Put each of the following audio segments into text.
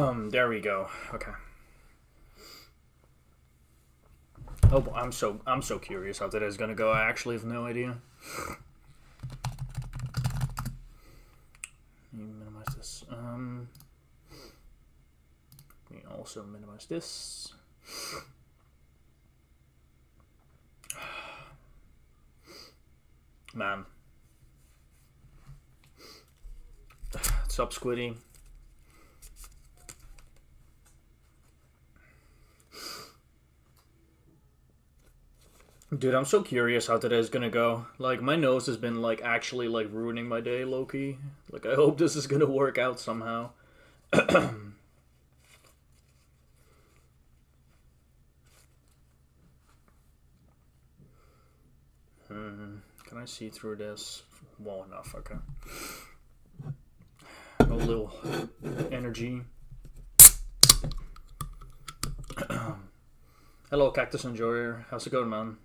There we go. Okay. Oh, I'm so curious how that is gonna go. I actually have no idea. Let me minimize this. We also minimize this. Man. What's up, Squiddy? Dude, I'm so curious how today is gonna go. Like, my nose has been, like, actually, like, ruining my day, low-key. Like, I hope this is gonna work out somehow. Can I see through this? Well enough, okay. A little energy. Hello, Cactus Enjoyer. How's it going, man?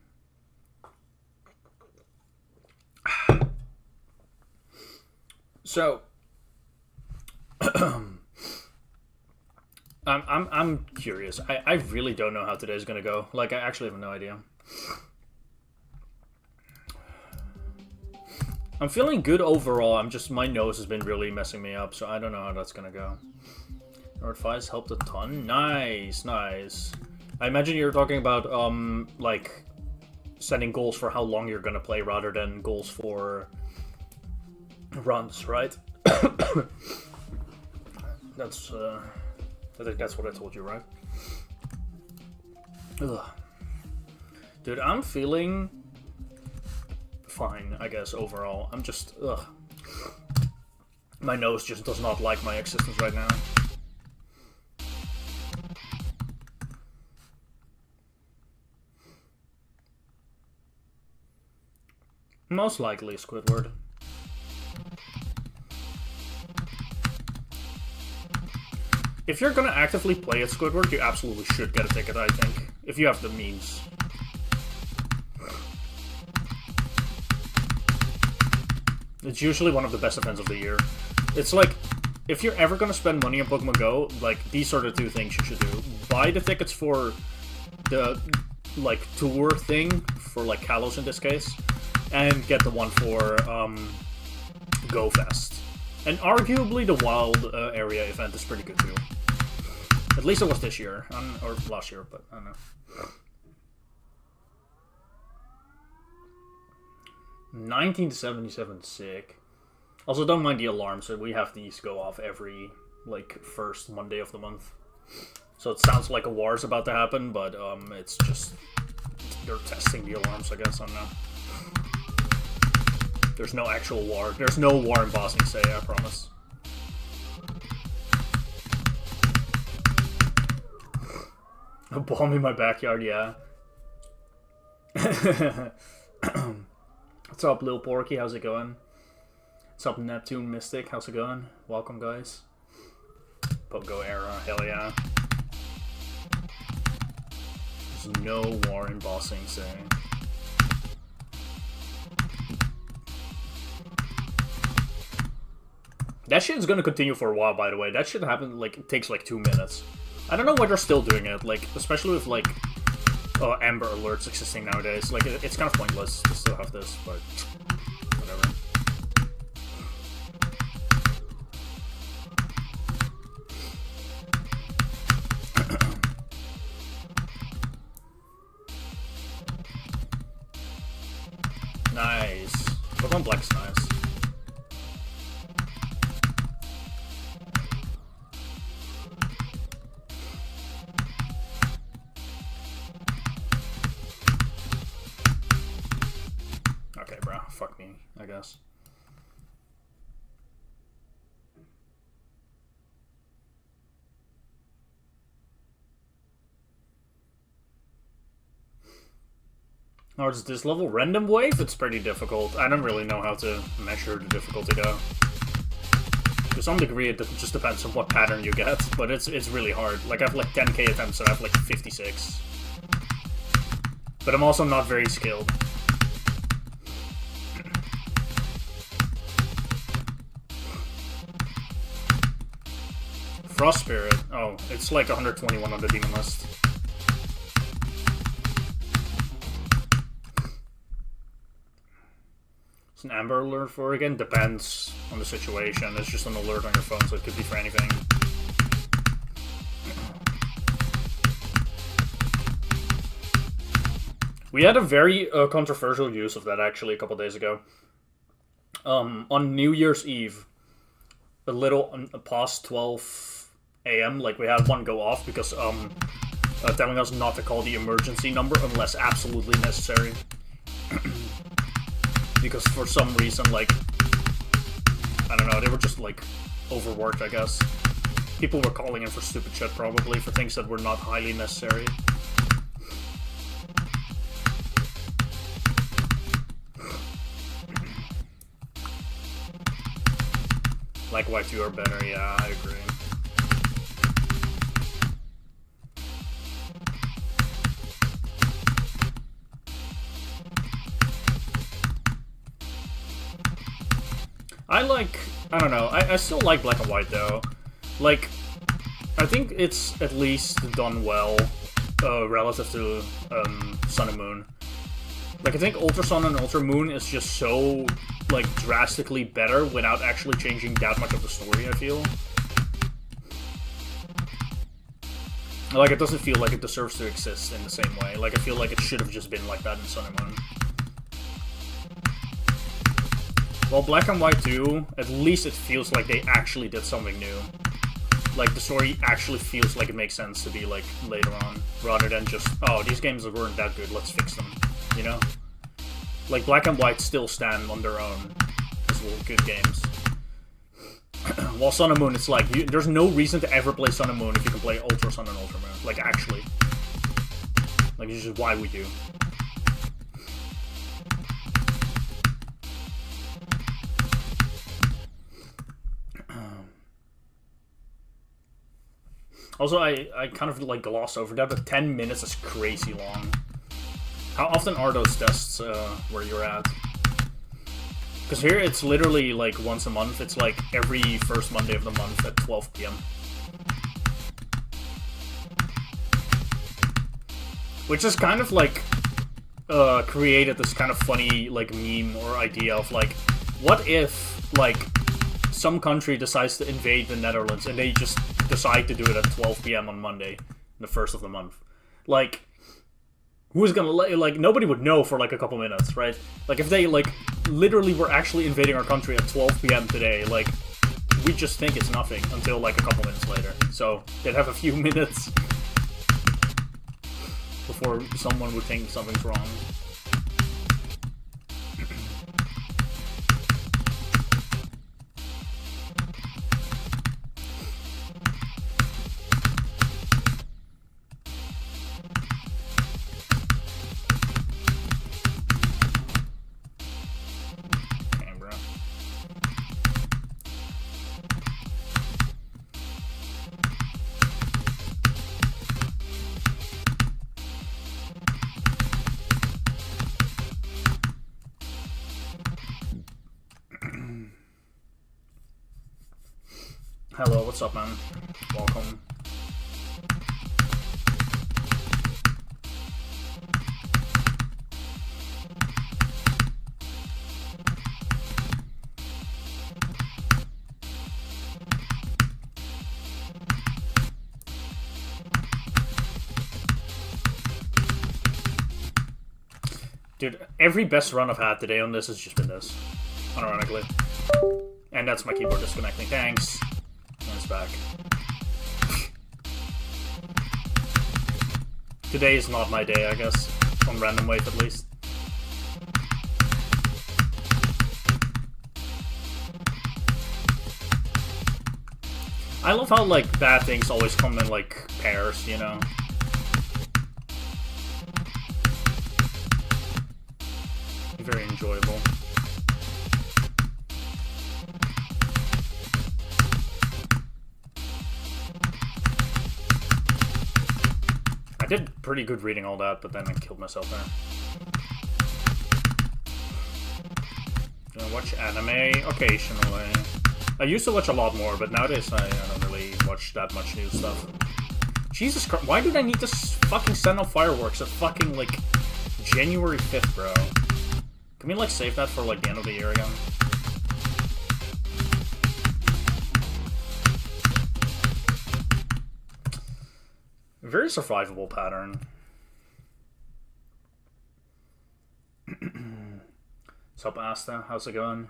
So, I'm curious. I really don't know how today's gonna go. Like, I actually have no idea. I'm feeling good overall. My nose has been really messing me up, so I don't know how that's gonna go. Nord 5's helped a ton. Nice, nice. I imagine you're talking about, like, setting goals for how long you're gonna play rather than goals for runs, right? That's, I think that's what I told you, right? Ugh. Dude, I'm feeling fine, I guess, overall. I'm just, ugh. My nose just does not like my existence right now. Most likely Squidward. If you're gonna actively play at Squidward, you absolutely should get a ticket, I think. If you have the means. It's usually one of the best events of the year. It's like, if you're ever gonna spend money on Pokemon Go, like, these are the two things you should do. Buy the tickets for the, like, tour thing, for, like, Kalos in this case, and get the one for, Go Fest. And arguably the wild area event is pretty good too. At least it was this year, or last year, but I don't know. 1977, sick. Also, don't mind the alarms, so we have these go off every, like, first Monday of the month. So it sounds like a war is about to happen, but it's just, they're testing the alarms, I guess, I don't know. There's no actual war. There's no war in Bossing Say, I promise. A bomb in my backyard, yeah. What's up, Lil Porky? How's it going? What's up, Neptune Mystic? How's it going? Welcome, guys. Pogo era, hell yeah. There's no war in Bossing Say. That shit's gonna continue for a while, by the way. That shit happens, like, it takes like 2 minutes. I don't know why they're still doing it, like, especially with, like, Amber Alerts existing nowadays. Like, it's kind of pointless to still have this, but whatever. Nice. Pokemon Black's nice. Fuck me, I guess. Or is this level random wave? It's pretty difficult. I don't really know how to measure the difficulty though. To some degree it just depends on what pattern you get, but it's really hard. Like, I have like 10k attempts and I have like 56. But I'm also not very skilled. Frost Spirit. Oh, it's like 121 on the demon list. It's an Amber Alert for again? Depends on the situation. It's just an alert on your phone, so it could be for anything. We had a very controversial use of that actually a couple days ago. On New Year's Eve, a little past 12 a.m., like we had one go off because telling us not to call the emergency number unless absolutely necessary. Because for some reason, like, I don't know, they were just like overworked, I guess. People were calling in for stupid shit probably, for things that were not highly necessary. Like white 2 are better, yeah, I agree. I don't know, I still like black and white though. Like, I think it's at least done well, relative to Sun and Moon. Like, I think Ultra Sun and Ultra Moon is just so, like, drastically better without actually changing that much of the story, I feel. Like, it doesn't feel like it deserves to exist in the same way. Like, I feel like it should have just been like that in Sun and Moon. While Black and White 2, at least it feels like they actually did something new. Like, the story actually feels like it makes sense to be, like, later on, rather than just, oh, these games weren't that good, let's fix them, you know? Like, Black and White still stand on their own as little good games. While Sun and Moon, it's like, there's no reason to ever play Sun and Moon if you can play Ultra Sun and Ultra Moon. Like, actually. Like, it's just why we do. Also, I kind of, like, gloss over that, but 10 minutes is crazy long. How often are those tests where you're at? Because here it's literally, like, once a month. It's, like, every first Monday of the month at 12 p.m. Which is kind of, like, created this kind of funny, like, meme or idea of, like, what if, like, some country decides to invade the Netherlands and they just decide to do it at 12 p.m. on Monday, the first of the month. Like, who's gonna, like, nobody would know for, like, a couple minutes, right? Like, if they, like, literally were actually invading our country at 12 p.m. today, like, we just think it's nothing until, like, a couple minutes later. So, they'd have a few minutes before someone would think something's wrong. Hello, what's up, man? Welcome. Dude, every best run I've had today on this has just been this, unironically. And that's my keyboard disconnecting. Thanks. And it's back. Today is not my day, I guess. On Random Wave, at least. I love how, like, bad things always come in, like, pairs, you know? Very enjoyable. I did pretty good reading all that, but then I killed myself there. Do I watch anime? Occasionally. I used to watch a lot more, but nowadays I don't really watch that much new stuff. Jesus Christ, why did I need to fucking send out fireworks at fucking, like, January 5th, bro? Can we, like, save that for, like, the end of the year again? Very survivable pattern. What's up, Asta? How's it going?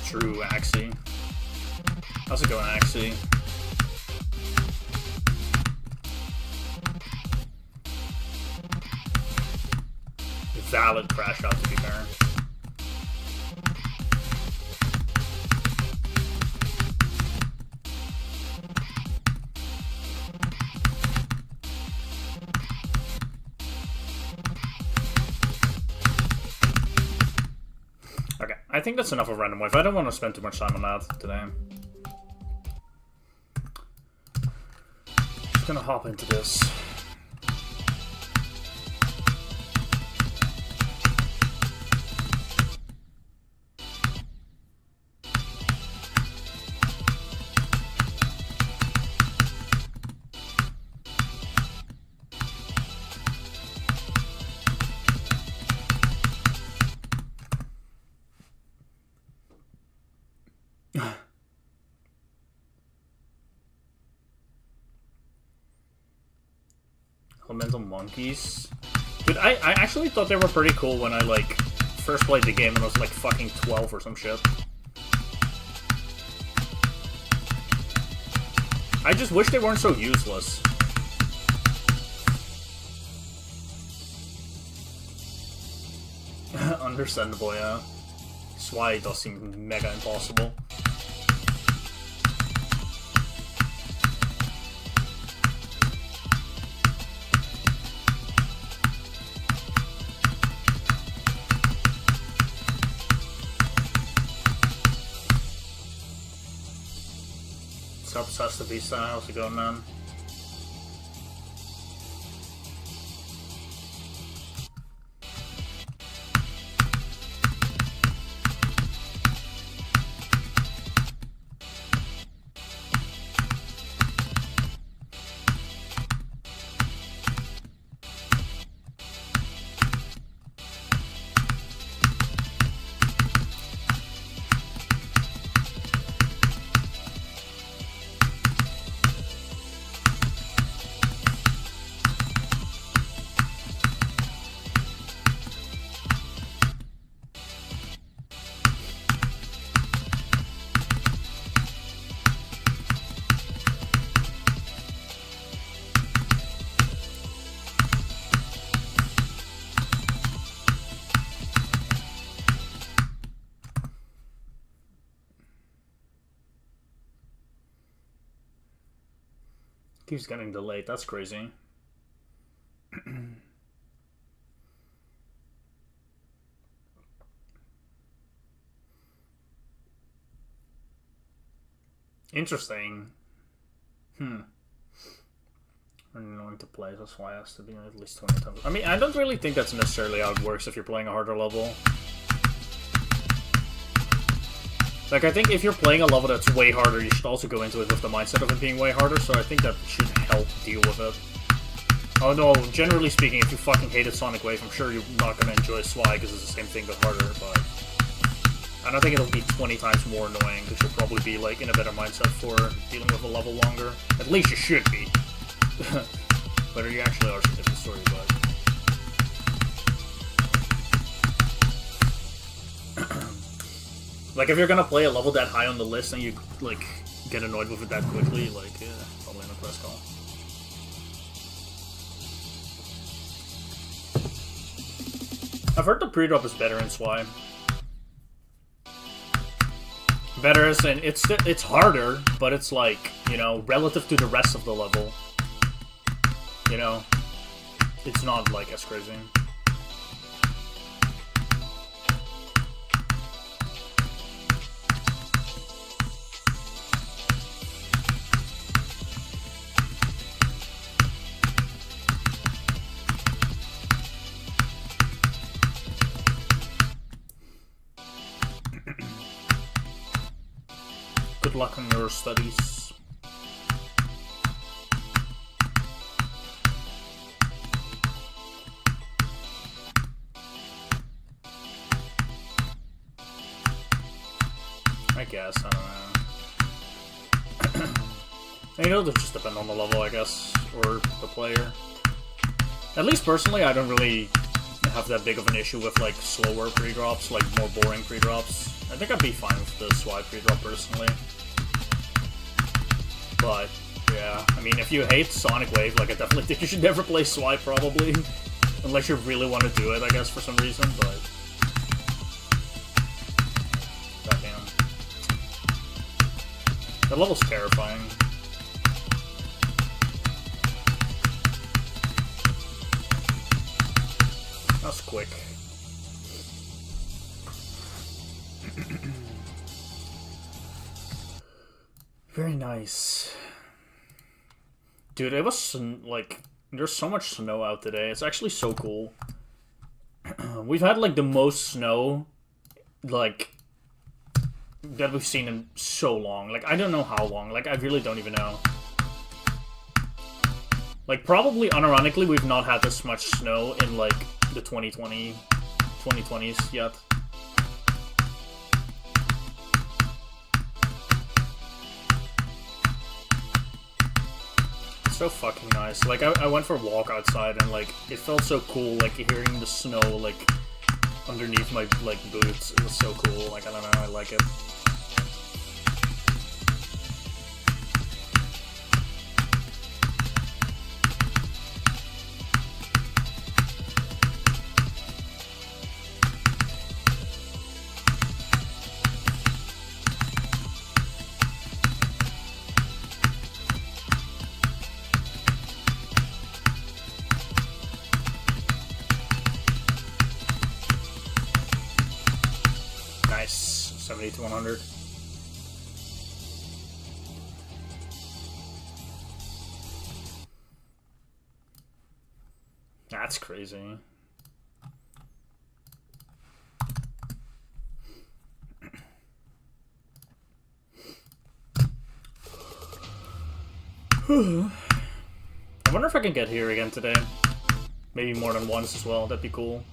True, Axie. How's it going, Axie? Valid crash out, to be fair. Okay, I think that's enough of Random Wave. I don't want to spend too much time on that today. Just gonna hop into this. Elemental Monkeys. Dude, I actually thought they were pretty cool when I, like, first played the game and I was, like, fucking 12 or some shit. I just wish they weren't so useless. Understandable, yeah. That's why it does seem mega impossible. What's up, Sesta Vista? How's it going, man? Keeps getting delayed, that's crazy. Interesting. I'm going to play, that's why it has to be at least 20 times. I mean, I don't really think that's necessarily how it works if you're playing a harder level. Like, I think if you're playing a level that's way harder, you should also go into it with the mindset of it being way harder, so I think that should help deal with it. Oh no, generally speaking, if you fucking hated Sonic Wave, I'm sure you're not going to enjoy Sly, because it's the same thing but harder, but... I don't think it'll be 20 times more annoying, because you'll probably be, like, in a better mindset for dealing with a level longer. At least you should be. Whether you actually are is a different story, but... Like, if you're gonna play a level that high on the list and you, like, get annoyed with it that quickly, like, yeah, probably not the best call. I've heard the pre-drop is better in SWI. Better as in, it's harder, but it's like, you know, relative to the rest of the level, you know, it's not, like, as crazy. good luck on your studies. I guess, I don't know. It'll just depend on the level, I guess, or the player. At least personally, I don't really have that big of an issue with like slower pre-drops, like more boring pre-drops. I think I'd be fine with the swipe pre-drop personally. But yeah, I mean, if you hate Sonic Wave, like I definitely think you should never play swipe probably, unless you really want to do it, I guess, for some reason. But goddamn, that level's terrifying. That's quick. Very nice. Dude, it was, like, there's so much snow out today. It's actually so cool. We've had, like, the most snow, like, that we've seen in so long. Like, I don't know how long. Like, I really don't even know. Like, probably, unironically, we've not had this much snow in, like, the 2020s yet. It's so fucking nice. Like, I went for a walk outside and, like, it felt so cool, like, hearing the snow, like, underneath my, like, boots. It was so cool. Like, I don't know, I like it. Nice. 70 to 100. That's crazy. I wonder if I can get here again today. Maybe more than once as well. That'd be cool.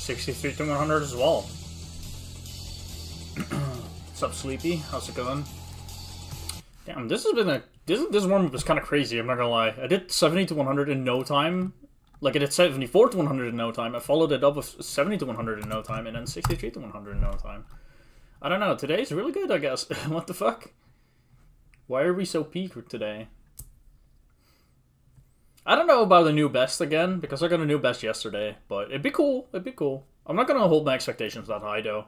$63 to 100 as well. What's up, Sleepy? How's it going? Damn, this warm-up is kind of crazy, I'm not gonna lie. I did 70 to 100 in no time. Like, I did 74 to 100 in no time. I followed it up with 70 to 100 in no time, and then 63 to 100 in no time. I don't know, today's really good, I guess. What the fuck? Why are we so peaked today? I don't know about the new best again, because I got a new best yesterday, but it'd be cool. It'd be cool. I'm not gonna hold my expectations that high, though.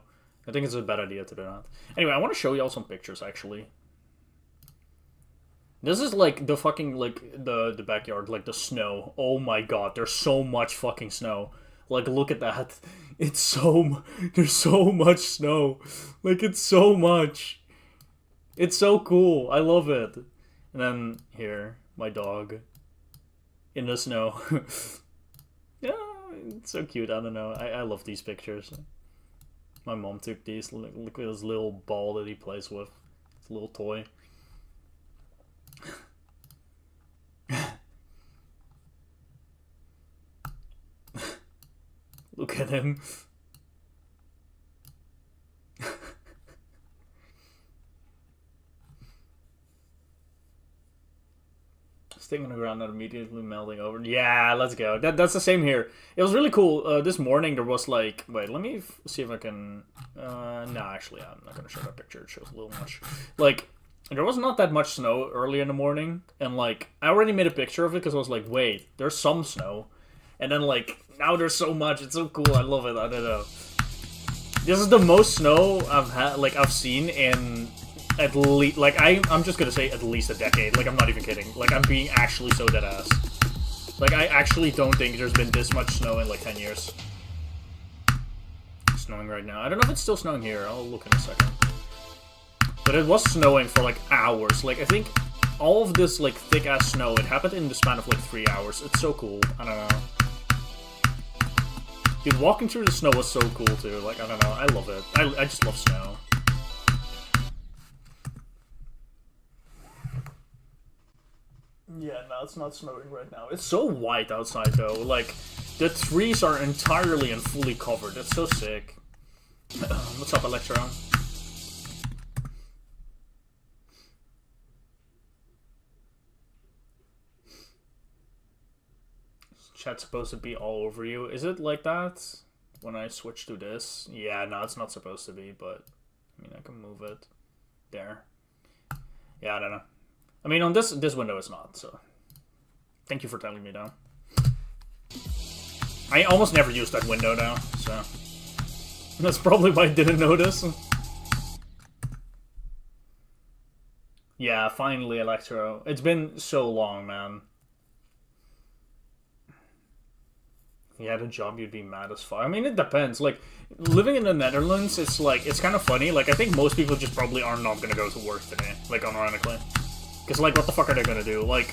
I think it's a bad idea to do that. Anyway, I want to show y'all some pictures, actually. This is, like, the fucking, like, the backyard, like, the snow. Oh my god, there's so much fucking snow. Like, look at that. It's so... There's so much snow. Like, it's so much. It's so cool. I love it. And then, here, my dog. In the snow. Yeah, it's so cute. I don't know. I love these pictures. My mom took these. Look at this little ball that he plays with. It's a little toy. Look at him. Staying on the ground and immediately melting over. Yeah, let's go. That's the same here. It was really cool. This morning there was like... Wait, let me see if I can... no, actually, I'm not going to show that picture. It shows a little much. Like, there was not that much snow early in the morning. And like, I already made a picture of it because I was like, wait, there's some snow. And then like, now there's so much. It's so cool. I love it. I don't know. This is the most snow I've seen in... At least, like, I'm just gonna say at least a decade. Like, I'm not even kidding. Like, I'm being actually so deadass. Like, I actually don't think there's been this much snow in, like, 10 years. It's snowing right now. I don't know if it's still snowing here. I'll look in a second. But it was snowing for, like, hours. Like, I think all of this, like, thick-ass snow, it happened in the span of, like, 3 hours. It's so cool. I don't know. Dude, walking through the snow was so cool, too. Like, I don't know. I love it. I just love snow. Yeah, no, it's not snowing right now. It's so white outside, though. Like, the trees are entirely and fully covered. It's so sick. What's up, Electro? Chat's supposed to be all over you. Is it like that when I switch to this? Yeah, no, it's not supposed to be, but I mean, I can move it there. Yeah, I don't know. I mean, on this window it's not, so... Thank you for telling me, though. I almost never use that window now, so... That's probably why I didn't notice. Yeah, finally, Electro. It's been so long, man. If you had a job, you'd be mad as fuck. I mean, it depends. Like, living in the Netherlands, it's like... It's kind of funny. Like, I think most people just probably are not gonna go to work today. Like, unironically. Because, like, what the fuck are they gonna do? Like,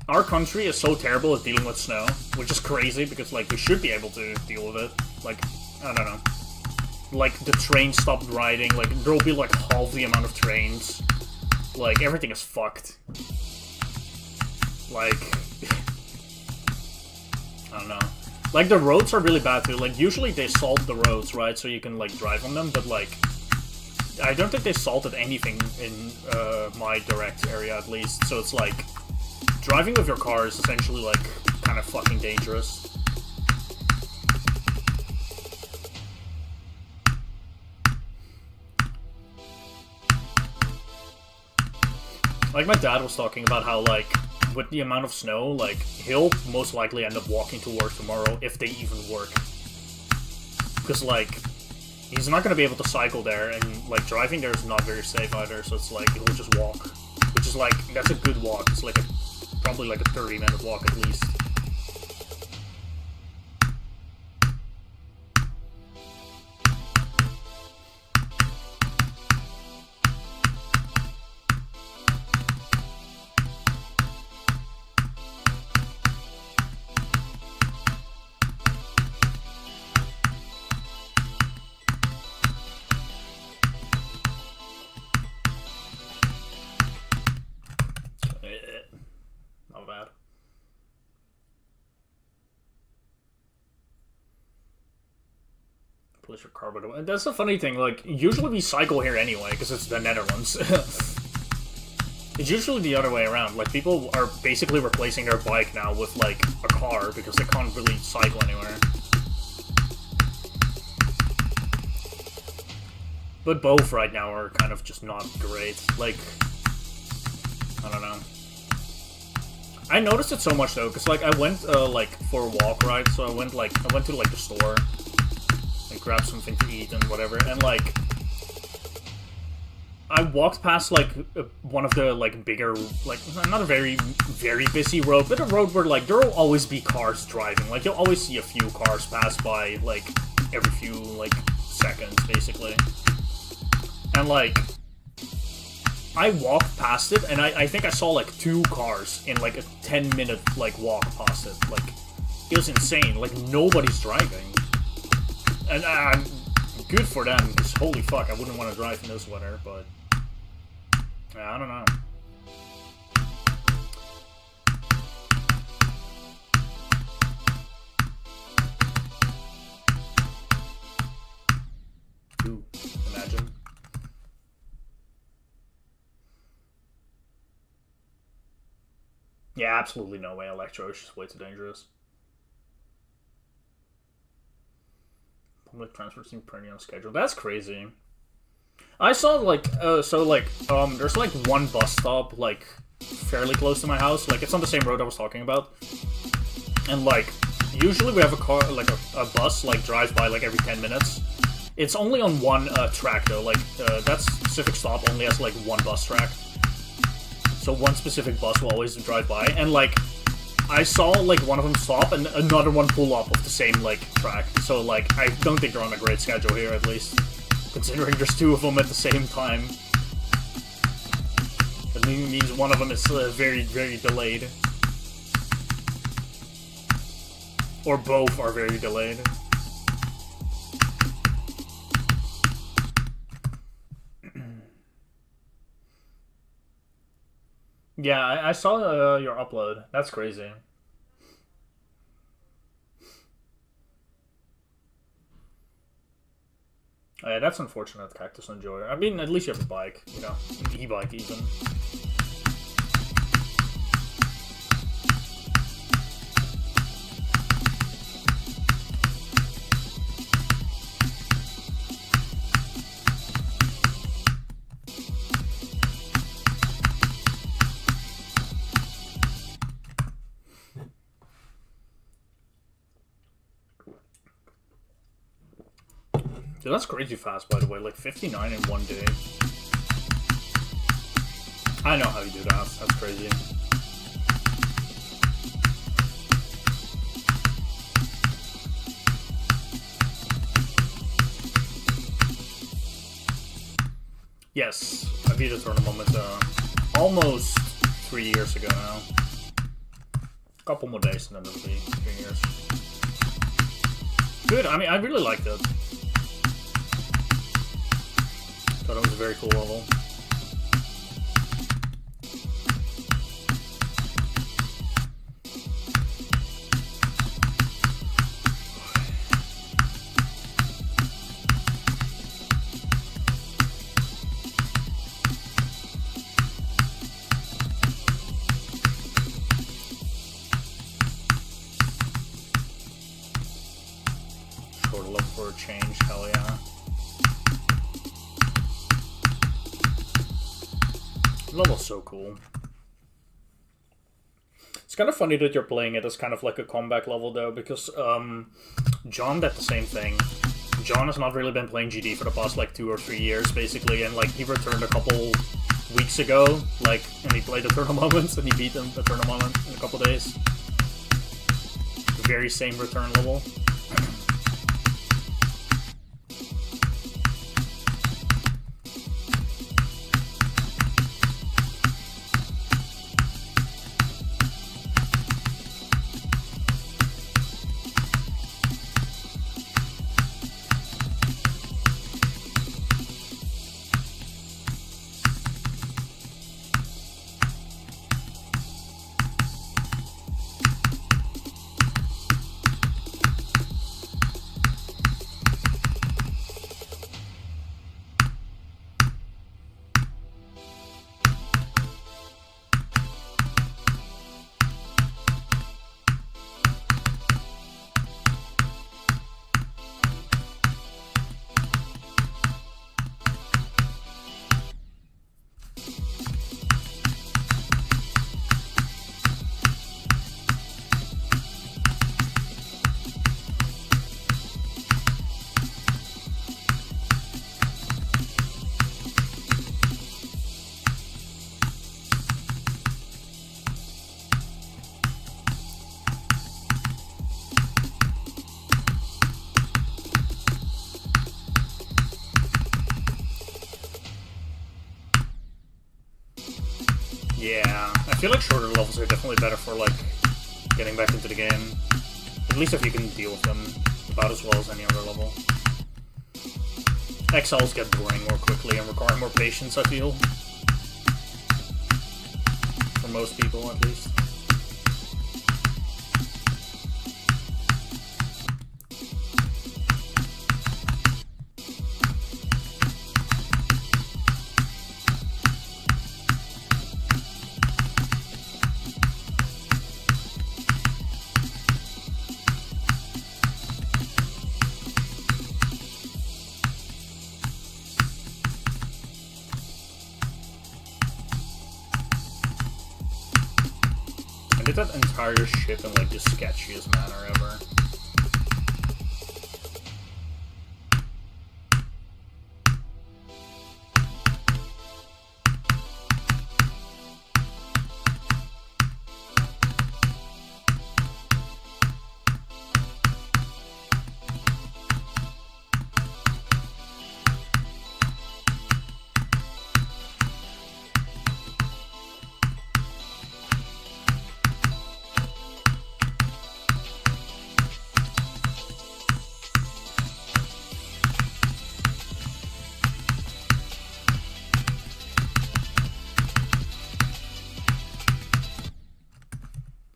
our country is so terrible at dealing with snow, which is crazy, because, like, we should be able to deal with it. Like, I don't know. Like, the trains stopped riding, like, there'll be, like, half the amount of trains. Like, everything is fucked. Like, I don't know. Like, the roads are really bad, too. Like, usually they salt the roads, right, so you can, like, drive on them, but, like... I don't think they salted anything in my direct area, at least. So it's like, driving with your car is essentially, like, kind of fucking dangerous. Like, my dad was talking about how, like, with the amount of snow, like, he'll most likely end up walking to work tomorrow, if they even work. Because, like... He's not going to be able to cycle there, and, like, driving there is not very safe either, so it's like, he'll just walk. Which is, like, that's a good walk. It's, like, probably, like, a 30-minute walk at least. Not bad. Polish or carbon. That's the funny thing, like, usually we cycle here anyway, because it's the Netherlands. It's usually the other way around. Like, people are basically replacing their bike now with, like, a car, because they can't really cycle anywhere. But both right now are kind of just not great. Like, I don't know. I noticed it so much though, because like I went like for a walk, right? So I went to like the store and grabbed something to eat and whatever, and like I walked past like one of the like bigger, like not a very busy road, but a road where like there will always be cars driving. Like you'll always see a few cars pass by like every few like seconds basically. And like I walked past it, and I think I saw like 2 cars in like a 10-minute like walk past it. Like it was insane. Like nobody's driving, and good for them. Because holy fuck, I wouldn't want to drive in this weather. But I don't know. Ooh, imagine. Yeah, absolutely no way. Electro is just way too dangerous. Public transport seems pretty on schedule. That's crazy. I saw like there's like one bus stop like fairly close to my house. Like it's on the same road I was talking about, and like usually we have a car like a bus like drives by like every 10 minutes. It's only on one track though. Like that specific stop only has like one bus track, so one specific bus will always drive by. And like I saw like one of them stop and another one pull up of the same like track. So like I don't think they're on a great schedule here, at least considering there's two of them at the same time. That means one of them is very, very delayed. Or both are very delayed. Yeah, I saw your upload. That's crazy. Yeah, that's unfortunate, Cactus Enjoyer. I mean, at least you have a bike, you know, an e-bike even. Dude, that's crazy fast, by the way. Like 59 in one day. I know how you do that. That's crazy. Yes, I beat a tournament almost 3 years ago now. A couple more days and then it'll be 3 years. Good, I mean, I really liked it. Thought it was a very cool level. Short look for a change, hell yeah. Level's so cool. It's kind of funny that you're playing it as kind of like a comeback level though, because John did the same thing. John has not really been playing GD for the past like 2 or 3 years basically, and like he returned a couple weeks ago, like, and he played the tournament and he beat them the tournament in a couple days. The very same return level. Yeah, I feel like shorter levels are definitely better for, like, getting back into the game. At least if you can deal with them about as well as any other level. XLs get boring more quickly and require more patience, I feel. For most people, at least. I did that entire ship in like the sketchiest manner ever.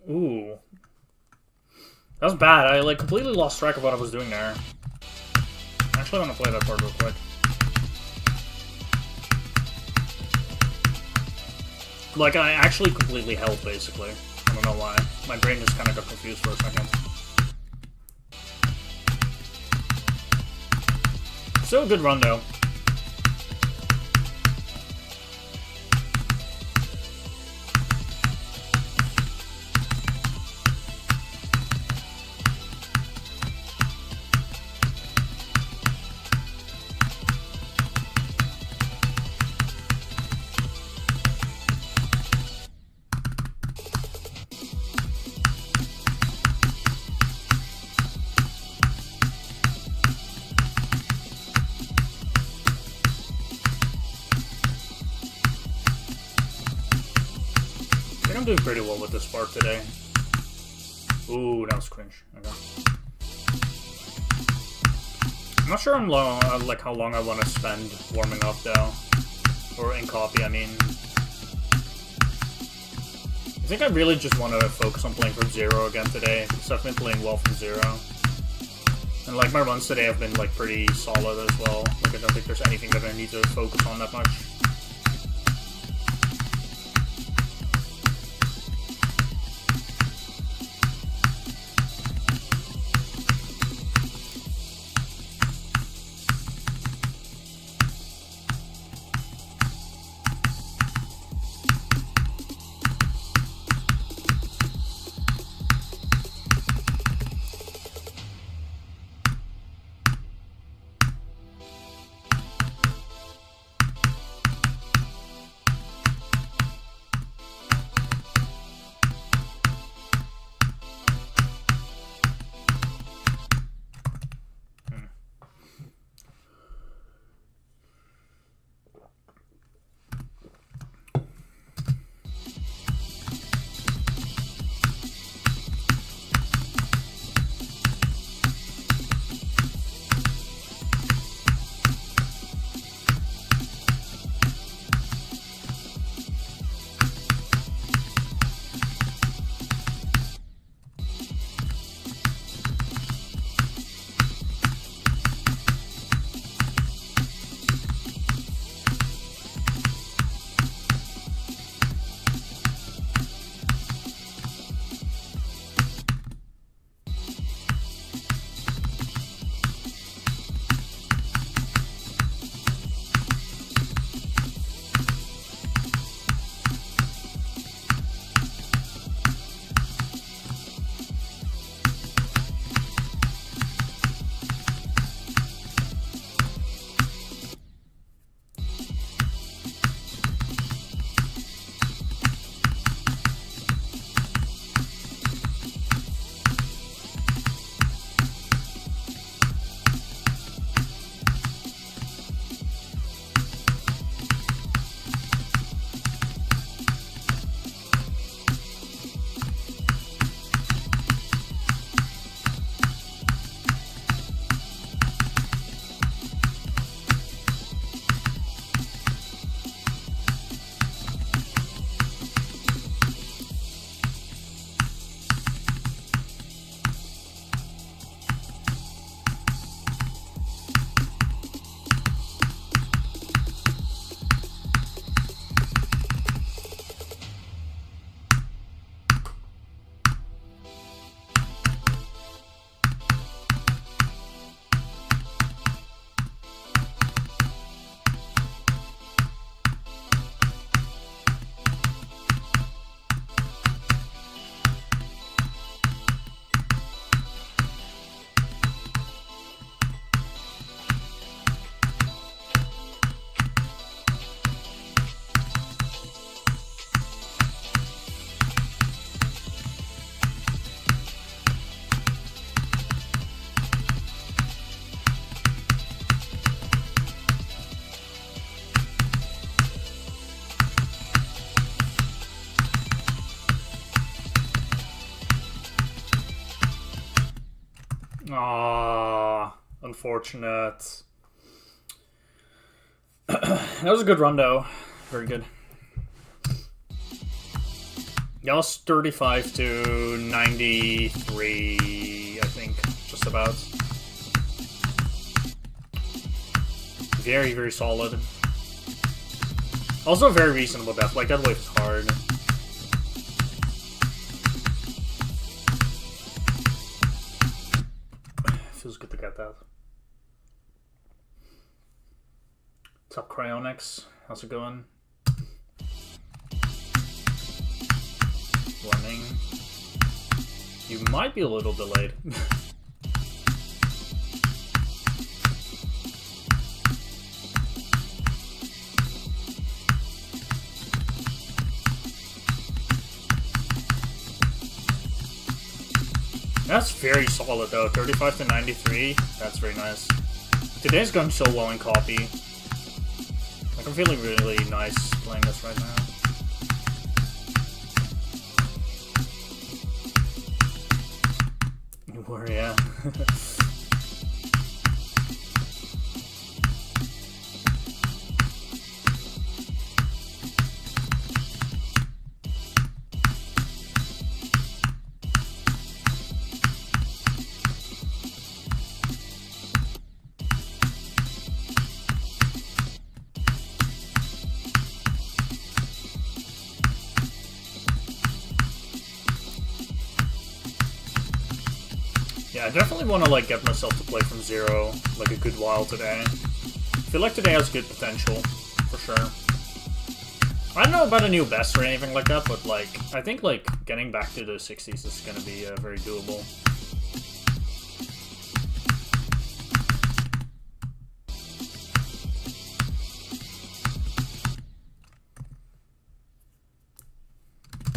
Ooh. That was bad. I like completely lost track of what I was doing there. I actually want to play that part real quick. Like, I actually completely held, basically. I don't know why. My brain just kind of got confused for a second. Still a good run, though. I'm doing pretty well with this spark today. Ooh, that was cringe. Okay. I'm not sure I'm long, like how long I want to spend warming up though, or in copy. I mean, I think I really just want to focus on playing from zero again today, because I've been playing well from zero, and like my runs today have been like pretty solid as well. Like I don't think there's anything that I need to focus on that much. Ah, unfortunate. That was a good run, though. Very good. Yeah, it was 35 to 93, I think, just about. Very, very solid. Also very reasonable death. Like, that wave is hard. Feels good to get that. What's up, Cryonix? How's it going? Warning. You might be a little delayed. That's very solid though, 35 to 93, that's very nice. Today's gone so well in copy. Like, I'm feeling really nice playing this right now. You were, yeah. Yeah, I definitely want to like get myself to play from zero like a good while today. I feel like today has good potential, for sure. I don't know about a new best or anything like that, but like I think like getting back to the 60s is gonna be very doable.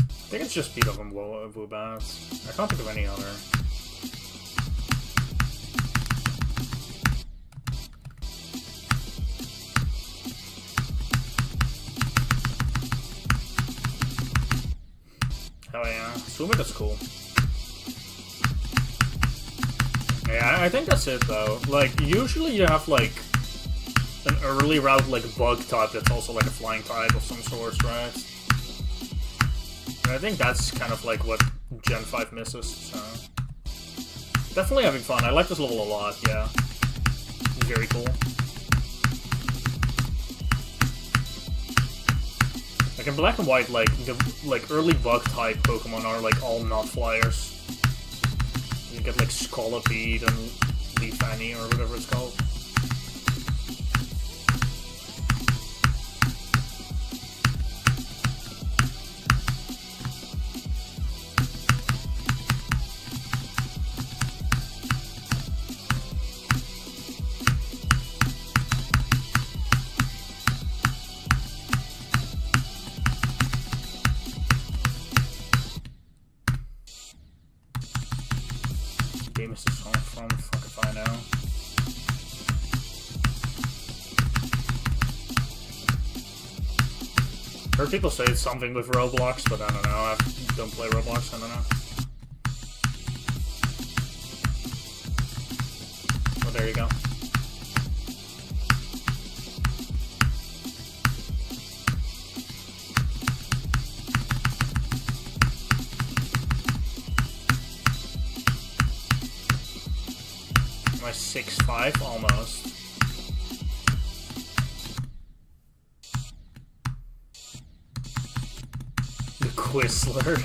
I think it's just beat up on Wubats. I can't think of any other. Oh yeah, Sumit is cool. Yeah, I think that's it though. Like, usually you have like an early route like bug type that's also like a flying type of some sort, right? And I think that's kind of like what Gen 5 misses, so... Definitely having fun. I like this level a lot, yeah. It's very cool. Like in Black and White, like the early bug type Pokemon are like all not flyers. You get like Scolipede and Leafani or whatever it's called. Game is this song from? Fuck if I know. Heard people say it's something with Roblox, but I don't know. I don't play Roblox, I don't know. Oh, there you go. Am I 6'5"? Almost. The Quisler.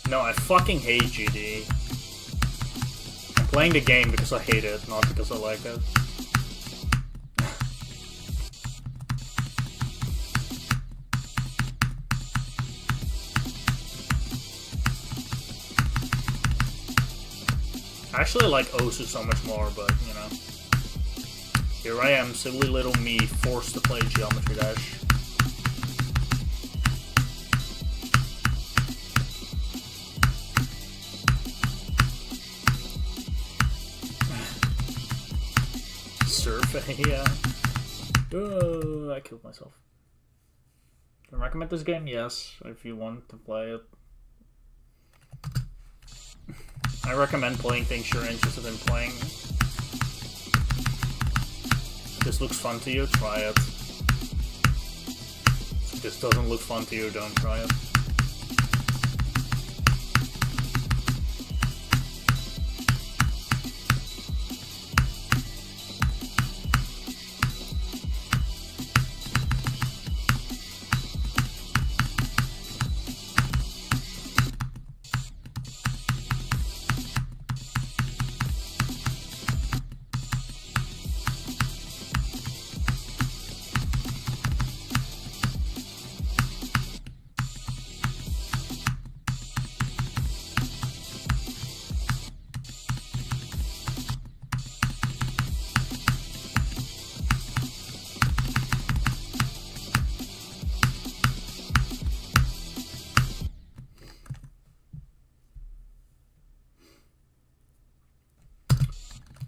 No, I fucking hate GD. I'm playing the game because I hate it, not because I like it. I actually like Osu so much more, but, you know. Here I am, silly little me, forced to play Geometry Dash. Survey, yeah. Oh, I killed myself. I recommend this game? Yes, if you want to play it. I recommend playing things you're interested in playing. If this looks fun to you, try it. If this doesn't look fun to you, don't try it.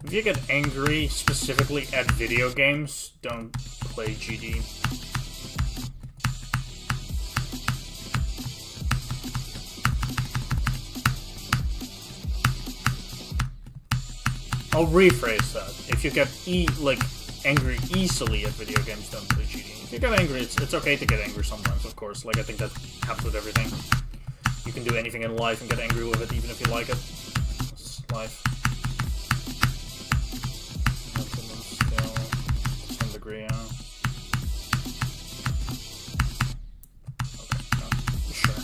If you get angry specifically at video games, don't play GD. I'll rephrase that. If you get angry easily at video games, don't play GD. If you get angry, it's okay to get angry sometimes, of course. Like, I think that happens with everything. You can do anything in life and get angry with it, even if you like it. It's life. Degree, yeah. Okay, no, sure.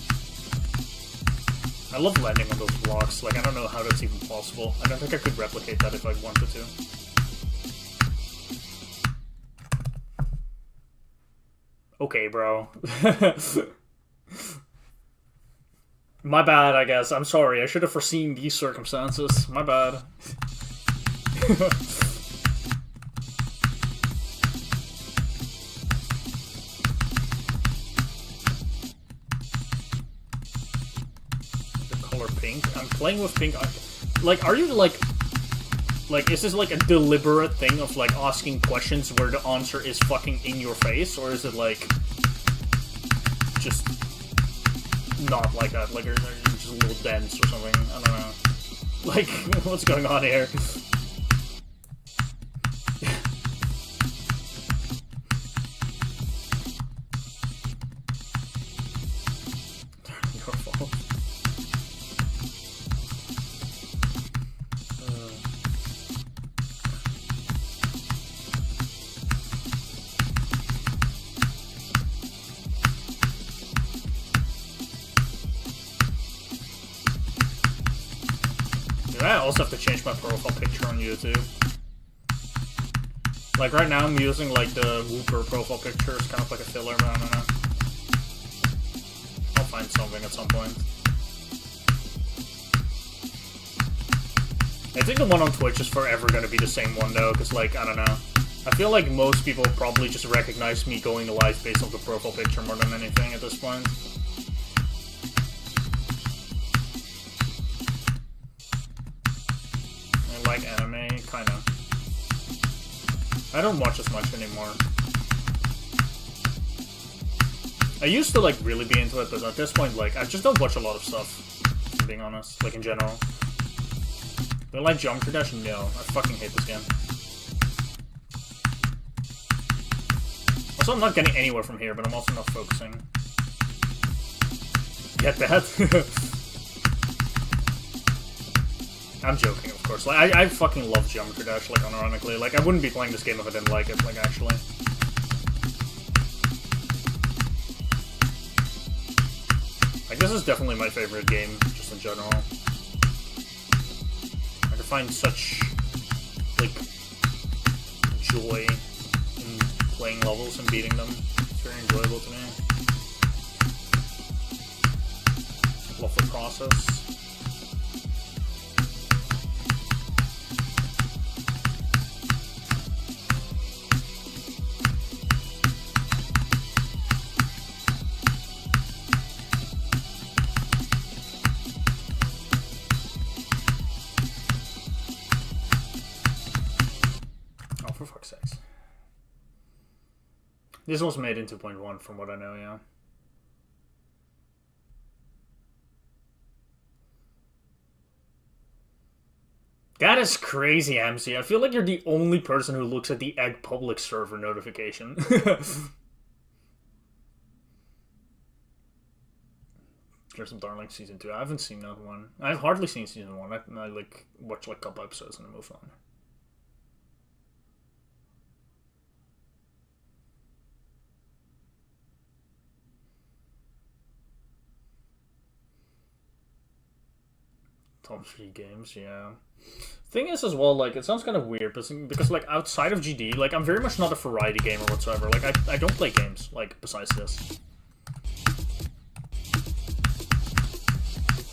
I love landing on those blocks. Like, I don't know how that's even possible. I don't think I could replicate that if I wanted to. Okay, bro. My bad, I guess. I'm sorry. I should have foreseen these circumstances. My bad. Pink. I'm playing with pink. Like, are you like, is this like a deliberate thing of like asking questions where the answer is fucking in your face, or is it like just not like that? Like, are you just a little dense or something? I don't know. Like, what's going on here? Your fault. I also have to change my profile picture on YouTube. Like, right now I'm using, like, the Wooper profile picture. It's kind of like a filler, but I don't know. I'll find something at some point. I think the one on Twitch is forever gonna be the same one, though, because, like, I don't know. I feel like most people probably just recognize me going live based on the profile picture more than anything at this point. Like anime, kind of. I don't watch as much anymore. I used to like really be into it, but at this point, like, I just don't watch a lot of stuff, if I'm being honest, like in general. Do I like Geometry Dash? No, I fucking hate this game. Also, I'm not getting anywhere from here, but I'm also not focusing. Get that? I'm joking, of course. Like, I fucking love Geometry Dash, like, unironically. Like, I wouldn't be playing this game if I didn't like it, like, actually. Like, this is definitely my favorite game, just in general. I can find such, like, joy in playing levels and beating them. It's very enjoyable to me. Love the process. This was made in 2.1 from what I know, yeah. That is crazy, MC. I feel like you're the only person who looks at the Egg public server notification. There's some Darling Season 2. I haven't seen that one. I've hardly seen Season 1. I like watch like a couple episodes and I move on. Top 3 games, yeah. Thing is as well, like, it sounds kind of weird, but because like outside of GD, like I'm very much not a variety gamer whatsoever. Like I don't play games like besides this.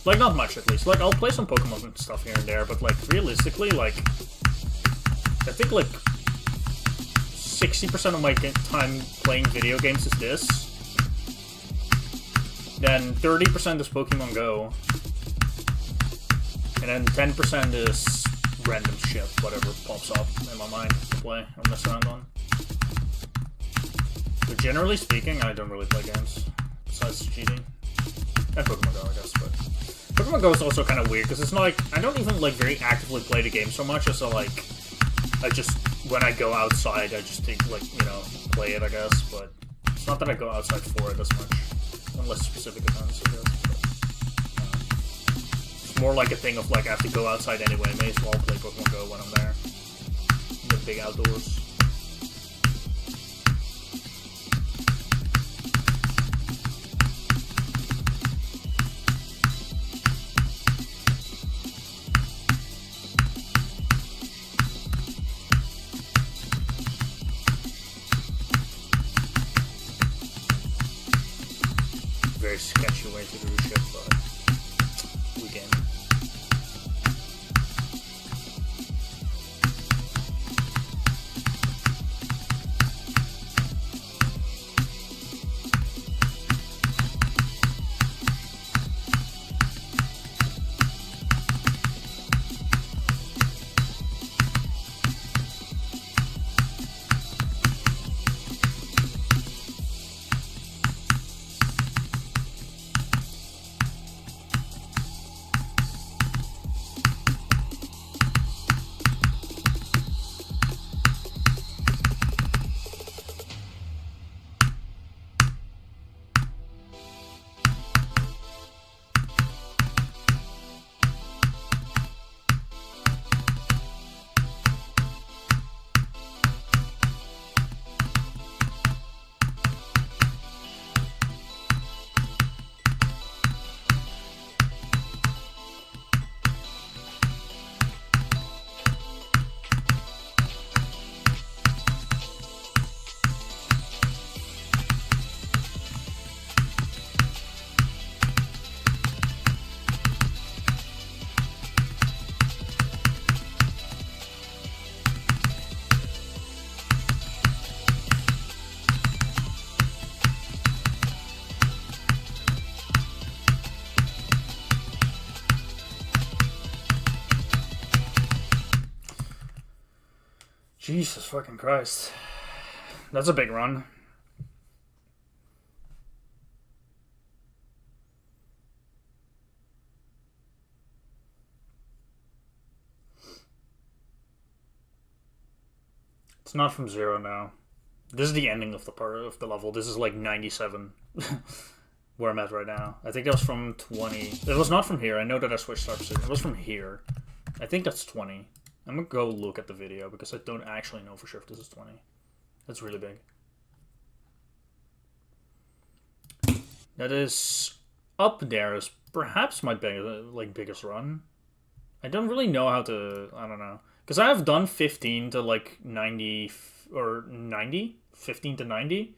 Like not much at least. Like I'll play some Pokemon and stuff here and there, but like realistically, like I think like 60% of my time playing video games is this. Then 30% is Pokemon Go. And then 10% is random shit, whatever pops up in my mind to play or mess around on. But generally speaking, I don't really play games besides GD. And Pokemon Go, I guess, but Pokemon Go is also kind of weird, because it's not like, I don't even like very actively play the game so much, as like, I just, when I go outside, I just think like, you know, play it, I guess, but it's not that I go outside for it as much, unless specific events, I guess. More like a thing of like I have to go outside anyway, may as well play Pokemon Go when I'm there. The big outdoors. Very sketchy way to do shit, but we can. Jesus fucking Christ. That's a big run. It's not from 0 now. This is the ending of the part of the level. This is like 97. Where I'm at right now. I think that was from 20. It was not from here. I know that I switched star position. It was from here. I think that's 20. I'm gonna go look at the video because I don't actually know for sure if this is 20. That's really big. That is up there as perhaps my biggest run. I don't really know how to. I don't know, because I have done 15 to like 90 or 90, 15 to 90.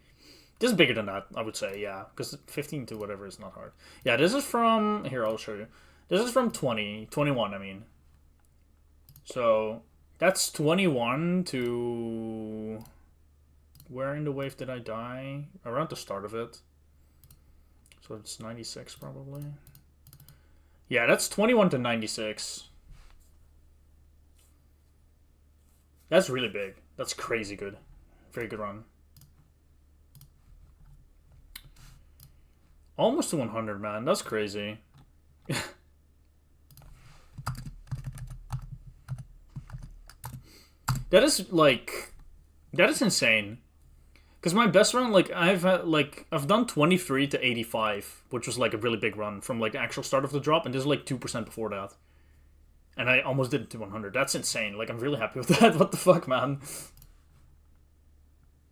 This is bigger than that, I would say, yeah, because 15 to whatever is not hard. Yeah, this is from here. I'll show you. This is from 21. I mean. So that's 21 to where in the wave did I die? Around the start of it. So it's 96 probably. Yeah, that's 21 to 96. That's really big. That's crazy good. Very good run. Almost to 100, man. That's crazy. That is, like... That is insane. Because my best run, like, I've done 23 to 85, which was, like, a really big run from, like, the actual start of the drop, and this is, like, 2% before that. And I almost did it to 100. That's insane. Like, I'm really happy with that. What the fuck, man?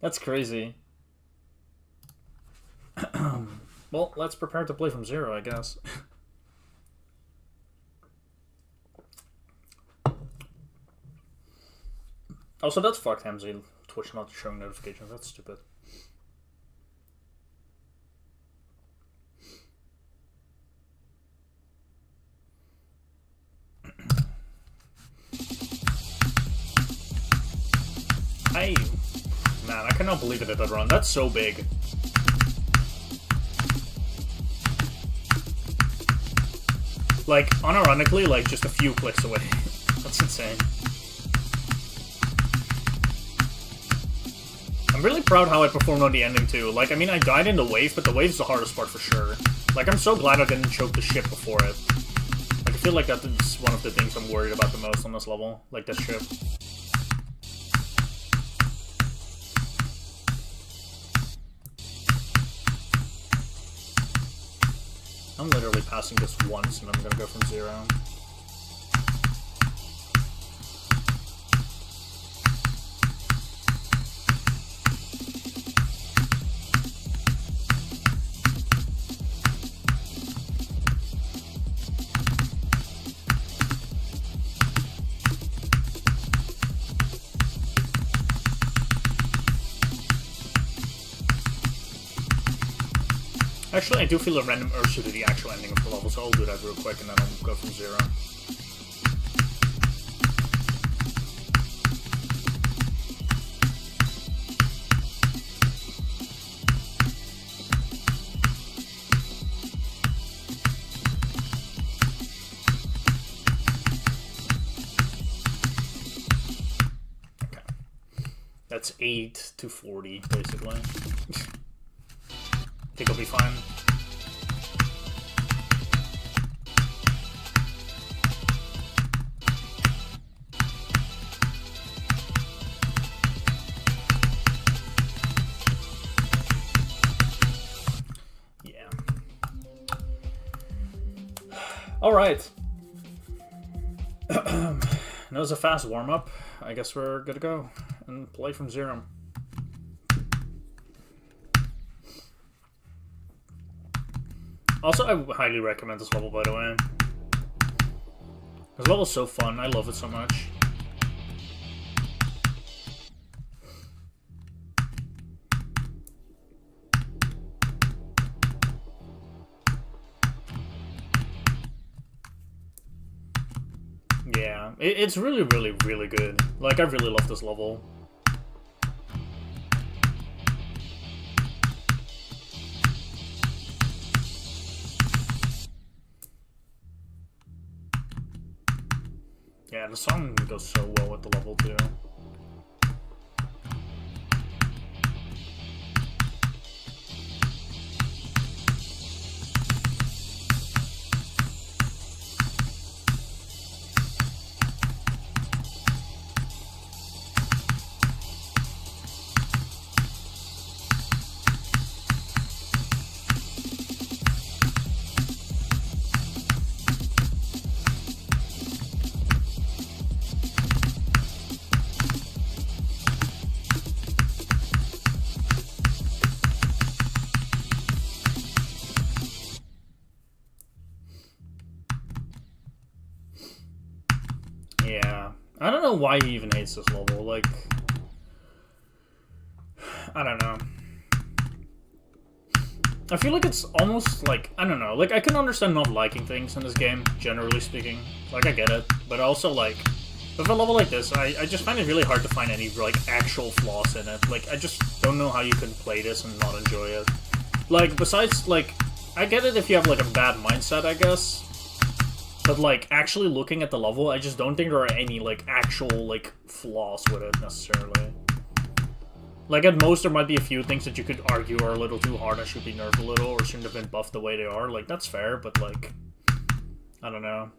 That's crazy. Well, let's prepare to play from zero, I guess. Also, that's fucked, Hamzy. Twitch not showing notifications. That's stupid. Man, I cannot believe it at that run. That's so big. Like, unironically, like, just a few clicks away. That's insane. I'm really proud how I performed on the ending, too. Like, I mean, I died in the wave, but the wave's the hardest part for sure. Like, I'm so glad I didn't choke the ship before it. Like, I feel like that's one of the things I'm worried about the most on this level. Like, this ship. I'm literally passing this once, and I'm gonna go from zero. Actually, I do feel a random urge to do the actual ending of the level, so I'll do that real quick and then I'll go from zero. Okay. That's 8 to 40, basically. I think I'll be fine. Yeah. All right. That was a fast warm-up. I guess we're good to go and play from zero. Also, I highly recommend this level, by the way. This level's so fun. I love it so much. Yeah, it's really, really, really good. Like, I really love this level. Yeah, the song goes so well with the level, too. Yeah. I don't know why he even hates this level. Like, I don't know. I feel like it's almost like, I don't know, like, I can understand not liking things in this game, generally speaking. Like, I get it. But also, like, with a level like this, I just find it really hard to find any, like, actual flaws in it. Like, I just don't know how you can play this and not enjoy it. Like, besides, like, I get it if you have, like, a bad mindset, I guess. But, like, actually looking at the level, I just don't think there are any, like, actual, like, flaws with it, necessarily. Like, at most, there might be a few things that you could argue are a little too hard and should be nerfed a little, or shouldn't have been buffed the way they are. Like, that's fair, but, like, I don't know.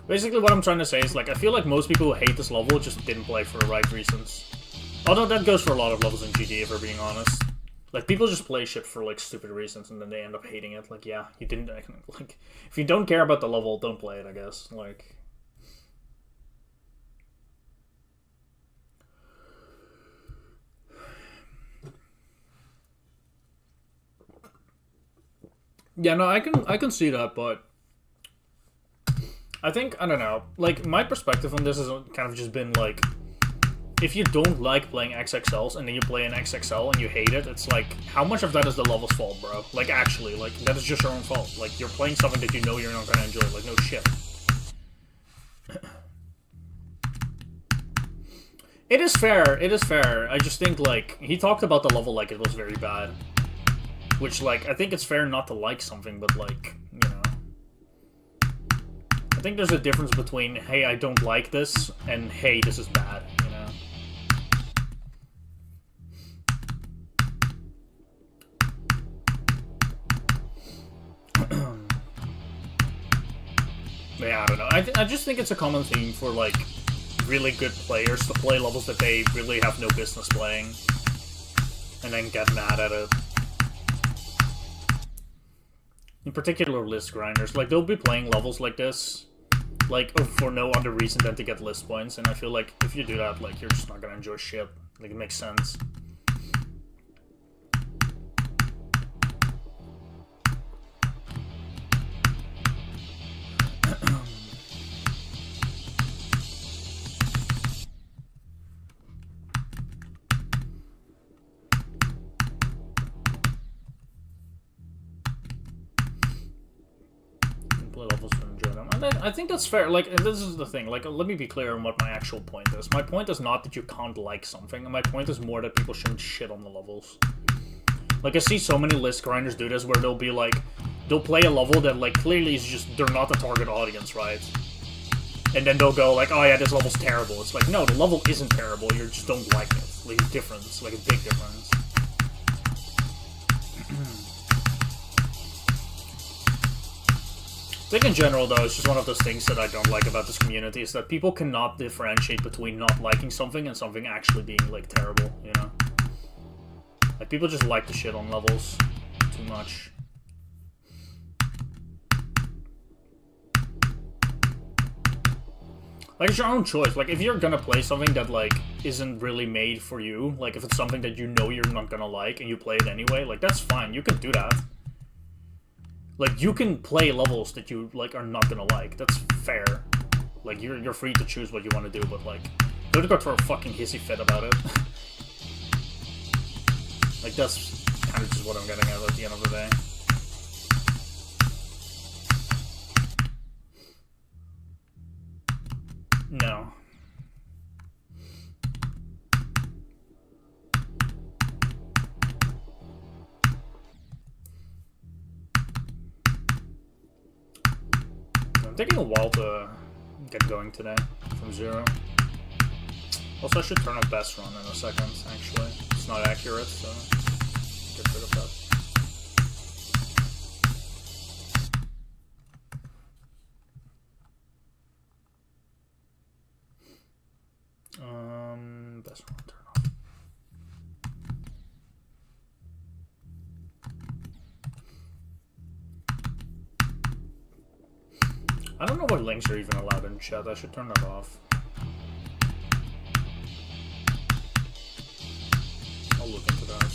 Basically, what I'm trying to say is, like, I feel like most people who hate this level just didn't play for the right reasons. Although that goes for a lot of levels in GTA, if we're being honest. Like, people just play shit for, like, stupid reasons, and then they end up hating it. Like, yeah, you didn't, like, if you don't care about the level, don't play it, I guess. Like... Yeah, no, I can see that, but... I think, I don't know, like, my perspective on this has kind of just been, like... If you don't like playing XXLs and then you play an XXL and you hate it, it's like, how much of that is the level's fault, bro? Like, actually, like, that is just your own fault. Like, you're playing something that you know you're not gonna enjoy. Like, no shit. It is fair, it is fair. I just think, like, he talked about the level like it was very bad. Which, like, I think it's fair not to like something, but, like, you know. I think there's a difference between, hey, I don't like this, and hey, this is bad, you know? Yeah, I don't know. I just think it's a common theme for, like, really good players to play levels that they really have no business playing. And then get mad at it. In particular, list grinders. Like, they'll be playing levels like this, like, for no other reason than to get list points. And I feel like if you do that, like, you're just not gonna enjoy shit. Like, it makes sense. Levels to enjoy them. And I think that's fair. Like, this is the thing. Like, let me be clear on what my actual point is. My point is not that you can't like something. My point is more that people shouldn't shit on the levels. Like, I see so many list grinders do this where they'll be like, they'll play a level that, like, clearly is just, they're not the target audience, right? And then they'll go like, oh yeah, this level's terrible. It's like, no, the level isn't terrible. You just don't like it. Like, it's different. It's like a big difference. I think in general, though, it's just one of those things that I don't like about this community, is that people cannot differentiate between not liking something and something actually being, like, terrible, you know? Like, people just like to shit on levels too much. Like, it's your own choice. Like, if you're gonna play something that, like, isn't really made for you, like, if it's something that you know you're not gonna like and you play it anyway, like, that's fine. You can do that. Like, you can play levels that you, like, are not gonna like. That's fair. Like, you're free to choose what you want to do, but, like, don't go for a fucking hissy fit about it. Like, that's kind of just what I'm getting at the end of the day. No. It's taking a while to get going today from 0. Also, I should turn on best run in a second, actually. It's not accurate, so get rid of that. Best run, turn off. I don't know what links are even allowed in chat. I should turn that off. I'll look into that.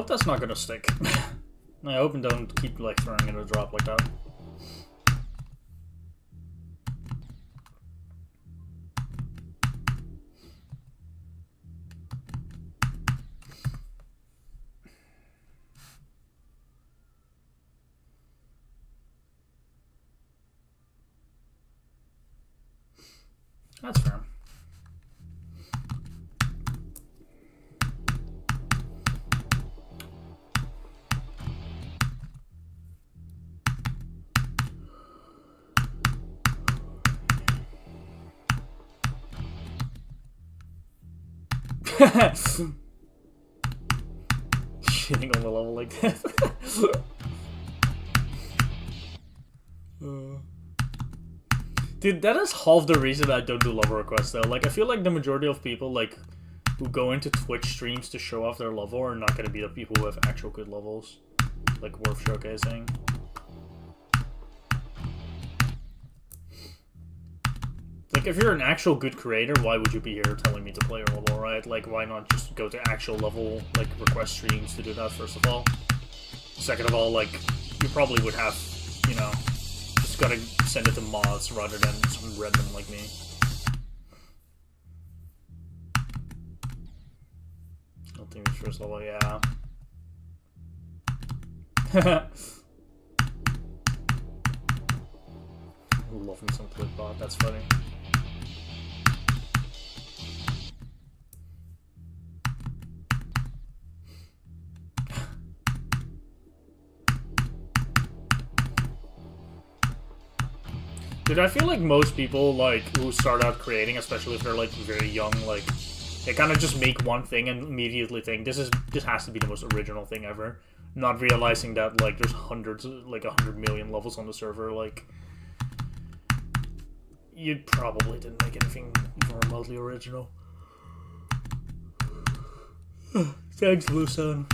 that's not gonna stick. I hope and don't keep like throwing in a drop like that. That's fair. Shitting on the level like this. Dude, that is half the reason I don't do level requests though. Like, I feel like the majority of people like who go into Twitch streams to show off their level are not gonna be the people who have actual good levels, like worth showcasing. Like, if you're an actual good creator, why would you be here telling me to play your level, right? Like, why not just go to actual level, like, request streams to do that, first of all? Second of all, like, you probably would have, you know, just gotta send it to mods rather than some random like me. Ultimate first level, yeah. Love me some clipbot, that's funny. Dude, I feel like most people, like, who start out creating, especially if they're, like, very young, like, they kind of just make one thing and immediately think, this has to be the most original thing ever. Not realizing that, like, there's hundreds, like, 100 million levels on the server, like, you probably didn't make anything even remotely original. Thanks, Lusan.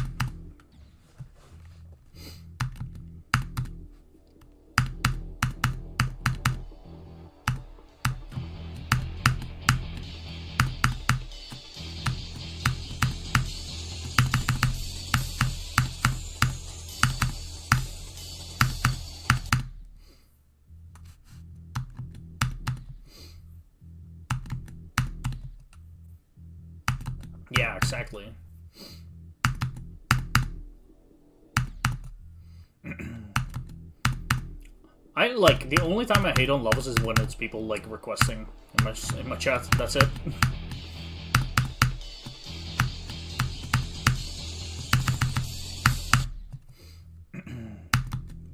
Yeah, exactly. I like the only time I hate on levels is when it's people like requesting in my chat. That's it.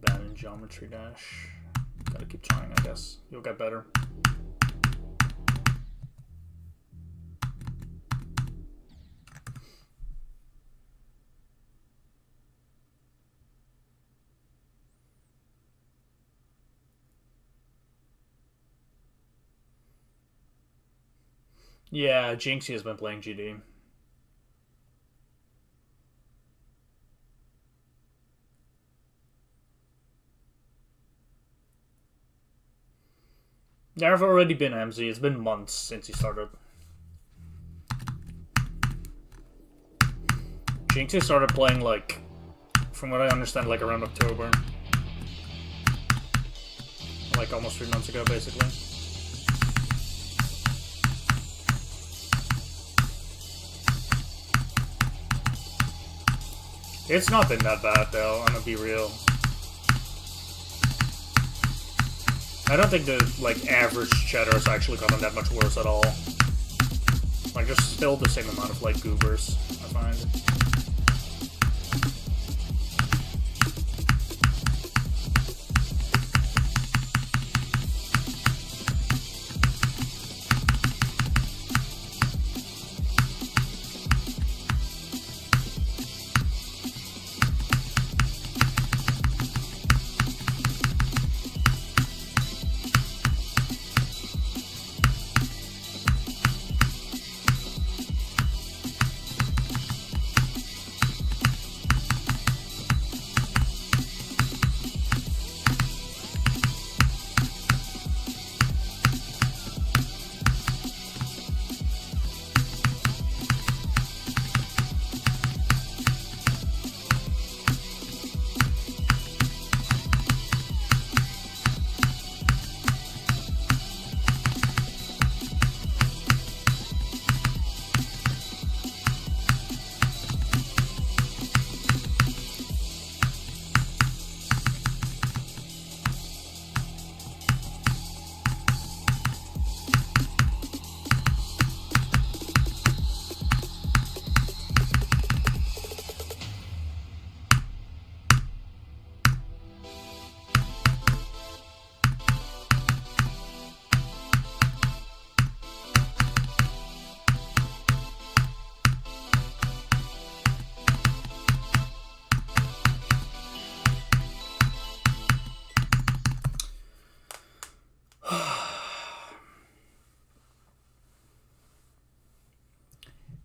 Bad in Geometry Dash. Gotta keep trying, I guess. You'll get better. Yeah, Jinxie has been playing GD. There have already been MZ. It's been months since he started. Jinxie started playing, like, from what I understand, like around October. Like almost 3 months ago, basically. It's not been that bad, though, I'm gonna be real. I don't think the, like, average chatter has actually gotten that much worse at all. Like, there's still the same amount of, like, goobers, I find.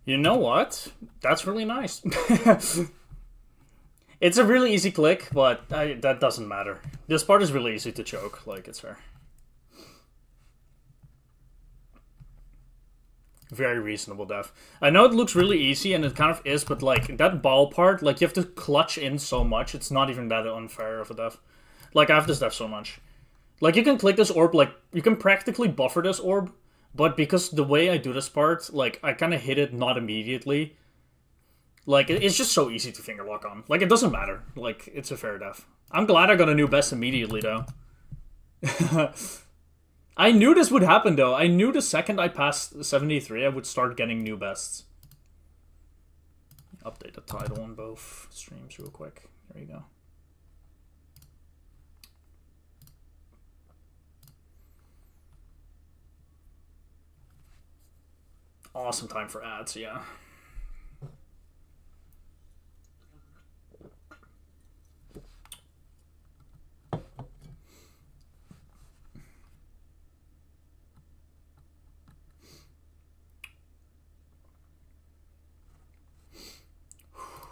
You know what? That's really nice. It's a really easy click, but that doesn't matter. This part is really easy to choke, like, it's fair. Very reasonable def. I know it looks really easy, and it kind of is, but, like, that ball part, like, you have to clutch in so much, it's not even that unfair of a def. Like, I have this def so much. Like, you can click this orb, like, you can practically buffer this orb, but because the way I do this part, like, I kind of hit it not immediately. Like, it's just so easy to finger lock on. Like, it doesn't matter. Like, it's a fair def. I'm glad I got a new best immediately, though. I knew this would happen, though. I knew the second I passed 73, I would start getting new bests. Update the title on both streams real quick. There you go. Awesome time for ads, yeah.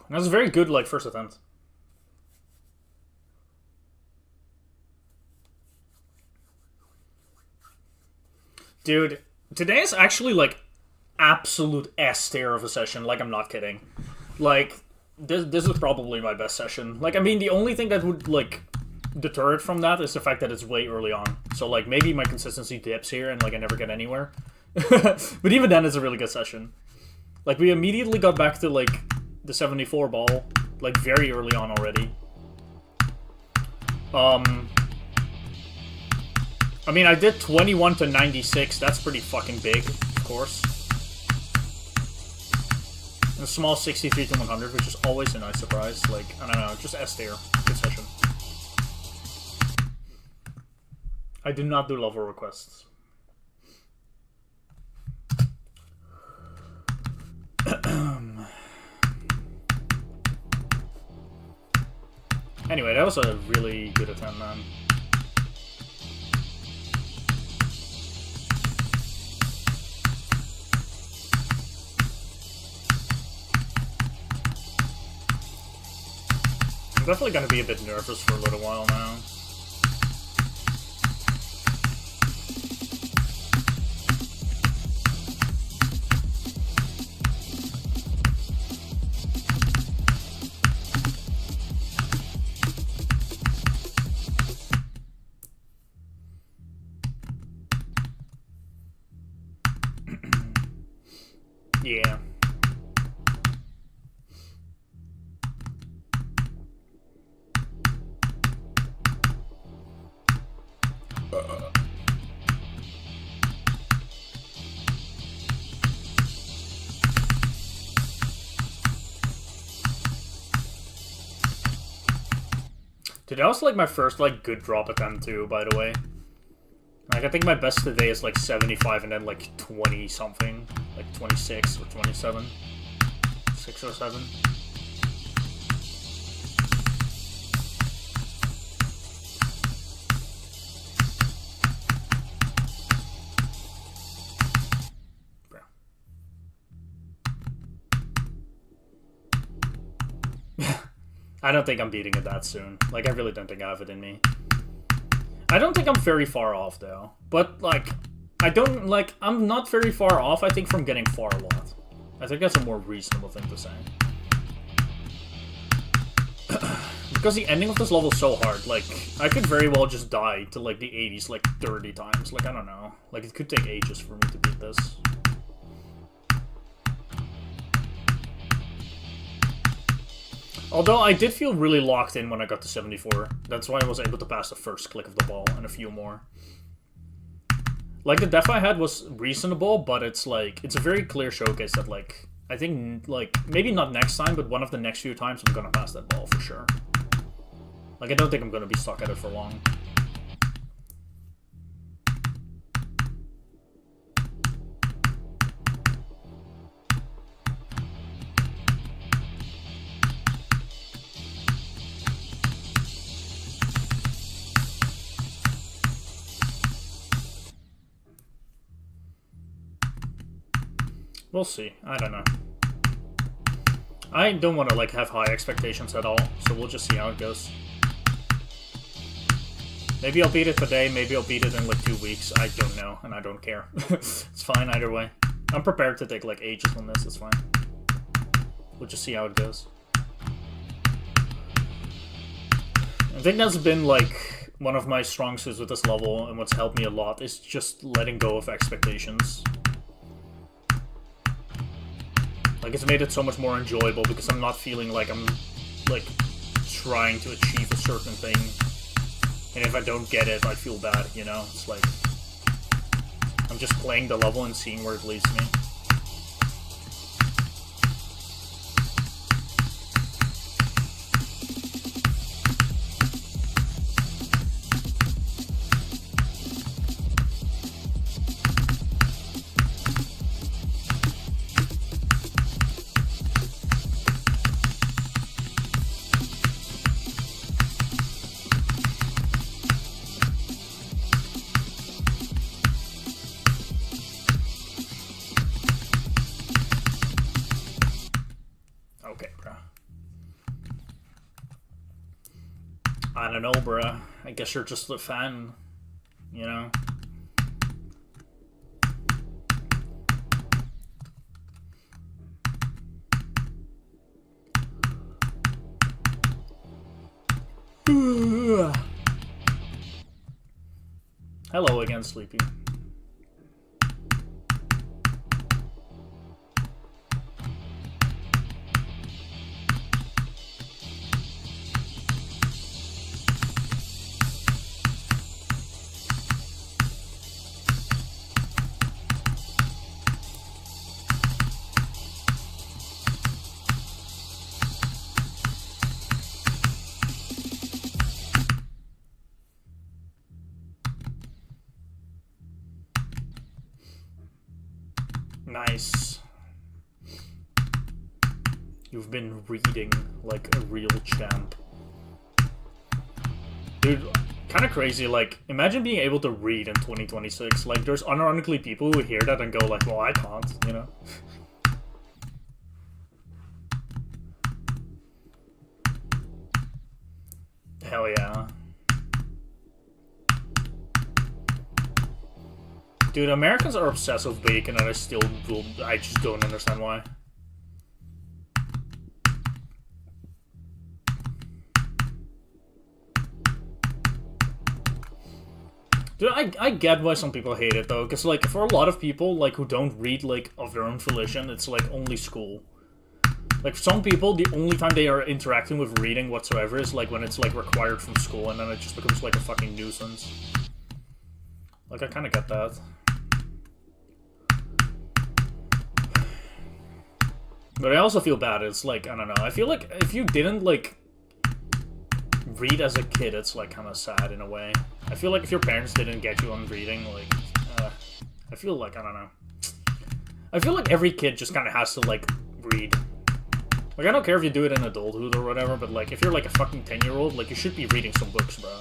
That was a very good, like, first attempt. Dude, today is actually, like, absolute S-tier of a session. Like, I'm not kidding. Like, this is probably my best session. Like, I mean, the only thing that would, like, deter it from that is the fact that it's way early on. So, like, maybe my consistency dips here and, like, I never get anywhere. But even then, it's a really good session. Like, we immediately got back to, like, the 74 ball, like, very early on already. I mean, I did 21 to 96. That's pretty fucking big, of course. And a small 63 to 100, which is always a nice surprise. Like, I don't know, just S tier. Good session. I do not do level requests. Anyway, that was a really good attempt, man. I'm definitely gonna be a bit nervous for a little while now. Yeah. Dude, that was like my first like good drop attempt too, by the way. Like, I think my best today is like 75 and then like 20 something. Like 26 or 27. 6 or 7. I don't think I'm beating it that soon. Like, I really don't think I have it in me. I don't think I'm very far off, though. But, like, I'm not very far off, I think, from getting far a lot. I think that's a more reasonable thing to say. Because the ending of this level is so hard. Like, I could very well just die to, like, the 80s, like, 30 times. Like, I don't know. Like, it could take ages for me to beat this. Although I did feel really locked in when I got to 74. That's why I was able to pass the first click of the ball and a few more. Like, the def I had was reasonable, but it's like, it's a very clear showcase that, like, I think, like, maybe not next time, but one of the next few times I'm gonna pass that ball for sure. Like, I don't think I'm gonna be stuck at it for long. We'll see. I don't know. I don't want to like have high expectations at all, so we'll just see how it goes. Maybe I'll beat it today, maybe I'll beat it in like 2 weeks. I don't know, and I don't care. It's fine either way. I'm prepared to take like ages on this, it's fine. We'll just see how it goes. I think that's been like one of my strong suits with this level, and what's helped me a lot is just letting go of expectations. Like, it's made it so much more enjoyable because I'm not feeling like I'm, like, trying to achieve a certain thing. And if I don't get it, I feel bad, you know? It's like, I'm just playing the level and seeing where it leads me. I don't know, bruh. I guess you're just a fan, you know? Hello again, Sleepy. Nice. You've been reading like a real champ. Dude, kind of crazy, like, imagine being able to read in 2026. Like, there's unironically people who hear that and go like, well, I can't, you know? Hell yeah. Dude, Americans are obsessed with bacon, and I just don't understand why. Dude, I get why some people hate it, though, because, like, for a lot of people, like, who don't read, like, of their own volition, it's, like, only school. Like, for some people, the only time they are interacting with reading whatsoever is, like, when it's, like, required from school, and then it just becomes, like, a fucking nuisance. Like, I kind of get that. But I also feel bad. It's like, I don't know. I feel like if you didn't, like, read as a kid, it's, like, kind of sad in a way. I feel like if your parents didn't get you on reading, like, I feel like, I don't know. I feel like every kid just kind of has to, like, read. Like, I don't care if you do it in adulthood or whatever, but, like, if you're, like, a fucking 10-year-old, like, you should be reading some books, bro.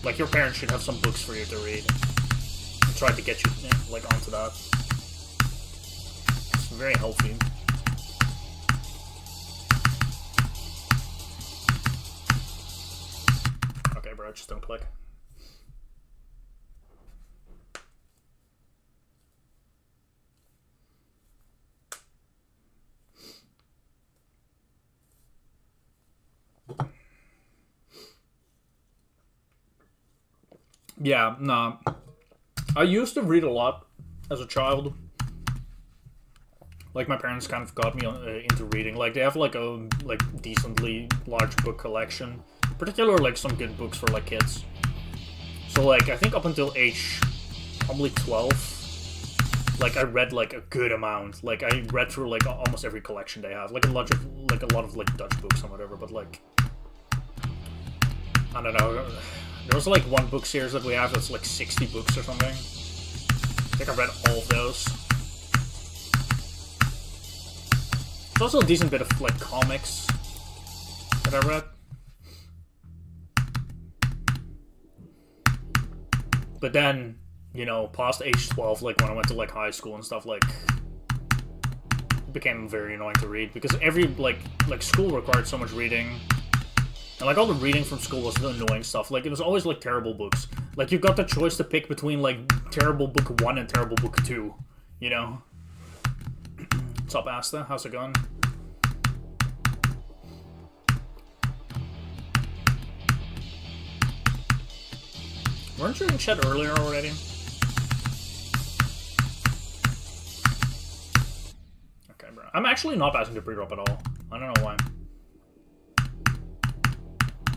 Like, your parents should have some books for you to read. And try to get you, like, onto that. It's very healthy. Bro, just don't click. Yeah, nah. I used to read a lot as a child. Like, my parents kind of got me into reading. Like, they have, like, a decently large book collection. Particularly, like, some good books for, like, kids. So, like, I think up until age probably 12, like, I read, like, a good amount. Like, I read through, like, almost every collection they have. Like, a lot of, like, Dutch books and whatever, but, like, I don't know. There's, like, one book series that we have that's, like, 60 books or something. I think I read all of those. There's also a decent bit of, like, comics that I read. But then, you know, past age 12, like, when I went to, like, high school and stuff, like, became very annoying to read because every like school required so much reading. And like all the reading from school was the annoying stuff. Like it was always like terrible books. Like you got the choice to pick between like terrible book 1 and terrible book 2. You know? What's up, Asta? How's it going? Weren't you in chat earlier already? Okay, bro. I'm actually not passing the pre-drop at all. I don't know why.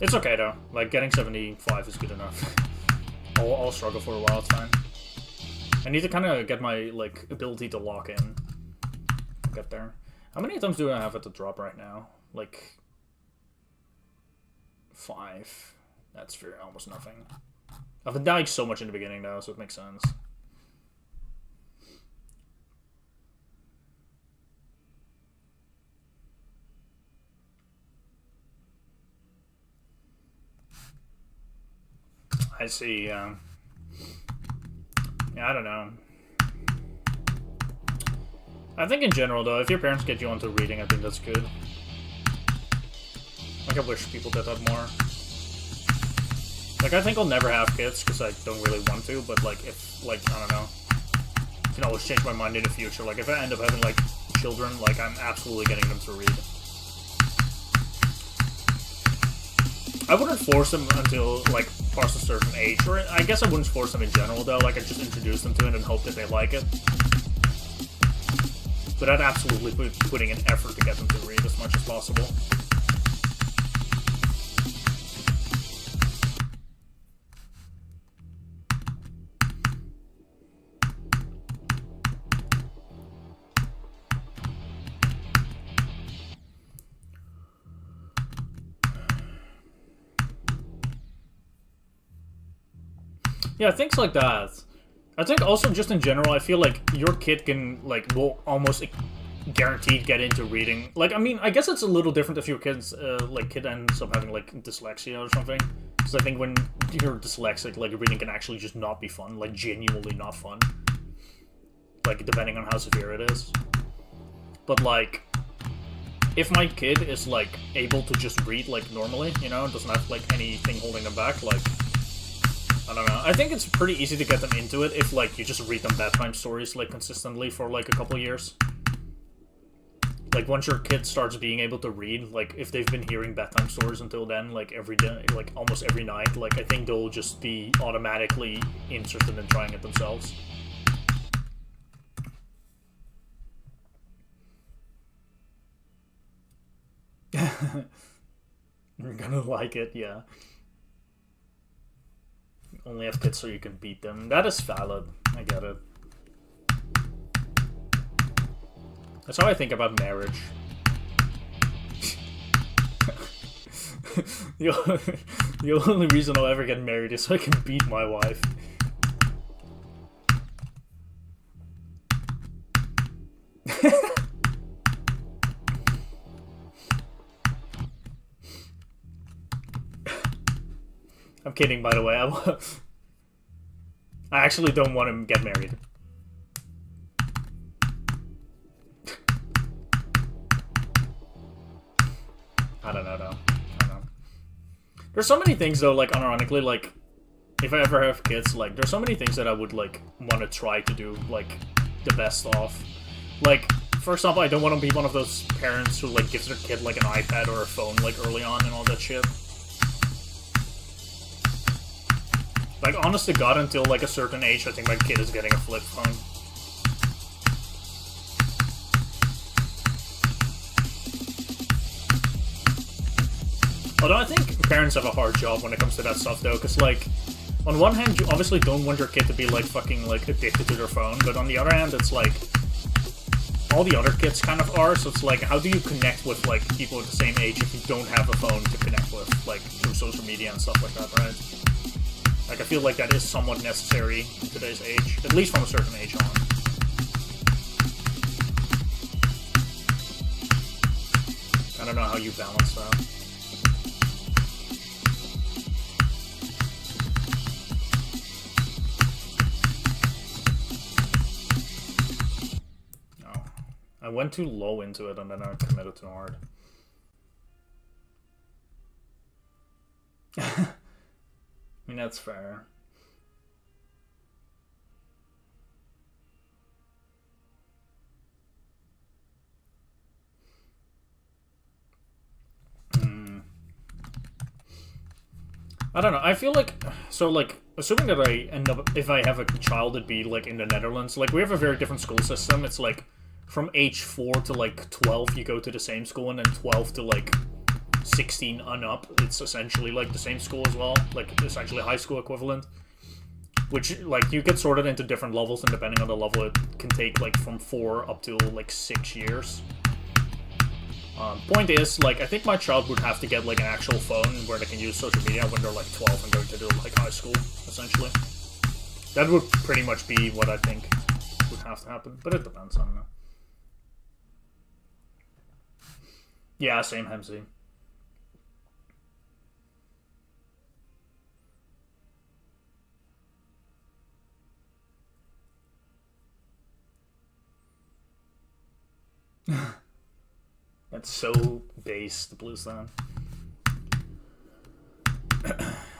It's okay though. Like getting 75 is good enough. I'll struggle for a while. It's fine. I need to kind of get my like ability to lock in. Get there. How many items do I have at the drop right now? Like 5. That's for almost nothing. I've been dying so much in the beginning though, so it makes sense. I see, yeah, I don't know. I think in general, though, if your parents get you onto reading, I think that's good. Like, I wish people did that more. Like, I think I'll never have kids, because I don't really want to, but, like, if, like, I don't know. I can always change my mind in the future. Like, if I end up having, like, children, like, I'm absolutely getting them to read. I wouldn't force them until, like, past a certain age, or I guess I wouldn't force them in general, though. Like, I'd just introduce them to it and hope that they like it. But I'd absolutely be putting an effort to get them to read as much as possible. Yeah, things like that. I think also just in general, I feel like your kid can, like, will almost guaranteed get into reading. Like, I mean, I guess it's a little different if your kid's, like, kid ends up having, like, dyslexia or something. Because I think when you're dyslexic, like, reading can actually just not be fun. Like, genuinely not fun. Like, depending on how severe it is. But, like, if my kid is, like, able to just read, like, normally, you know, doesn't have, like, anything holding them back, like, I don't know. I think it's pretty easy to get them into it if, like, you just read them bedtime stories, like, consistently for, like, a couple years. Like, once your kid starts being able to read, like, if they've been hearing bedtime stories until then, like, every day, like, almost every night, like, I think they'll just be automatically interested in trying it themselves. You're gonna like it, yeah. Only have kids so you can beat them. That is valid. I get it. That's how I think about marriage. The only reason I'll ever get married is so I can beat my wife. I'm kidding, by the way. I actually don't want him to get married. I don't know, though. I don't know. There's so many things, though, like, unironically, like, if I ever have kids, like, there's so many things that I would, like, want to try to do, like, the best of. Like, for example, I don't want to be one of those parents who, like, gives their kid, like, an iPad or a phone, like, early on and all that shit. Like, honest to God, until, like, a certain age, I think my kid is getting a flip phone. Although I think parents have a hard job when it comes to that stuff, though, because, like, on one hand, you obviously don't want your kid to be, like, fucking, like, addicted to their phone, but on the other hand, it's, like, all the other kids kind of are, so it's, like, how do you connect with, like, people at the same age if you don't have a phone to connect with, like, through social media and stuff like that, right? Like, I feel like that is somewhat necessary in today's age, at least from a certain age on. I don't know how you balance that. I went too low into it and then I committed too hard. I mean, that's fair. I don't know. I feel like so like assuming that I end up if I have a child, it'd be like in the Netherlands. Like we have a very different school system. It's like from age 4 to like 12, you go to the same school, and then 12 to like 16 and up, it's essentially like the same school as well. Like essentially high school equivalent. Which like you get sorted into different levels, and depending on the level, it can take like from 4 up to like 6 years. Point is, like, I think my child would have to get, like, an actual phone where they can use social media when they're, like, 12 and going to do, like, high school, essentially. That would pretty much be what I think would have to happen, but it depends, I don't know. Yeah, same Hemsey. That's so base, the Blue Stan.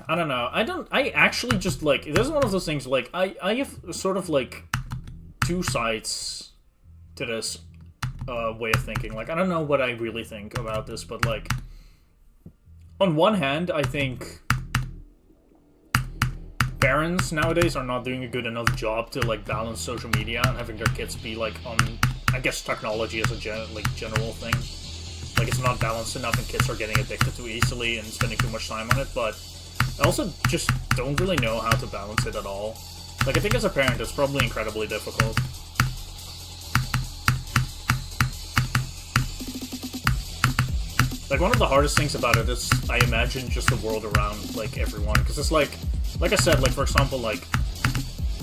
I don't know. I actually just, like, this is one of those things, like, I have sort of, like, two sides to this way of thinking. Like, I don't know what I really think about this, but, like, on one hand, I think parents nowadays are not doing a good enough job to, like, balance social media and having their kids be, like, on, I guess, technology as a general thing. Like, it's not balanced enough and kids are getting addicted too easily and spending too much time on it, but I also just don't really know how to balance it at all. Like, I think as a parent, it's probably incredibly difficult. Like, one of the hardest things about it is, I imagine, just the world around, like, everyone. Because it's like I said, like, for example, like,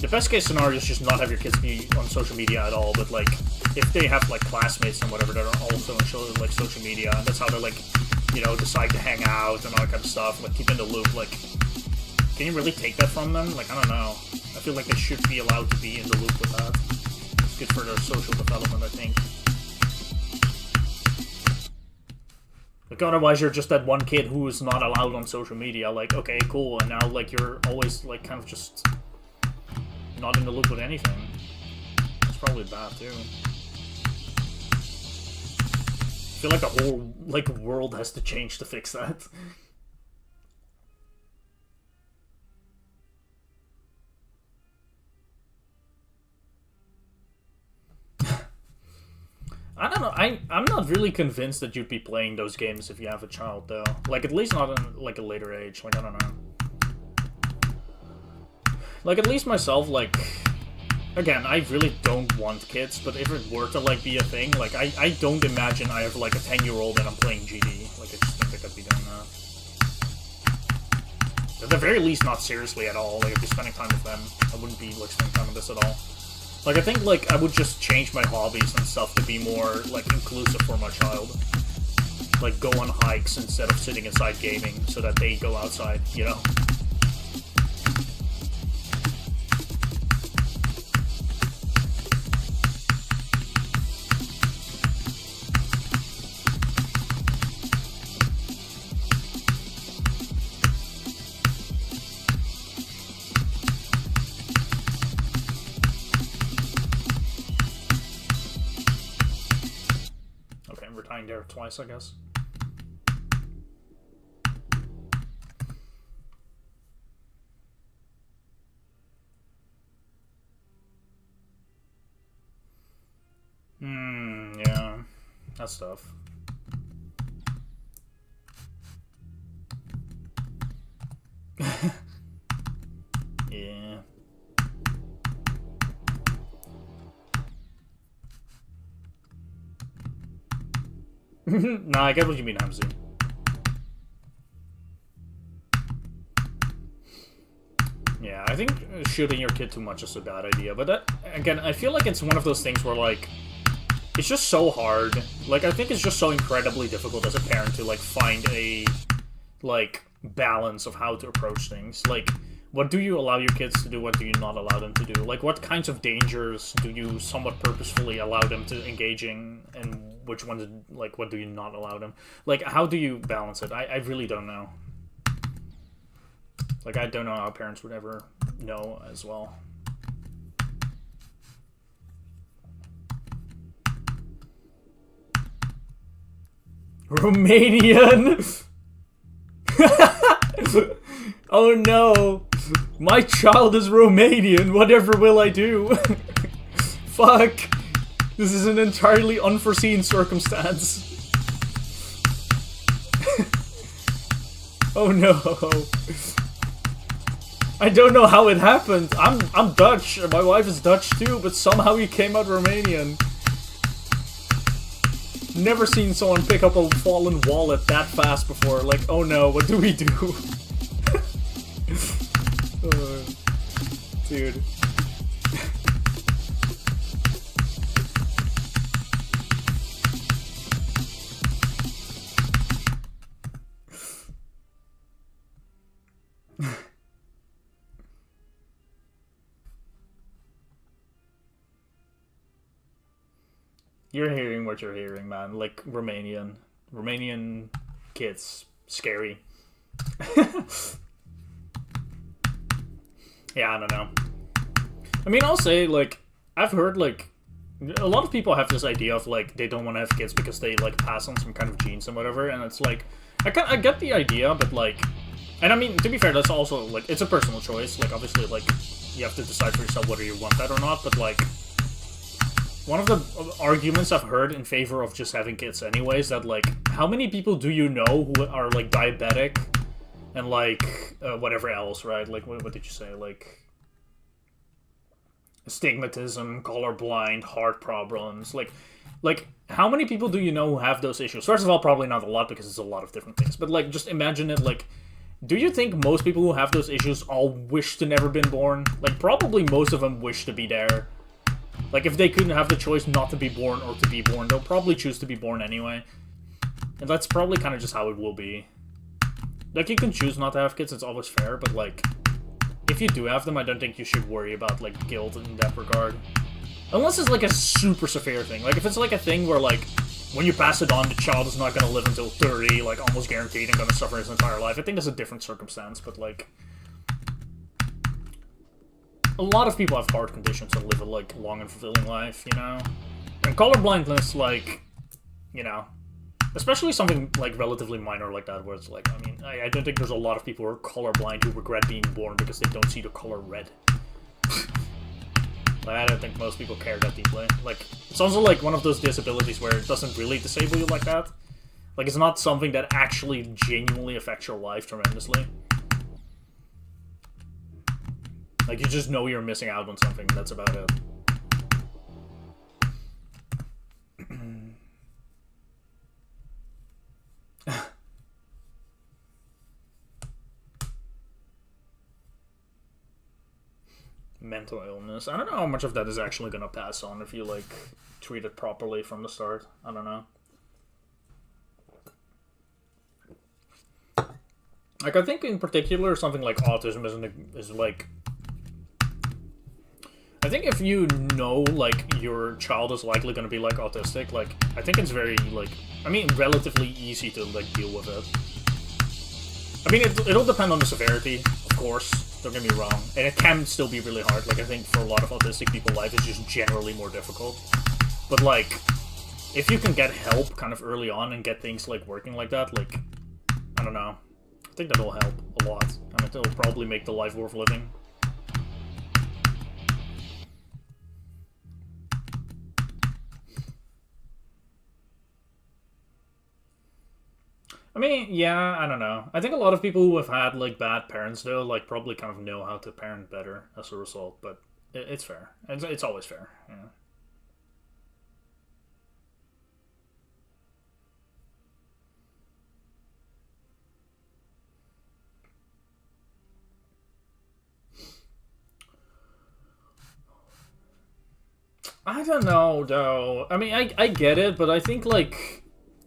the best case scenario is just not have your kids be on social media at all, but, like, if they have, like, classmates and whatever that are also on, like, social media, and that's how they, like, you know, decide to hang out and all that kind of stuff, like, keep in the loop, like, can you really take that from them? Like, I don't know. I feel like they should be allowed to be in the loop with that. It's good for their social development, I think. Like, otherwise you're just that one kid who is not allowed on social media, like, okay, cool, and now, like, you're always, like, kind of just not in the loop with anything. That's probably bad, too. I feel like the whole, like, world has to change to fix that. I don't know, I'm not really convinced that you'd be playing those games if you have a child, though. Like, at least not in, like, a later age. Like, I don't know. Like, at least myself, like, again, I really don't want kids, but if it were to, like, be a thing, like, I don't imagine I have, like, a 10-year-old and I'm playing GD. Like, I just think I could be doing that. At the very least, not seriously at all. Like, if you're spending time with them, I wouldn't be, like, spending time with this at all. Like, I think, like, I would just change my hobbies and stuff to be more, like, inclusive for my child. Like, go on hikes instead of sitting inside gaming so that they go outside, you know? There twice, I guess. Yeah. That's tough. Yeah. Nah, I get what you mean, Hamzy. Yeah, I think shooting your kid too much is a bad idea. But that, again, I feel like it's one of those things where, like, it's just so hard. Like, I think it's just so incredibly difficult as a parent to, like, find a, like, balance of how to approach things. Like, What do you allow your kids to do? What do you not allow them to do? Like, what kinds of dangers do you somewhat purposefully allow them to engage in, and which ones, like, what do you not allow them? Like, how do you balance it? I really don't know. Like, I don't know how parents would ever know as well. Romanian! Oh no! My child is Romanian, whatever will I do? Fuck! This is an entirely unforeseen circumstance. Oh no! I don't know how it happened. I'm Dutch, and my wife is Dutch too, but somehow he came out Romanian. Never seen someone pick up a fallen wallet that fast before. Like, oh no, what do we do? Dude. You're hearing what you're hearing, man. Like, Romanian kids. Scary. Yeah, I don't know. I mean, I'll say, like, I've heard, like, a lot of people have this idea of, like, they don't want to have kids because they, like, pass on some kind of genes and whatever, and it's like, I get the idea, but, like, and I mean, to be fair, that's also, like, it's a personal choice. Like, obviously, like, you have to decide for yourself whether you want that or not, but, like, one of the arguments I've heard in favor of just having kids anyways, that, like, how many people do you know who are, like, diabetic and, like, whatever else, right? Like, what did you say? Like, astigmatism, colorblind, heart problems. Like, how many people do you know who have those issues? First of all, probably not a lot, because it's a lot of different things. But, like, just imagine it, like, do you think most people who have those issues all wish to never been born? Like, probably most of them wish to be there. Like, if they couldn't have the choice not to be born or to be born, they'll probably choose to be born anyway. And that's probably kind of just how it will be. Like, you can choose not to have kids, it's always fair, but, like, if you do have them, I don't think you should worry about, like, guilt in that regard. Unless it's, like, a super severe thing. Like, if it's, like, a thing where, like, when you pass it on, the child is not gonna live until 30, like, almost guaranteed, and gonna suffer his entire life, I think that's a different circumstance, but, like, a lot of people have heart conditions and live a, like, long and fulfilling life, you know? And colorblindness, like, you know, especially something, like, relatively minor like that, where it's like, I mean, I don't think there's a lot of people who are colorblind who regret being born because they don't see the color red. Like, I don't think most people care that deeply. Like, it's also, like, one of those disabilities where it doesn't really disable you like that. Like, it's not something that actually genuinely affects your life tremendously. Like, you just know you're missing out on something, that's about it. Mental illness. I don't know how much of that is actually gonna pass on if you, like, treat it properly from the start. I don't know. Like, I think in particular, something like autism is like... I think if you know, like, your child is likely gonna be, like, autistic, like, I think it's very, like... I mean, relatively easy to, like, deal with it. I mean, it'll depend on the severity, of course. Don't get me wrong. And it can still be really hard. Like, I think for a lot of autistic people, life is just generally more difficult. But, like, if you can get help kind of early on and get things, like, working like that, like, I don't know. I think that'll help a lot. And it'll probably make the life worth living. I mean, yeah, I don't know. I think a lot of people who have had, like, bad parents, though, like, probably kind of know how to parent better as a result, but it's fair. It's always fair, you know. I don't know, though. I mean, I get it, but I think, like...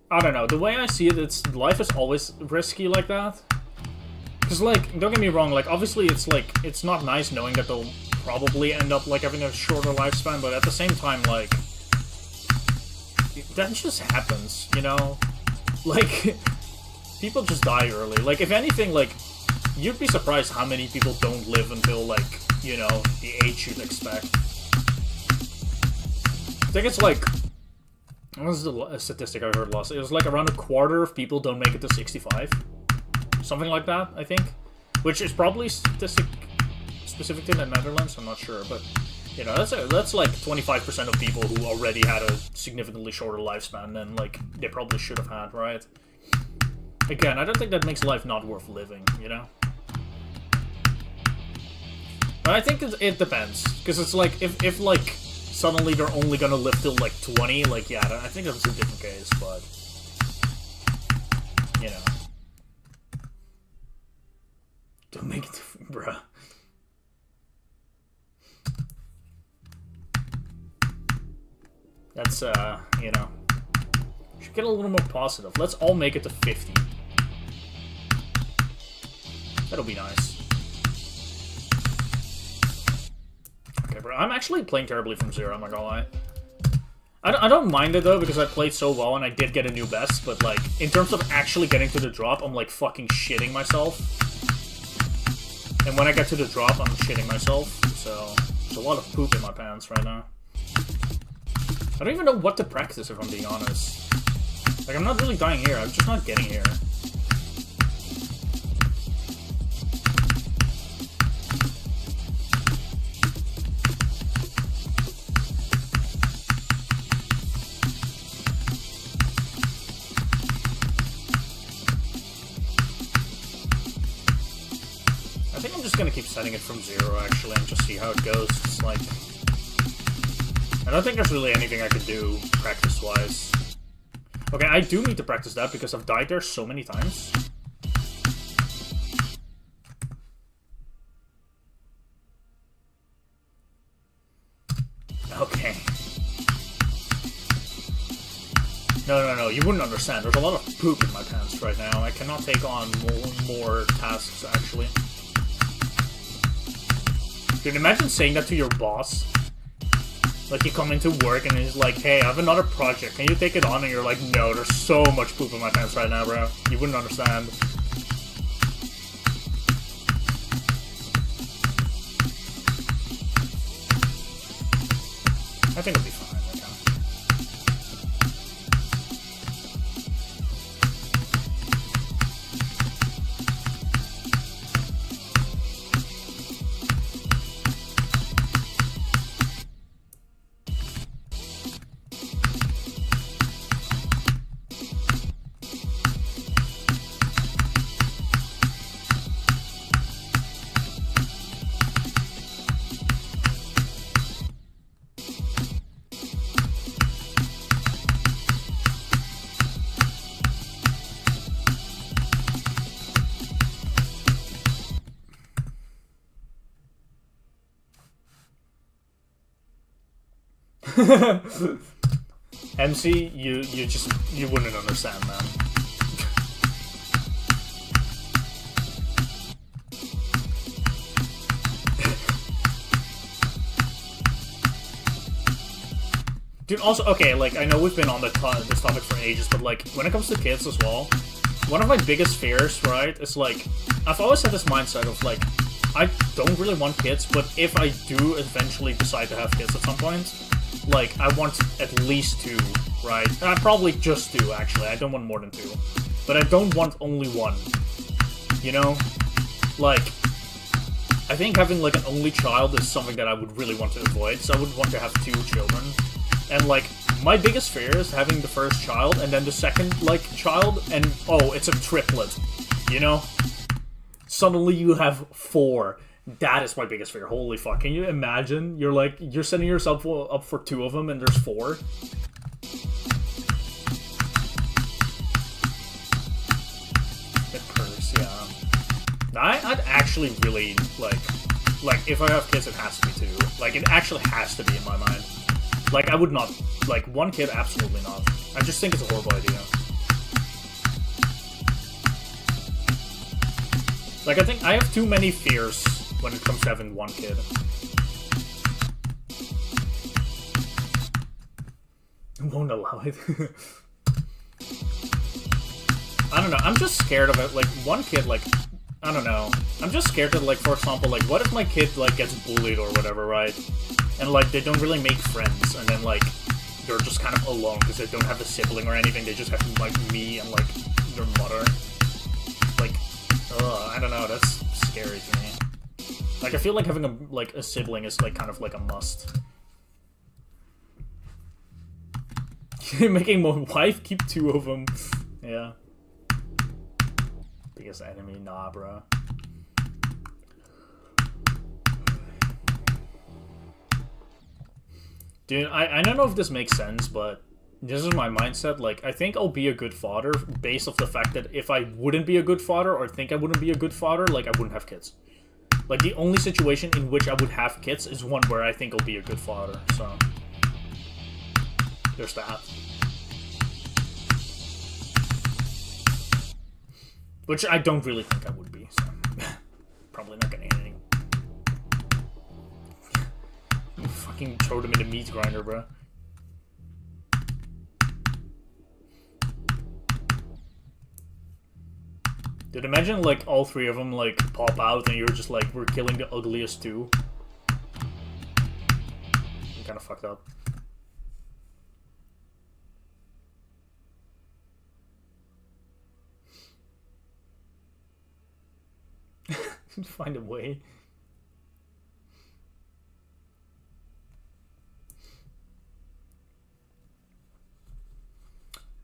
I don't know, the way I see it, life is always risky like that. Because, like, don't get me wrong, like, obviously it's, like, it's not nice knowing that they'll probably end up, like, having a shorter lifespan, but at the same time, like, that just happens, you know? Like, people just die early. Like, if anything, like, you'd be surprised how many people don't live until, like, you know, the age you'd expect. I think it's like, what was the statistic I heard last? It was like around a quarter of people don't make it to 65. Something like that, I think. Which is probably specific to the Netherlands, I'm not sure, but, you know, that's like 25% of people who already had a significantly shorter lifespan than, like, they probably should have had, right? Again, I don't think that makes life not worth living, you know? But I think it depends, because it's like, if like, suddenly they're only gonna live till, like, 20, like, yeah, I think that's a different case, but, you know. Don't make it, bruh. That's, you know, should get a little more positive. Let's all make it to 50. That'll be nice. Okay, bro, I'm actually playing terribly from zero, I'm not gonna lie. I don't mind it, though, because I played so well and I did get a new best, but, like, in terms of actually getting to the drop, I'm, like, fucking shitting myself. And when I get to the drop, I'm shitting myself, so there's a lot of poop in my pants right now. I don't even know what to practice, if I'm being honest. Like, I'm not really dying here, I'm just not getting here. I think I'm just gonna keep setting it from zero, actually, and just see how it goes. It's like, I don't think there's really anything I could do practice-wise. Okay, I do need to practice that because I've died there so many times. Okay. No, you wouldn't understand. There's a lot of poop in my pants right now. I cannot take on more tasks, actually. Dude, imagine saying that to your boss. Like, you come into work and he's like, hey, I have another project. Can you take it on? And you're like, no, there's so much poop in my pants right now, bro. You wouldn't understand. I think it'll be fine right now. MC, you wouldn't understand, man. Dude, also, okay, like, I know we've been on this topic for ages, but, like, when it comes to kids as well, one of my biggest fears, right, is, like, I've always had this mindset of, like, I don't really want kids, but if I do eventually decide to have kids at some point, like, I want at least 2, right? Probably just 2, actually. I don't want more than 2. But I don't want only 1. You know? Like, I think having, like, an only child is something that I would really want to avoid, so I would want to have 2 children. And, like, my biggest fear is having the first child, and then the second, like, child, and, oh, it's a triplet. You know? Suddenly you have 4. That is my biggest fear. Holy fuck. Can you imagine? You're like, you're setting yourself up for 2 of them and there's 4. It hurts, yeah. I'd actually really, like, if I have kids, it has to be 2. Like, it actually has to be in my mind. Like, I would not, like, 1 kid, absolutely not. I just think it's a horrible idea. Like, I think I have too many fears when it comes to having one kid. Won't allow it. I don't know, I'm just scared of it. Like, one kid, like, I don't know. I'm just scared that, like, for example, like, what if my kid, like, gets bullied or whatever, right? And, like, they don't really make friends, and then, like, they're just kind of alone because they don't have a sibling or anything. They just have, like, me and, like, their mother. Like, I don't know, that's scary to me. Like, I feel like having a sibling is, like, kind of like a must. Making my wife keep two of them. Yeah. Biggest enemy? Nah, bro. Dude, I don't know if this makes sense, but this is my mindset. Like, I think I'll be a good father based off the fact that if I wouldn't be a good father or think I wouldn't be a good father, like, I wouldn't have kids. Like, the only situation in which I would have kids is one where I think I'll be a good father, so... There's that. Which I don't really think I would be, so... Probably not gonna anything. Fucking throw them in a meat grinder, bro. Dude, imagine, like, all three of them, like, pop out and you're just like, we're killing the ugliest two. I'm kinda fucked up. Find a way.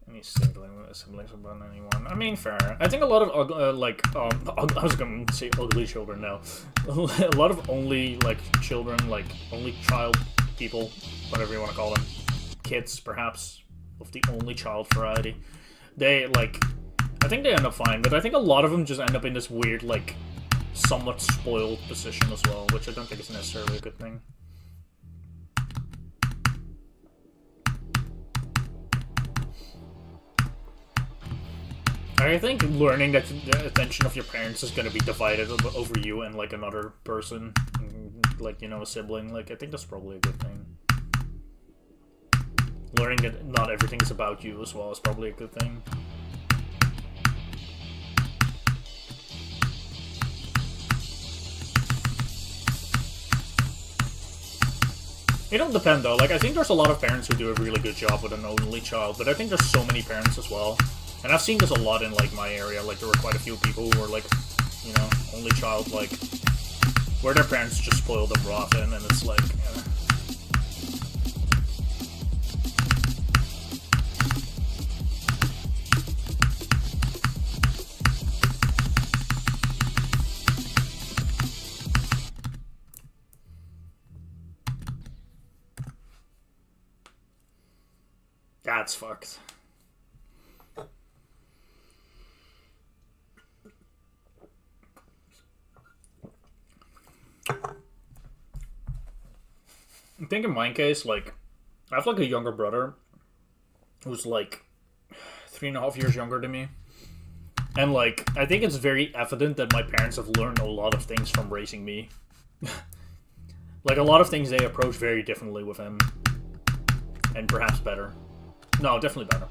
Any siblings about anyone? I mean, fair. I think a lot of I was gonna say ugly children now. A lot of only like children, like only child people, whatever you want to call them, kids perhaps of the only child variety. They like, I think they end up fine, but I think a lot of them just end up in this weird like somewhat spoiled position as well, which I don't think is necessarily a good thing. I think learning that the attention of your parents is going to be divided over you and like another person, like, you know, a sibling, like, I think that's probably a good thing. Learning that not everything is about you as well is probably a good thing. It'll depend though, like, I think there's a lot of parents who do a really good job with an only child, but I think there's so many parents as well. And I've seen this a lot in, like, my area, like, there were quite a few people who were, like, you know, only child, like, where their parents just spoil them rotten, and it's like, that's fucked. I think in my case, like, I have, like, a younger brother who's, like, 3.5 years younger than me. And, like, I think it's very evident that my parents have learned a lot of things from raising me. Like, a lot of things they approach very differently with him. And perhaps better. No, definitely better.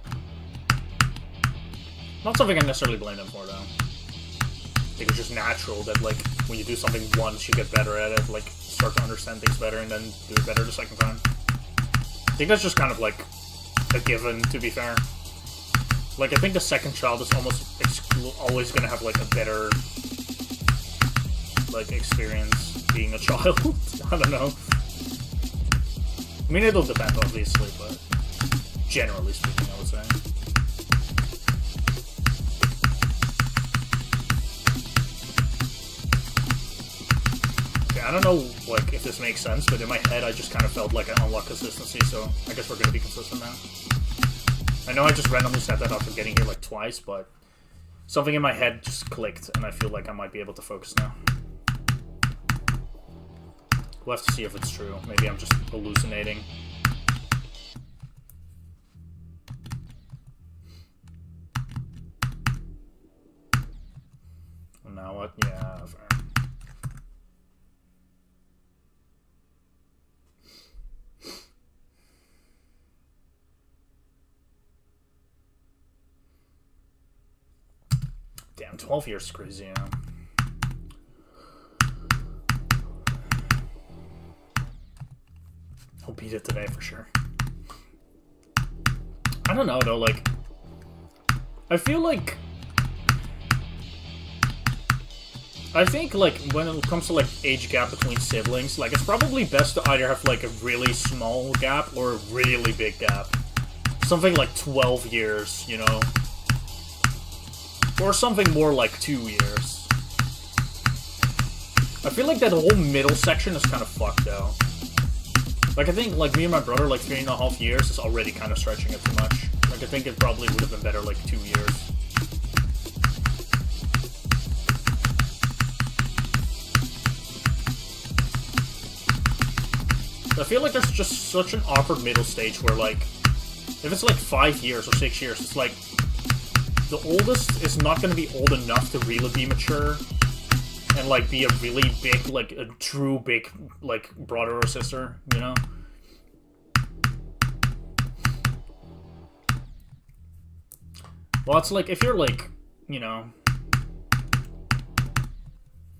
Not something I necessarily blame them for, though. I think it's just natural that, like, when you do something once, you get better at it, like, start to understand things better, and then do it better the second time. I think that's just kind of, like, a given, to be fair. Like, I think the second child is almost always gonna have, like, a better, like, experience being a child. I don't know. I mean, it'll depend, obviously, but generally speaking, I would say. I don't know, like, if this makes sense, but in my head I just kind of felt like an unlock consistency, so I guess we're gonna be consistent now. I know I just randomly said that after getting here, like, twice, but something in my head just clicked, and I feel like I might be able to focus now. We'll have to see if it's true. Maybe I'm just hallucinating. Now what? Yeah, fair. Damn, 12 years is crazy, yeah. I'll beat it today for sure. I don't know though, like, I feel like, I think like when it comes to like age gap between siblings, like it's probably best to either have like a really small gap or a really big gap. Something like 12 years, you know? Or something more like 2 years. I feel like that whole middle section is kind of fucked though. Like, I think, like, me and my brother, like, 3.5 years is already kind of stretching it too much. Like, I think it probably would have been better, like, 2 years. I feel like there's just such an awkward middle stage where, like, if it's, like, 5 years or 6 years, it's like, the oldest is not going to be old enough to really be mature and, like, be a really big, like, a true big, like, brother or sister, you know? Well, it's like, if you're, like, you know...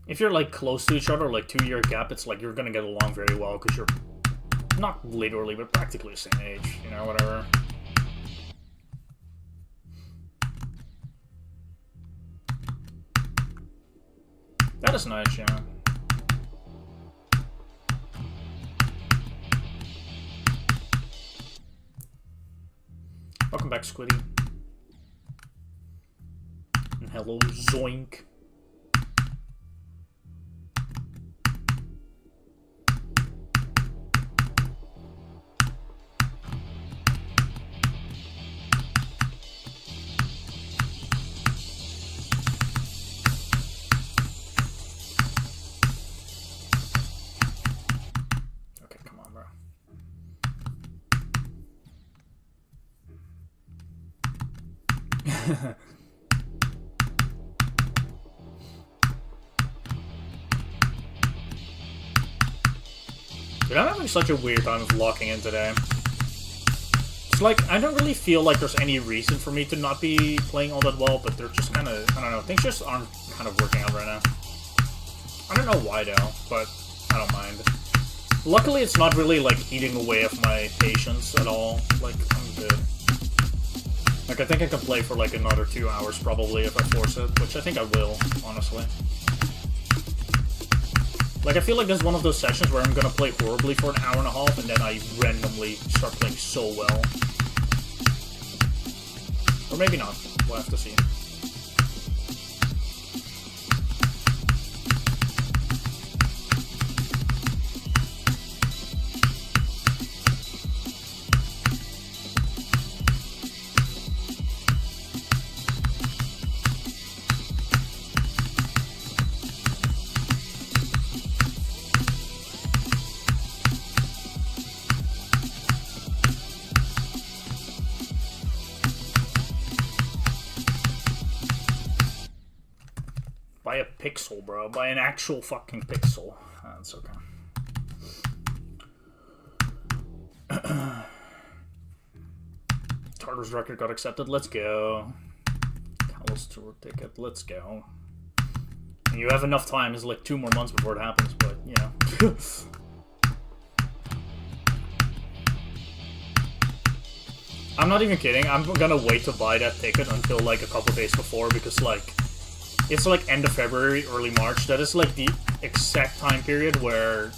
If you're, like, close to each other, like, 2 year gap, it's like you're gonna get along very well, because you're not literally, but practically the same age, you know, whatever. That is nice, yeah. Welcome back, Squiddy. And hello, Zoink. Dude, I'm having such a weird time of locking in today. It's like, I don't really feel like there's any reason for me to not be playing all that well, but they're just kind of, I don't know, things just aren't kind of working out right now. I don't know why though, but I don't mind. Luckily, it's not really, like, eating away of my patience at all. Like, I'm good. Like, I think I can play for, like, another 2 hours, probably, if I force it. Which I think I will, honestly. Like, I feel like this is one of those sessions where I'm gonna play horribly for an hour and a half, and then I randomly start playing so well. Or maybe not. We'll have to see. By a pixel, bro. By an actual fucking pixel. That's okay. Tartar's record got accepted. Let's go. Callous tour ticket. Let's go. And you have enough time. It's like 2 more months before it happens, but, you know. I'm not even kidding. I'm gonna wait to buy that ticket until, like, a couple days before, because, like, it's like end of February, early March. That is like the exact time period where,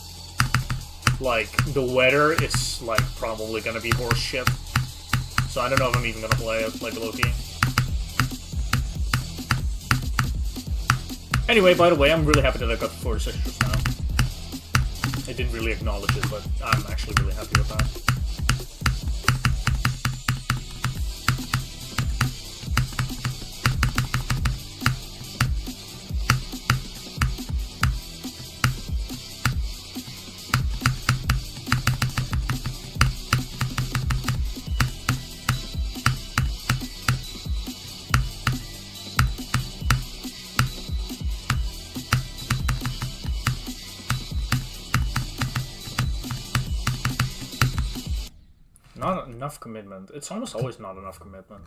like, the weather is, like, probably gonna be horse shit. So I don't know if I'm even gonna play it, like, low-key. Anyway, by the way, I'm really happy that I got the 46ers now. I didn't really acknowledge it, but I'm actually really happy with that. Not enough commitment. It's almost always not enough commitment.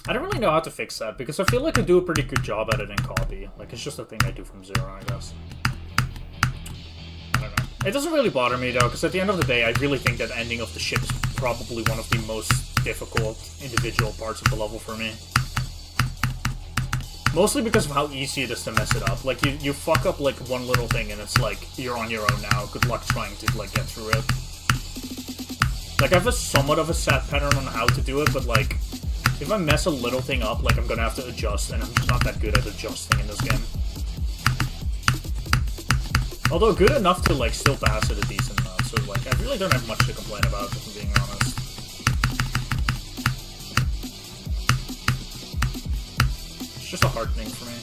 I don't really know how to fix that, because I feel like I do a pretty good job at it in copy. Like, it's just a thing I do from zero, I guess. I don't know. It doesn't really bother me, though, because at the end of the day, I really think that ending of the ship is probably one of the most difficult individual parts of the level for me. Mostly because of how easy it is to mess it up. Like, you fuck up, like, one little thing, and it's like, you're on your own now. Good luck trying to, like, get through it. Like, I have a somewhat of a set pattern on how to do it, but, like, if I mess a little thing up, like, I'm gonna have to adjust, and I'm just not that good at adjusting in this game. Although good enough to, like, still pass it a decent amount, so, like, I really don't have much to complain about, if I'm being honest. It's just a hard thing for me.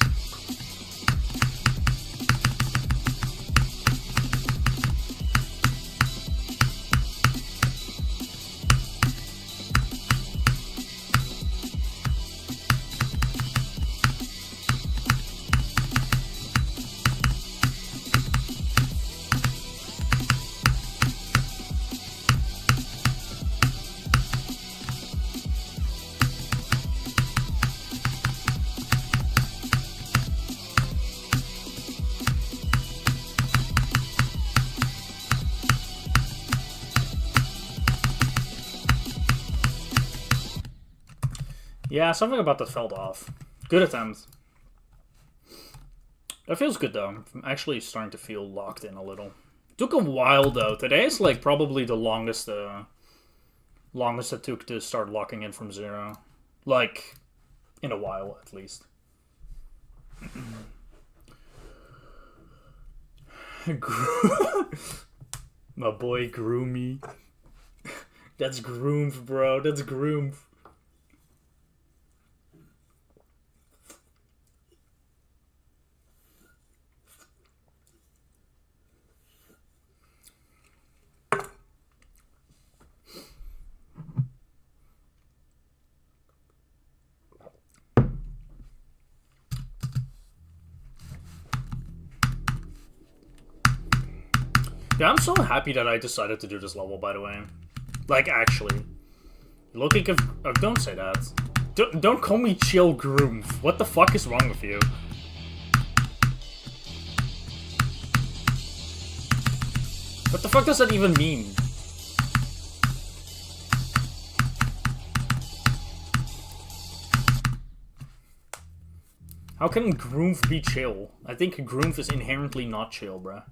Yeah, something about that felt off. Good attempt. That feels good, though. I'm actually starting to feel locked in a little. Took a while, though. Today is, like, probably the longest it took to start locking in from zero. Like, in a while, at least. My boy Groomy. That's Groomf, bro. That's Groomf. Yeah, I'm so happy that I decided to do this level, by the way. Like, actually. Looking if... Oh, don't say that. Don't call me Chill Groom. What the fuck is wrong with you? What the fuck does that even mean? How can Groomf be chill? I think Groomf is inherently not chill, bruh.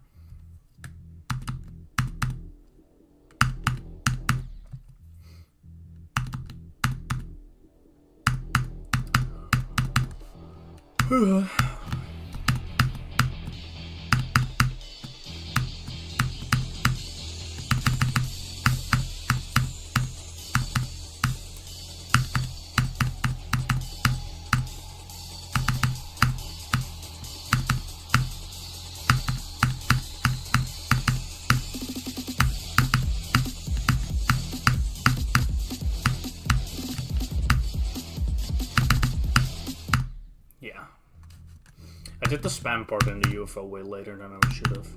I did the spam part in the UFO way later than I should have.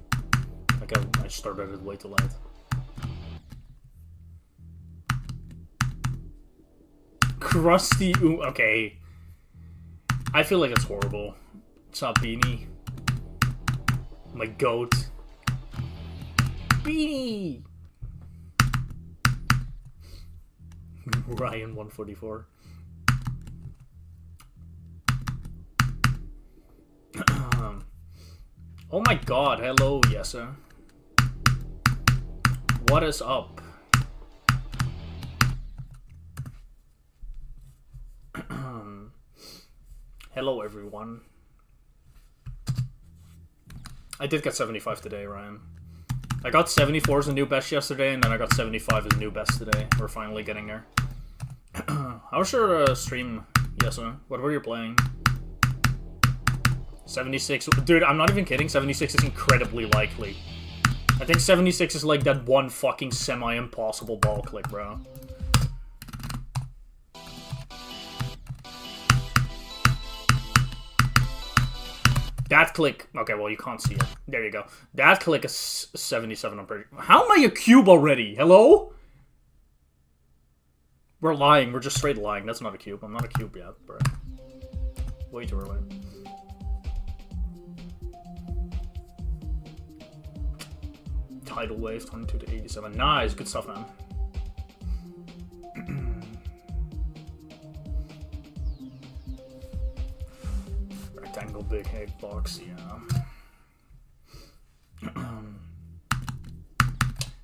Like, I started it way too late. Crusty okay. I feel like it's horrible. It's not Beanie. My goat. Beanie! Ryan 144. Oh my god, hello, Yessa. What is up? Hello, everyone. I did get 75 today, Ryan. I got 74 as a new best yesterday, and then I got 75 as a new best today. We're finally getting there. How was your stream, Yessa? What were you playing? 76. Dude, I'm not even kidding. 76 is incredibly likely. I think 76 is like that one fucking semi-impossible ball click, bro. That click... Okay, well, you can't see it. There you go. That click is 77, I'm pretty... How am I a cube already? Hello? We're lying. We're just straight lying. That's not a cube. I'm not a cube yet, bro. Way too early. Tidal wave, 22 to 87. Nice. Good stuff, man. Rectangle big egg box, yeah.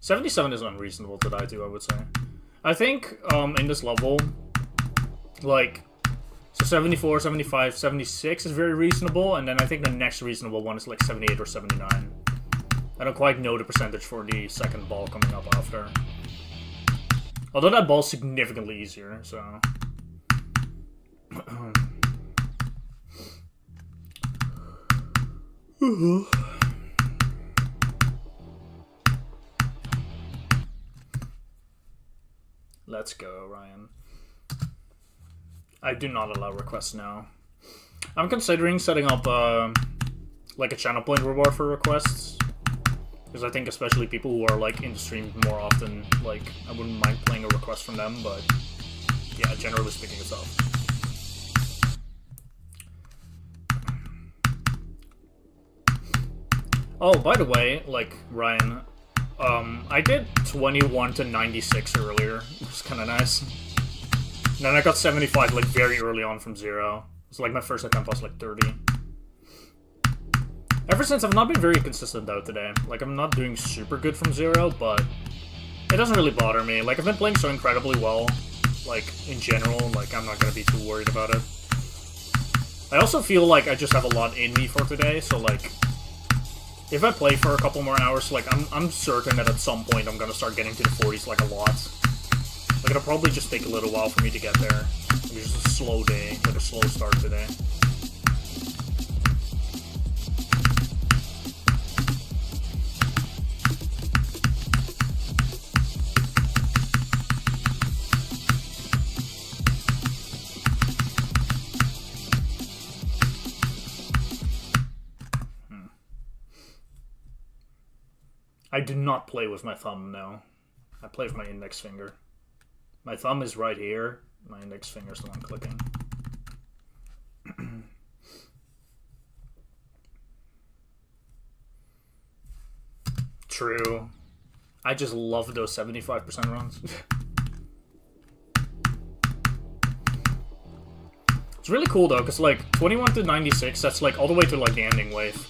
77 is unreasonable to die to, I would say. I think in this level, like, so 74, 75, 76 is very reasonable, and then I think the next reasonable one is like 78 or 79. I don't quite know the percentage for the second ball coming up after. Although that ball's significantly easier, so... Let's go, Ryan. I do not allow requests now. I'm considering setting up like a channel point reward for requests. Because I think especially people who are like in the stream more often, like, I wouldn't mind playing a request from them, but yeah, generally speaking, it's off. Oh, by the way, like, Ryan, I did 21 to 96 earlier, which was kind of nice. And then I got 75, like, very early on from 0. It's like my first attempt was, like, 30. Ever since, I've not been very consistent, though, today. Like, I'm not doing super good from 0, but it doesn't really bother me. Like, I've been playing so incredibly well, like, in general, like, I'm not gonna be too worried about it. I also feel like I just have a lot in me for today, so, like, if I play for a couple more hours, like, I'm certain that at some point I'm gonna start getting to the 40s, like, a lot. Like, it'll probably just take a little while for me to get there. It's just a slow day, like a slow start today. I do not play with my thumb, no. I play with my index finger. My thumb is right here. My index finger is the one clicking. True. I just love those 75% runs. It's really cool though, because like 21 to 96, that's like all the way to like the ending wave.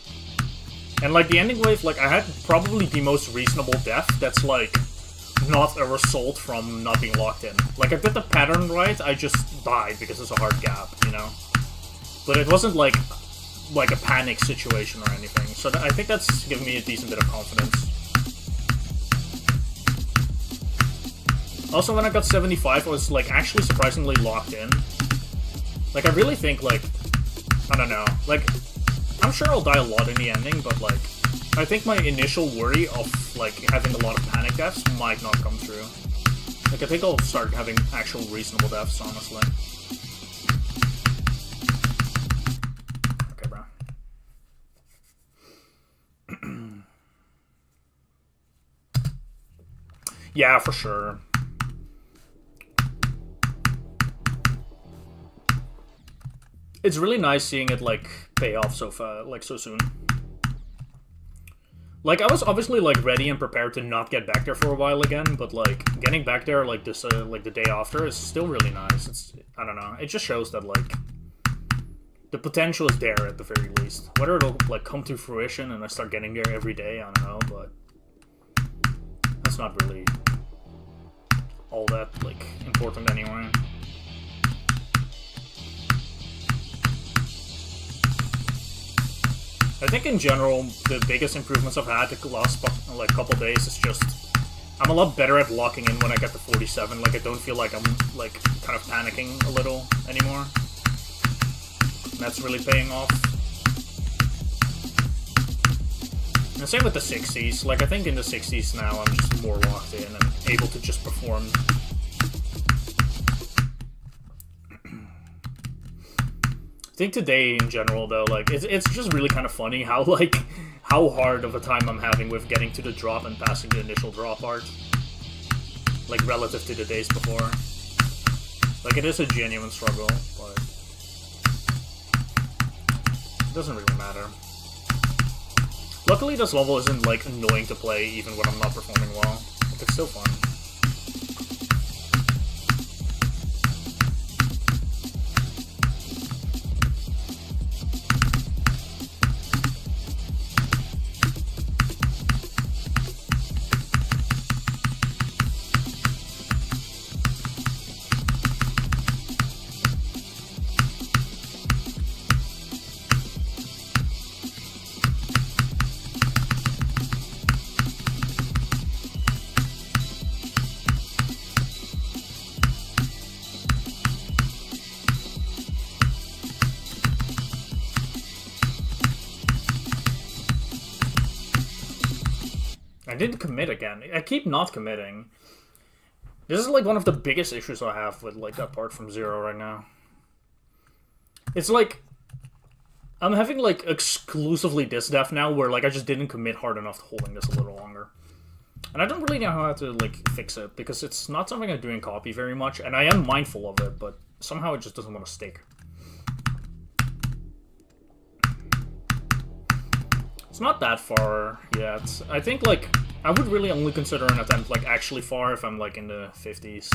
And like the ending wave, like I had probably the most reasonable death that's like not a result from not being locked in. Like I did the pattern right, I just died because it's a hard gap, you know? But it wasn't like a panic situation or anything. So I think that's given me a decent bit of confidence. Also when I got 75, I was like actually surprisingly locked in. Like I really think like, I don't know, like I'm sure I'll die a lot in the ending, but like, I think my initial worry of like having a lot of panic deaths might not come true. Like I think I'll start having actual reasonable deaths, honestly. Okay, bro. Yeah, for sure. It's really nice seeing it like pay off so far, like so soon. Like I was obviously like ready and prepared to not get back there for a while again, but like getting back there like this like the day after is still really nice. It's, I don't know, it just shows that like the potential is there at the very least. Whether it'll like come to fruition and I start getting there every day, I don't know, but that's not really all that like important anyway. I think in general, the biggest improvements I've had the last like couple days is just I'm a lot better at locking in when I get to 47. Like I don't feel like I'm like kind of panicking a little anymore. And that's really paying off. And same with the 60s. Like I think in the 60s now I'm just more locked in and able to just perform. I think today in general though, like it's just really kind of funny how like how hard of a time I'm having with getting to the drop and passing the initial drop art, like relative to the days before. Like it is a genuine struggle, but it doesn't really matter. Luckily, this level isn't like annoying to play even when I'm not performing well. Like, it's still fun. I didn't commit again. I keep not committing. This is like one of the biggest issues I have with like that part from Zero right now. It's like I'm having like exclusively this death now where like I just didn't commit hard enough to holding this a little longer. And I don't really know how to like fix it because it's not something I do in copy very much and I am mindful of it, but somehow it just doesn't want to stick. It's not that far yet. I think, like, I would really only consider an attempt, like, actually far if I'm, like, in the 50s.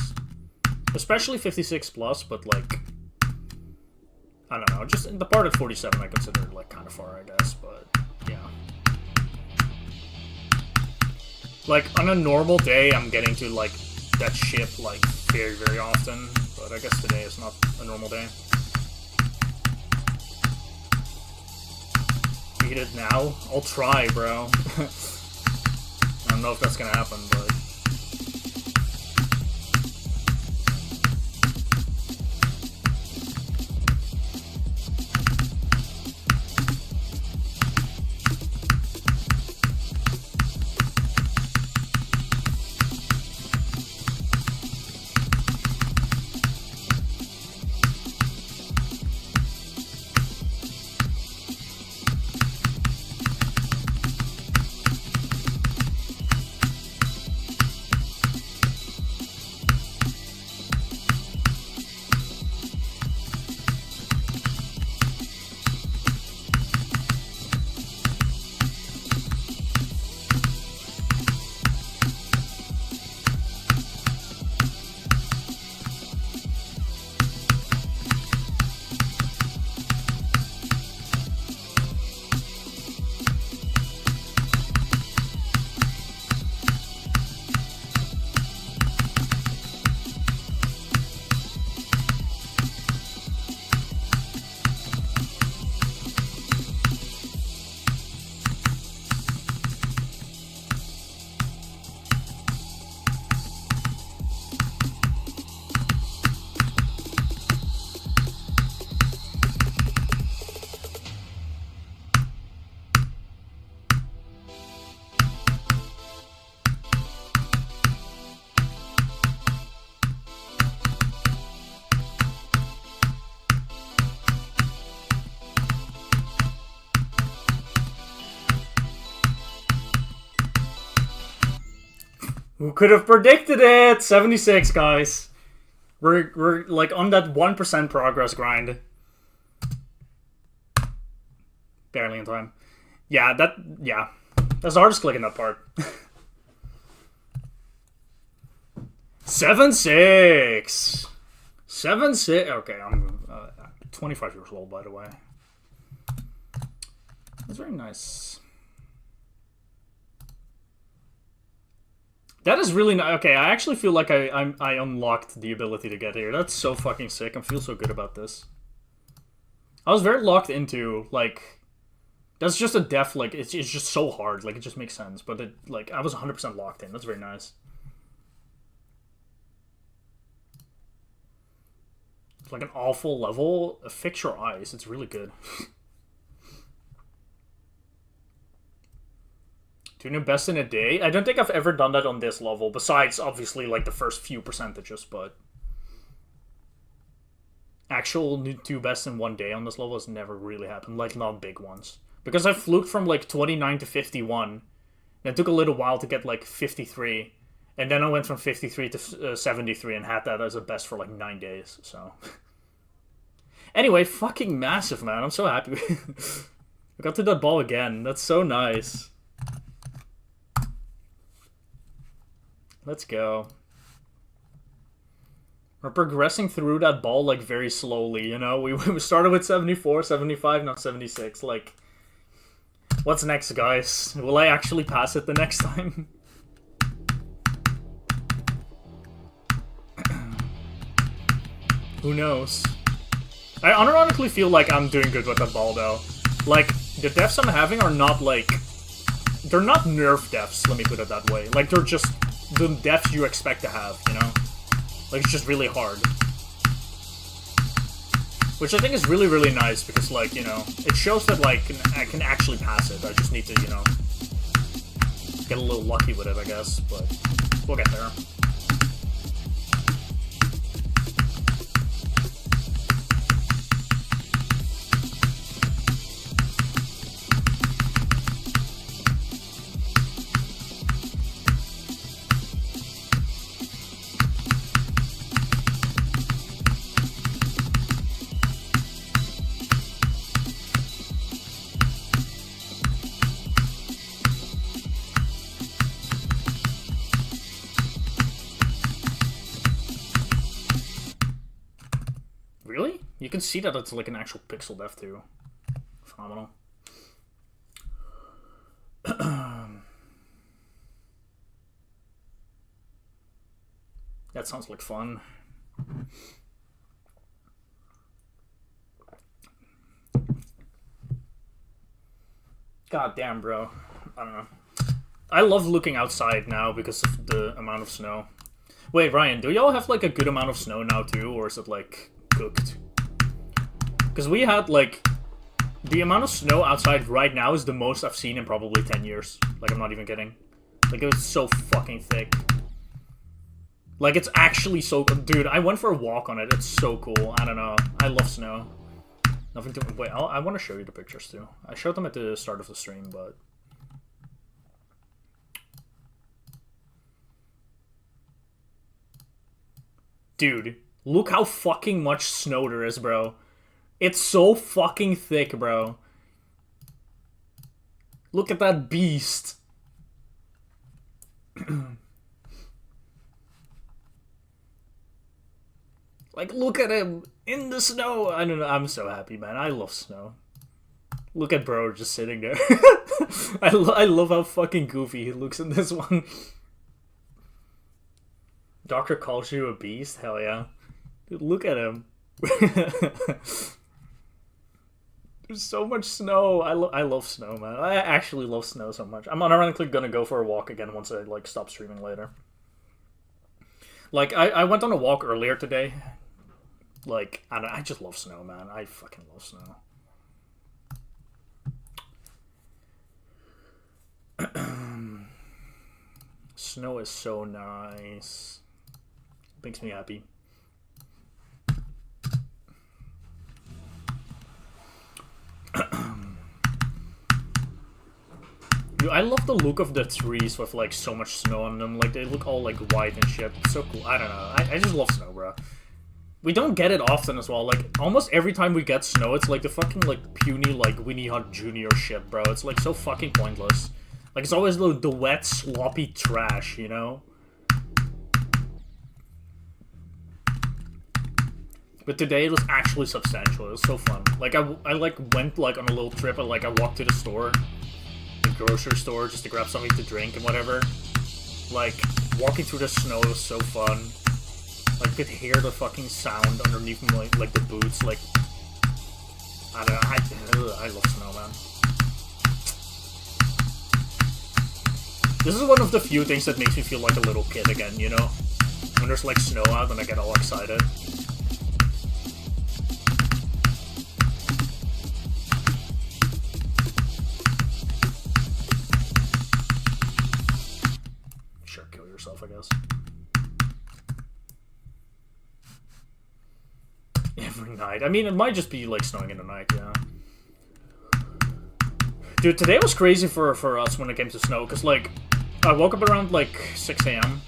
Especially 56 plus, but, like, I don't know. Just the part at 47 I considered, like, kind of far, I guess, but, yeah. Like, on a normal day, I'm getting to, like, that ship, like, very, very often, but I guess today is not a normal day. Beat it now? I'll try, bro. I don't know if that's gonna happen, but... Who could have predicted it? 76, guys. We're like on that 1% progress grind. Barely in time. Yeah. That's the hardest clicking that part. 7-6. 7-6. Okay, I'm 25 years old, by the way. That's very nice. That is really nice. Okay, I actually feel like I unlocked the ability to get here. That's so fucking sick. I feel so good about this. I was very locked into, like... That's just a def, like, it's just so hard. Like, it just makes sense. But, it, like, I was 100% locked in. That's very nice. It's like an awful level. Fix your eyes. It's really good. Do new best in a day? I don't think I've ever done that on this level, besides, obviously, like, the first few percentages, but... actual two best in one day on this level has never really happened. Like, not big ones. Because I fluked from, like, 29 to 51. And it took a little while to get, like, 53. And then I went from 53 to 73 and had that as a best for, like, 9 days. So... Anyway, fucking massive, man. I'm so happy. I got to that ball again. That's so nice. Let's go. We're progressing through that ball, like, very slowly, you know? We started with 74, 75, now 76. Like, what's next, guys? Will I actually pass it the next time? Who knows? I unironically feel like I'm doing good with that ball, though. Like, the deaths I'm having are not, like... They're not nerf deaths, let me put it that way. Like, they're just the deaths you expect to have, you know? Like, it's just really hard. Which I think is really, really nice, because, like, you know, it shows that, like, I can actually pass it. I just need to, you know, get a little lucky with it, I guess, but we'll get there. Really? You can see that it's like an actual pixel depth too. Phenomenal. That sounds like fun. God damn, bro. I don't know. I love looking outside now because of the amount of snow. Wait, Ryan, do y'all have like a good amount of snow now too, or is it like cooked? Because we had like the amount of snow outside right now is the most I've seen in probably 10 years. Like, I'm not even kidding. Like, it was so fucking thick. Like, it's actually so... Dude, I went for a walk on it. It's so cool. I don't know. I love snow. Nothing to... Wait, I want to show you the pictures, too. I showed them at the start of the stream, but... Dude, look how fucking much snow there is, bro. It's so fucking thick, bro. Look at that beast. Like, look at him in the snow. I don't know. I'm so happy, man. I love snow. Look at bro just sitting there. I love how fucking goofy he looks in this one. Doctor calls you a beast? Hell yeah. Dude, look at him. There's so much snow. I love snow, man. I actually love snow so much. I'm unironically gonna go for a walk again once I, like, stop streaming later. Like, I went on a walk earlier today. Like, I just love snow, man. I fucking love snow. Snow is so nice. Makes me happy. Dude, I love the look of the trees with, like, so much snow on them. Like, they look all, like, white and shit. It's so cool. I don't know. I just love snow, bro. We don't get it often as well. Like, almost every time we get snow, it's like the fucking, like, puny, like, Winnie Hunt Jr. shit, bro. It's, like, so fucking pointless. Like, it's always the wet, sloppy trash, you know? But today it was actually substantial. It was so fun. Like, I like, went, like, on a little trip, and, like, I walked to the store. Grocery store just to grab something to drink and whatever. Like, walking through the snow was so fun. Like, you could hear the fucking sound underneath my, like the boots. Like, I don't know. I love snow, man. This is one of the few things that makes me feel like a little kid again, you know? When there's, like, snow out and I get all excited. I guess. Every night. night. I mean, it might just be like snowing in the night, yeah. Dude, today was crazy for us when it came to snow, because, like, I woke up around, like, 6 a.m.,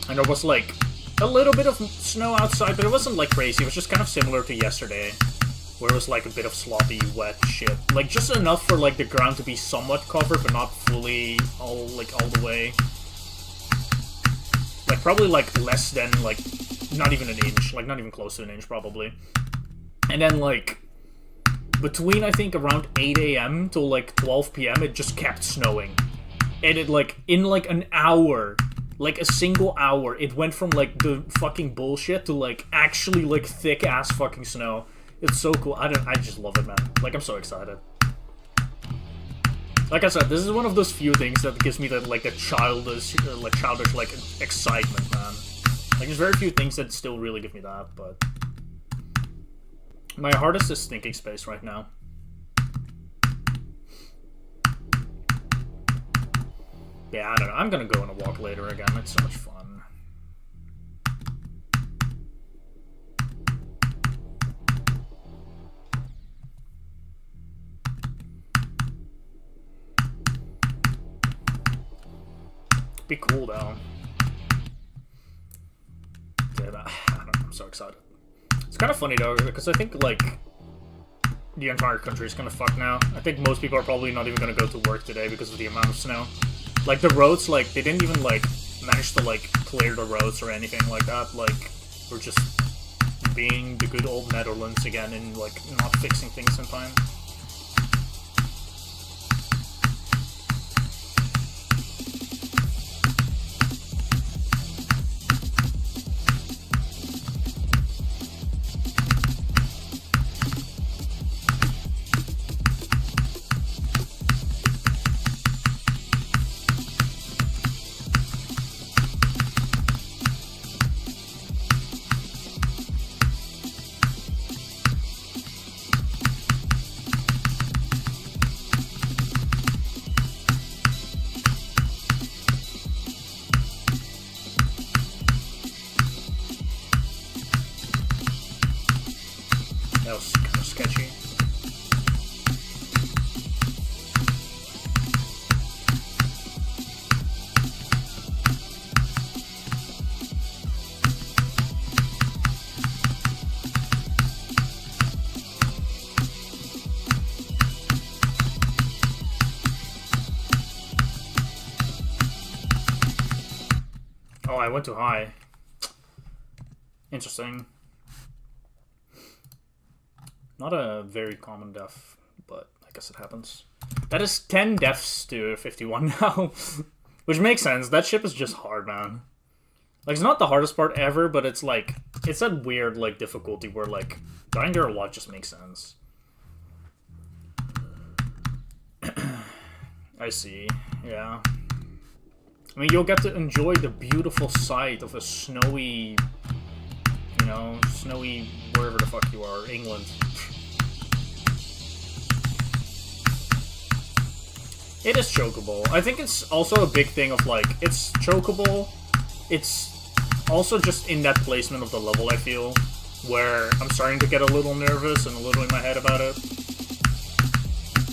and there was, like, a little bit of snow outside, but it wasn't, like, crazy. It was just kind of similar to yesterday, where it was, like, a bit of sloppy, wet shit. Like, just enough for, like, the ground to be somewhat covered, but not fully all the way. Like, probably, like, less than, like, not even an inch. Like, not even close to an inch, probably. And then, like, between, I think, around 8 a.m. till, like, 12 p.m., it just kept snowing. And it, like, in, like, an hour, like, a single hour, it went from, like, the fucking bullshit to, like, actually, like, thick-ass fucking snow. It's so cool. I just love it, man. Like, I'm so excited. Like I said, this is one of those few things that gives me that, like, a childish, like, excitement, man. Like, there's very few things that still really give me that, but my hardest is thinking space right now. Yeah, I don't know. I'm gonna go on a walk later again. It's so much fun. Be cool though. Yeah, I don't know, I'm so excited. It's kind of funny though, because I think like the entire country is kind of fucked now. I think most people are probably not even gonna go to work today because of the amount of snow. Like the roads, like they didn't even like manage to like clear the roads or anything like that. Like we're just being the good old Netherlands again and like not fixing things in time. That was kind of sketchy. Oh, I went too high. Interesting. Not a very common death, but I guess it happens. That is 10 deaths to 51 now. Which makes sense. That ship is just hard, man. Like, it's not the hardest part ever, but it's like, it's that weird, like, difficulty where, like, dying there a lot just makes sense. I see. Yeah. I mean, you'll get to enjoy the beautiful sight of a snowy, you know, snowy wherever the fuck you are, England. It is chokeable. I think it's also a big thing of, like, it's chokeable. It's also just in that placement of the level, I feel, where I'm starting to get a little nervous and a little in my head about it.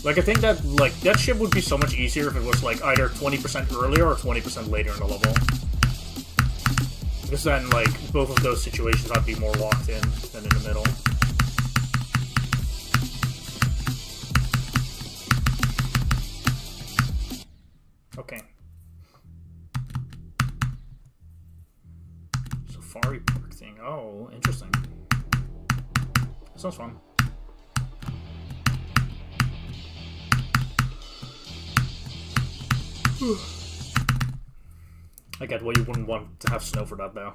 Like, I think that, like, that ship would be so much easier if it was, like, either 20% earlier or 20% later in the level. Because then, like, both of those situations I'd be more locked in than in the middle. Okay. Safari Park thing. Oh, interesting. That sounds fun. I get why you wouldn't want to have snow for that, though.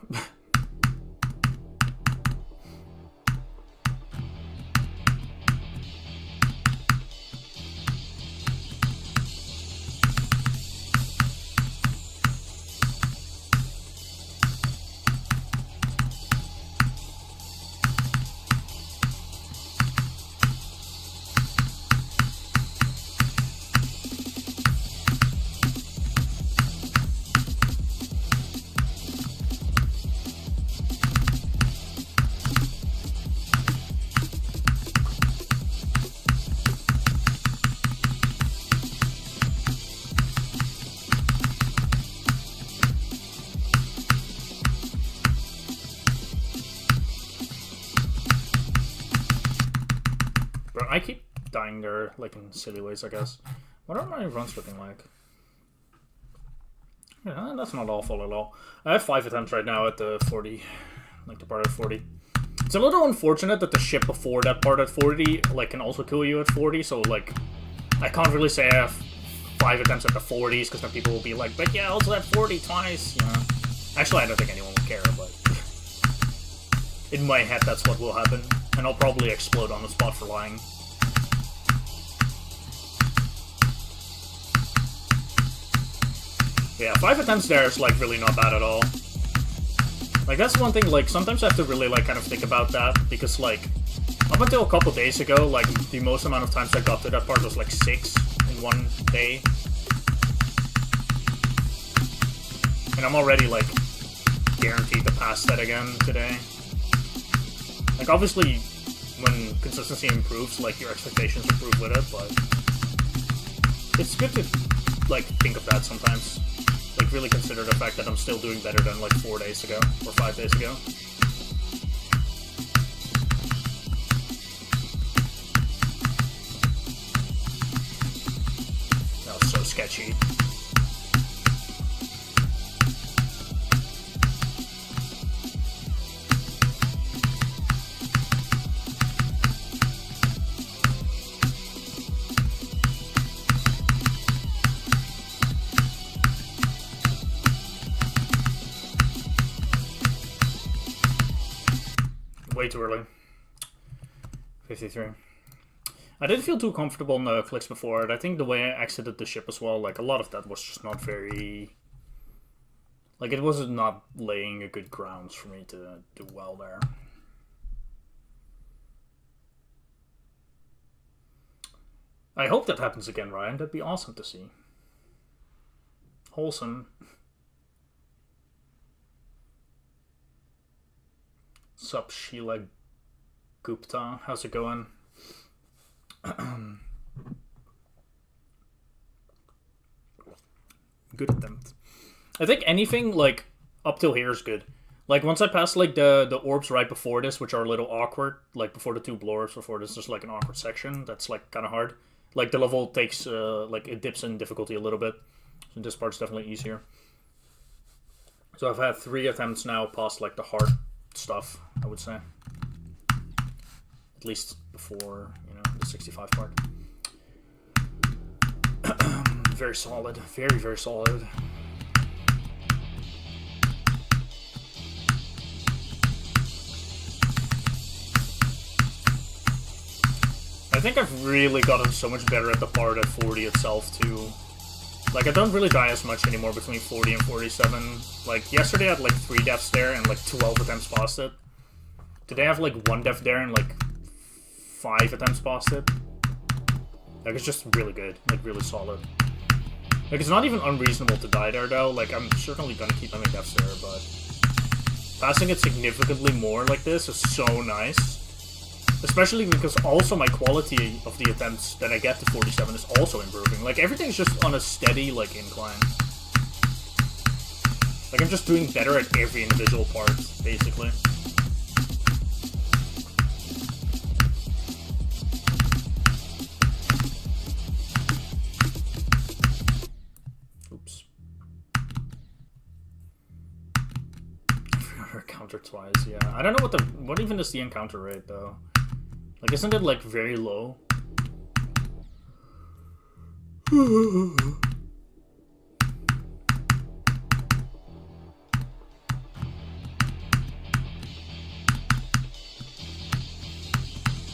I keep dying there, like, in silly ways, I guess. What are my runs looking like? Yeah, that's not awful at all. I have 5 attempts right now at the 40, like the part at 40. It's a little unfortunate that the ship before that part at 40, like, can also kill you at 40, so, like, I can't really say I have 5 attempts at the 40s, because then people will be like, but yeah, also at 40 twice, you know. Actually, I don't think anyone will care, but in my head, that's what will happen, and I'll probably explode on the spot for lying. Yeah, 5 attempts there is, like, really not bad at all. Like, that's one thing, like, sometimes I have to really, like, kind of think about that, because, like, up until a couple days ago, like, the most amount of times I got to that part was, like, 6 in one day. And I'm already, like, guaranteed to pass that again today. Like, obviously, when consistency improves, like, your expectations improve with it, but it's good to, like, think of that sometimes. Like, really consider the fact that I'm still doing better than, like, 4 days ago, or 5 days ago. That was so sketchy. Way too early. 53. I didn't feel too comfortable in the clicks before it. I think the way I exited the ship as well, like, a lot of that was just not very... Like, it was not laying a good grounds for me to do well there. I hope that happens again, Ryan. That'd be awesome to see. Wholesome. Sup, Sheila Gupta? How's it going? Good attempt. I think anything, like, up till here is good. Like, once I pass, like, the orbs right before this, which are a little awkward, like, before the 2 blowers, before this, there's, like, an awkward section that's, like, kind of hard. Like, the level takes, like, it dips in difficulty a little bit. So this part's definitely easier. So I've had 3 attempts now past, like, the hard stuff, I would say. At least before, you know, the 65 part. Very solid. Very, very solid. I think I've really gotten so much better at the part at 40 itself, too. Like, I don't really die as much anymore between 40 and 47. Like, yesterday I had, like, 3 deaths there and, like, 12 attempts past it. Today I have, like, 1 death there and, like, 5 attempts past it. Like, it's just really good. Like, really solid. Like, it's not even unreasonable to die there, though. Like, I'm certainly gonna keep having deaths there, but passing it significantly more like this is so nice. Especially because also my quality of the attempts that I get to 47 is also improving. Like, everything's just on a steady, like, incline. Like, I'm just doing better at every individual part, basically. Oops. I forgot her counter twice, yeah. I don't know what even is the encounter rate, though. Like, isn't it, like, very low?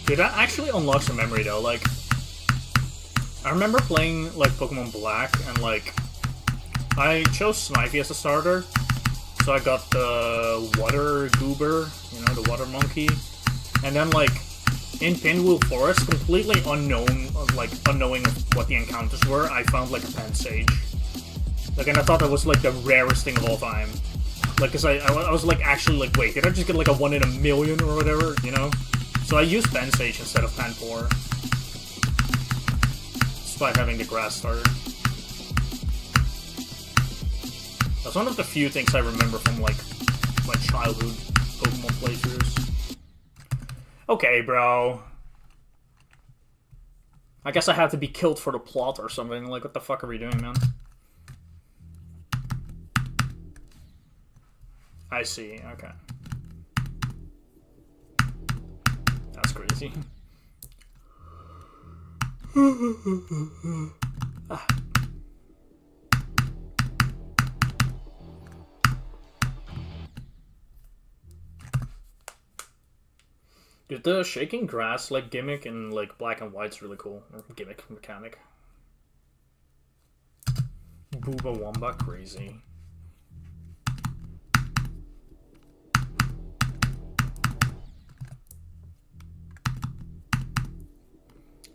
Dude, that actually unlocks a memory, though. Like, I remember playing, like, Pokemon Black, and, like, I chose Snivy as a starter. So I got the Water Goober, you know, the Water Monkey. And then, like, in Pinwheel Forest, completely unknowing of what the encounters were, I found, like, a Pansage. Like, and I thought that was, like, the rarest thing of all time. Like, cause I was, like, actually, like, wait, did I just get, like, a 1 in a million or whatever, you know? So I used Pansage instead of Panpour. Despite having the Grass starter. That's one of the few things I remember from, like, my childhood Pokemon playthroughs. Okay, bro. I guess I had to be killed for the plot or something. Like, what the fuck are we doing, man? I see, okay. That's crazy. Ah. Dude, the shaking grass like gimmick in like black and white's really cool. Or gimmick mechanic. Booba Wamba, crazy.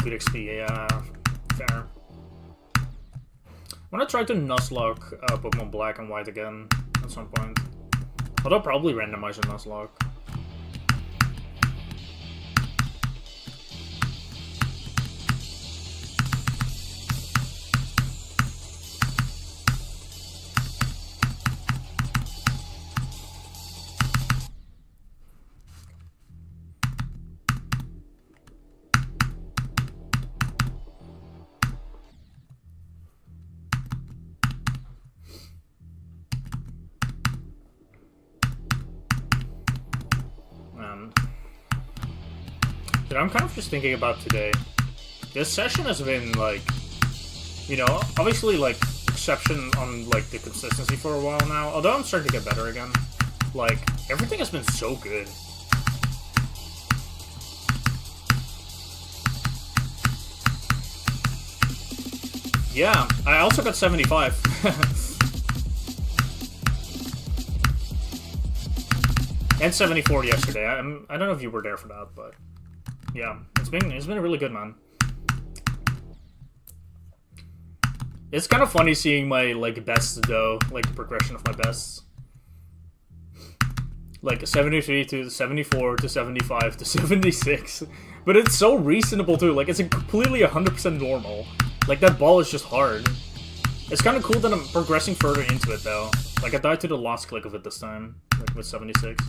Good XP, yeah, fair. I'm gonna try to Nuzlocke Pokemon Black and White again at some point. Although I'll probably randomize a Nuzlocke. Dude, I'm kind of just thinking about today. This session has been, like, you know, obviously, like, exception on, like, the consistency for a while now. Although I'm starting to get better again. Like, everything has been so good. Yeah, I also got 75. And 74 yesterday. I don't know if you were there for that, but... yeah, it's been really good, man. It's kind of funny seeing my like bests though, like the progression of my bests. Like 73 to 74 to 75 to 76. But it's so reasonable too, like it's completely 100% normal. Like that ball is just hard. It's kind of cool that I'm progressing further into it though. Like I died to the last click of it this time, like with 76.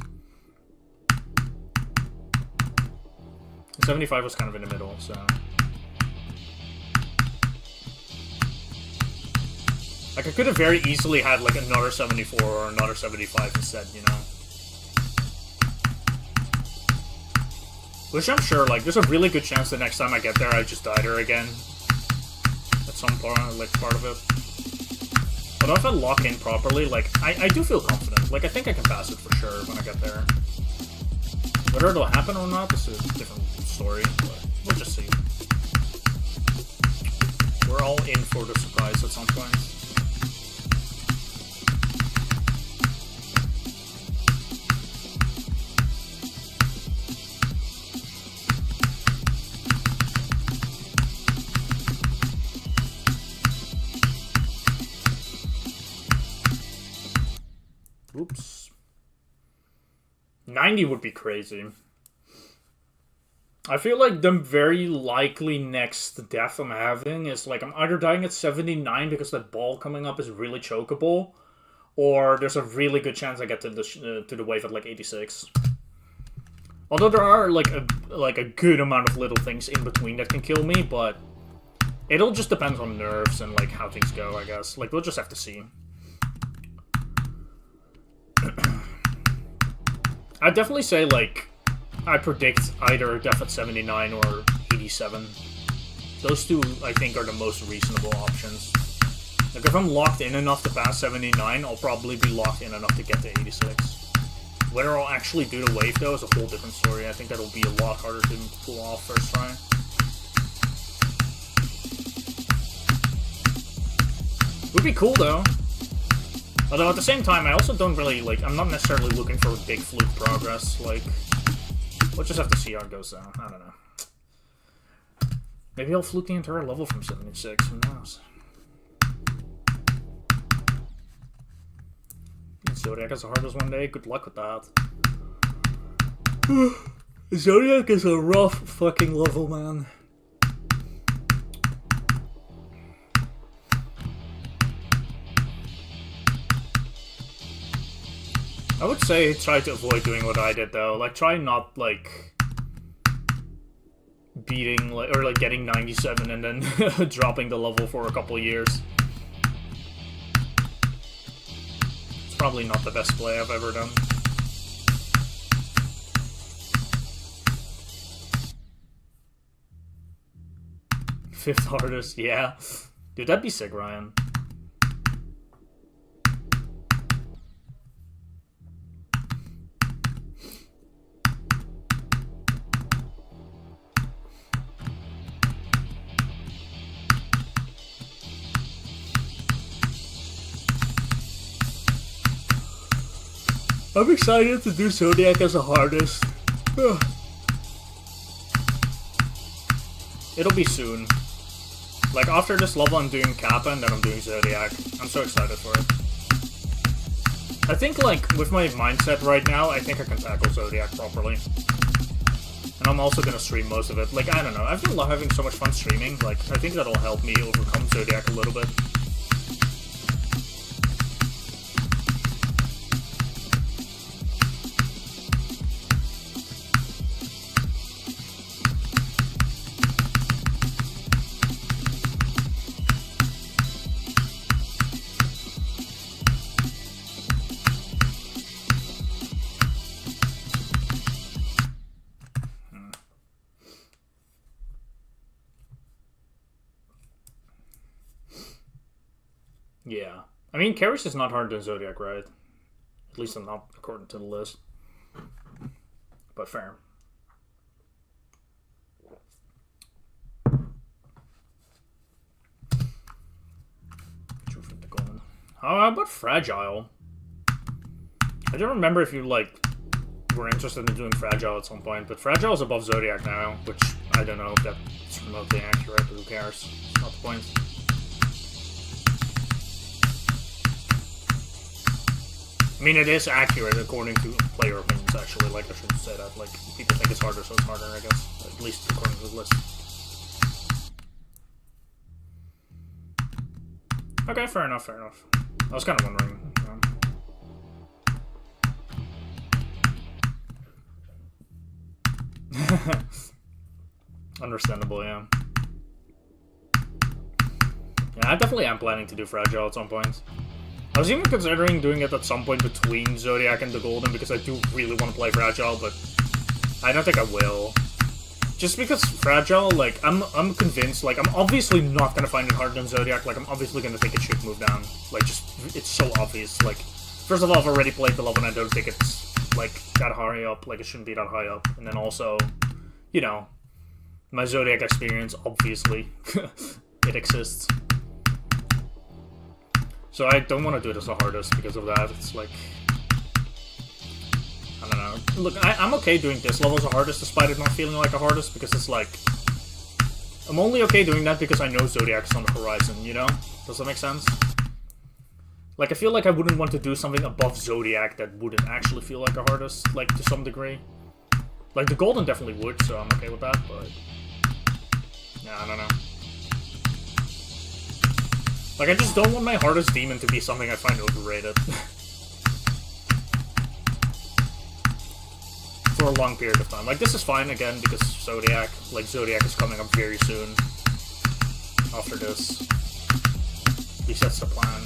75 was kind of in the middle, so... like, I could have very easily had, like, another 74 or another 75 instead, you know? Which I'm sure, like, there's a really good chance the next time I get there, I just die there again. At some part, like, part of it. But if I lock in properly, like, I do feel confident. Like, I think I can pass it for sure when I get there. Whether it'll happen or not is a different story, but we'll just see. We're all in for the surprise at some point. Oops. 90 would be crazy. I feel like the very likely next death I'm having is like I'm either dying at 79 because that ball coming up is really chokeable, or there's a really good chance I get to the wave at like 86. Although there are like a good amount of little things in between that can kill me, but it'll just depend on nerves and like how things go, I guess. Like we'll just have to see. I'd definitely say like I predict either death at 79 or 87. Those two, I think, are the most reasonable options. Like, if I'm locked in enough to pass 79, I'll probably be locked in enough to get to 86. Whether I'll actually do the wave, though, is a whole different story. I think that'll be a lot harder to pull off first try. Would be cool, though. Although, at the same time, I also don't really, like, I'm not necessarily looking for big fluke progress, like... we'll just have to see how it goes, though. I don't know. Maybe I'll fluke the entire level from 76. Who knows? Zodiac is the hardest one day. Good luck with that. Zodiac is a rough fucking level, man. I would say try to avoid doing what I did, though. Like, try not, like... beating, like, or like getting 97 and then dropping the level for a couple years. It's probably not the best play I've ever done. Fifth hardest, yeah. Dude, that'd be sick, Ryan. I'm excited to do Zodiac as a hardest. It'll be soon. Like, after this level I'm doing Kappa and then I'm doing Zodiac. I'm so excited for it. I think, like, with my mindset right now, I think I can tackle Zodiac properly. And I'm also gonna stream most of it. Like, I don't know, I've been having so much fun streaming, like, I think that'll help me overcome Zodiac a little bit. Yeah. I mean, Karis is not harder than Zodiac, right? At least I'm not according to the list. But fair. How about Fragile? I don't remember if you, like, were interested in doing Fragile at some point, but Fragile is above Zodiac now, which I don't know if that's remotely accurate, but who cares? It's not the point. I mean, it is accurate according to player opinions, actually. Like, I shouldn't say that. Like, people think it's harder, so it's harder, I guess. At least according to the list. Okay, fair enough, fair enough. I was kind of wondering. Understandable, yeah. Yeah, I definitely am planning to do Fragile at some point. I was even considering doing it at some point between Zodiac and the Golden because I do really want to play Fragile, but I don't think I will. Just because Fragile, like, I'm convinced, like, I'm obviously not gonna find it harder than Zodiac, like, I'm obviously gonna think it should move down. Like, just, it's so obvious. Like, first of all, I've already played the level and I don't think it's, like, that high up, like, it shouldn't be that high up. And then also, you know, my Zodiac experience, obviously, it exists. So I don't want to do it as the hardest because of that. It's like, I don't know. Look, I'm okay doing this level as a hardest despite it not feeling like a hardest because it's like, I'm only okay doing that because I know Zodiac's on the horizon, you know? Does that make sense? Like, I feel like I wouldn't want to do something above Zodiac that wouldn't actually feel like a hardest, like, to some degree. Like, the Golden definitely would, so I'm okay with that, but yeah, I don't know. Like, I just don't want my hardest demon to be something I find overrated. For a long period of time. Like, this is fine, again, because Zodiac, like, Zodiac is coming up very soon. After this. At least that's the plan.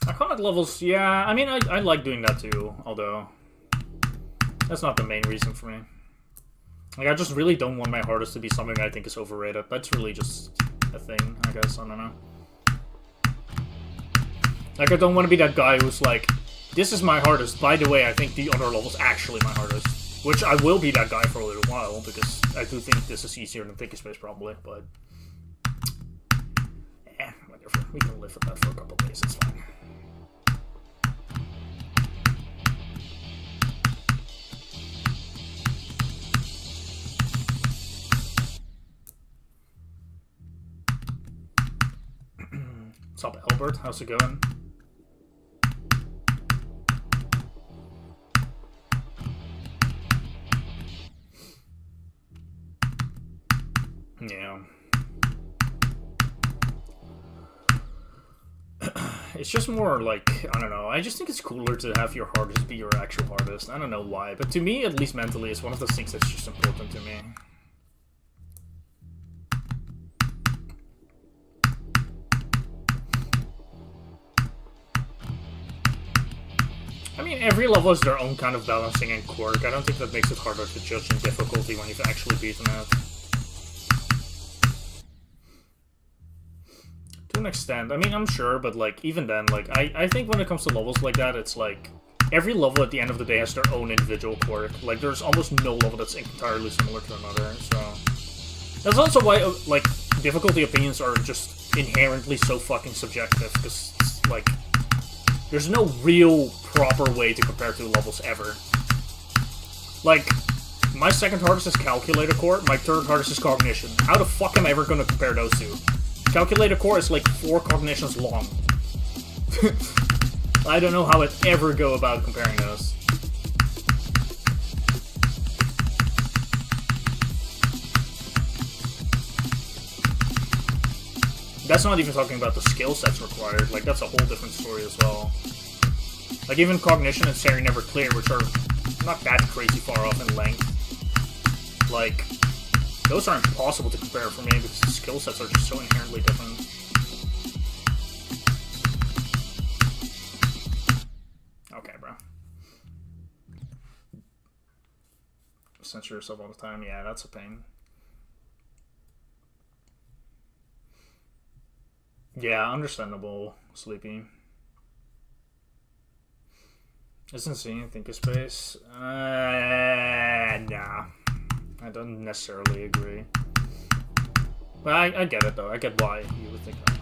Iconic levels, yeah, I mean, I like doing that too, although that's not the main reason for me. Like, I just really don't want my hardest to be something I think is overrated. That's really just a thing, I guess, I don't know. Like, I don't want to be that guy who's like, this is my hardest, by the way, I think the other level's actually my hardest. Which I will be that guy for a little while, because I do think this is easier than Thinking Space, probably, but whatever, we can live with that for a couple days, it's fine. What's up, Albert? How's it going? Yeah. It's just more like, I don't know, I just think it's cooler to have your hardest be your actual hardest. I don't know why, but to me, at least mentally, it's one of those things that's just important to me. I mean, every level has their own kind of balancing and quirk. I don't think that makes it harder to judge in difficulty when you've actually beaten it. To an extent. I mean, I'm sure, but, like, even then, like, I think when it comes to levels like that, it's like, every level at the end of the day has their own individual quirk. Like, there's almost no level that's entirely similar to another, so... That's also why, like, difficulty opinions are just inherently so fucking subjective, because, like, there's no real proper way to compare two levels ever. Like, my second hardest is Calculator Core, my third hardest is Cognition. How the fuck am I ever gonna compare those two? Calculator Core is like 4 cognitions long. I don't know how I'd ever go about comparing those. That's not even talking about the skill sets required, like that's a whole different story as well. Like even Cognition and Seri Never Clear, which are not that crazy far off in length. Like, those are impossible to compare for me because the skill sets are just so inherently different. Okay, bro. Censor yourself all the time, yeah, that's a pain. Yeah, understandable, Sleepy. Isn't seeing Thinkerspace? Nah. I don't necessarily agree. But I get it, though. I get why you would think that.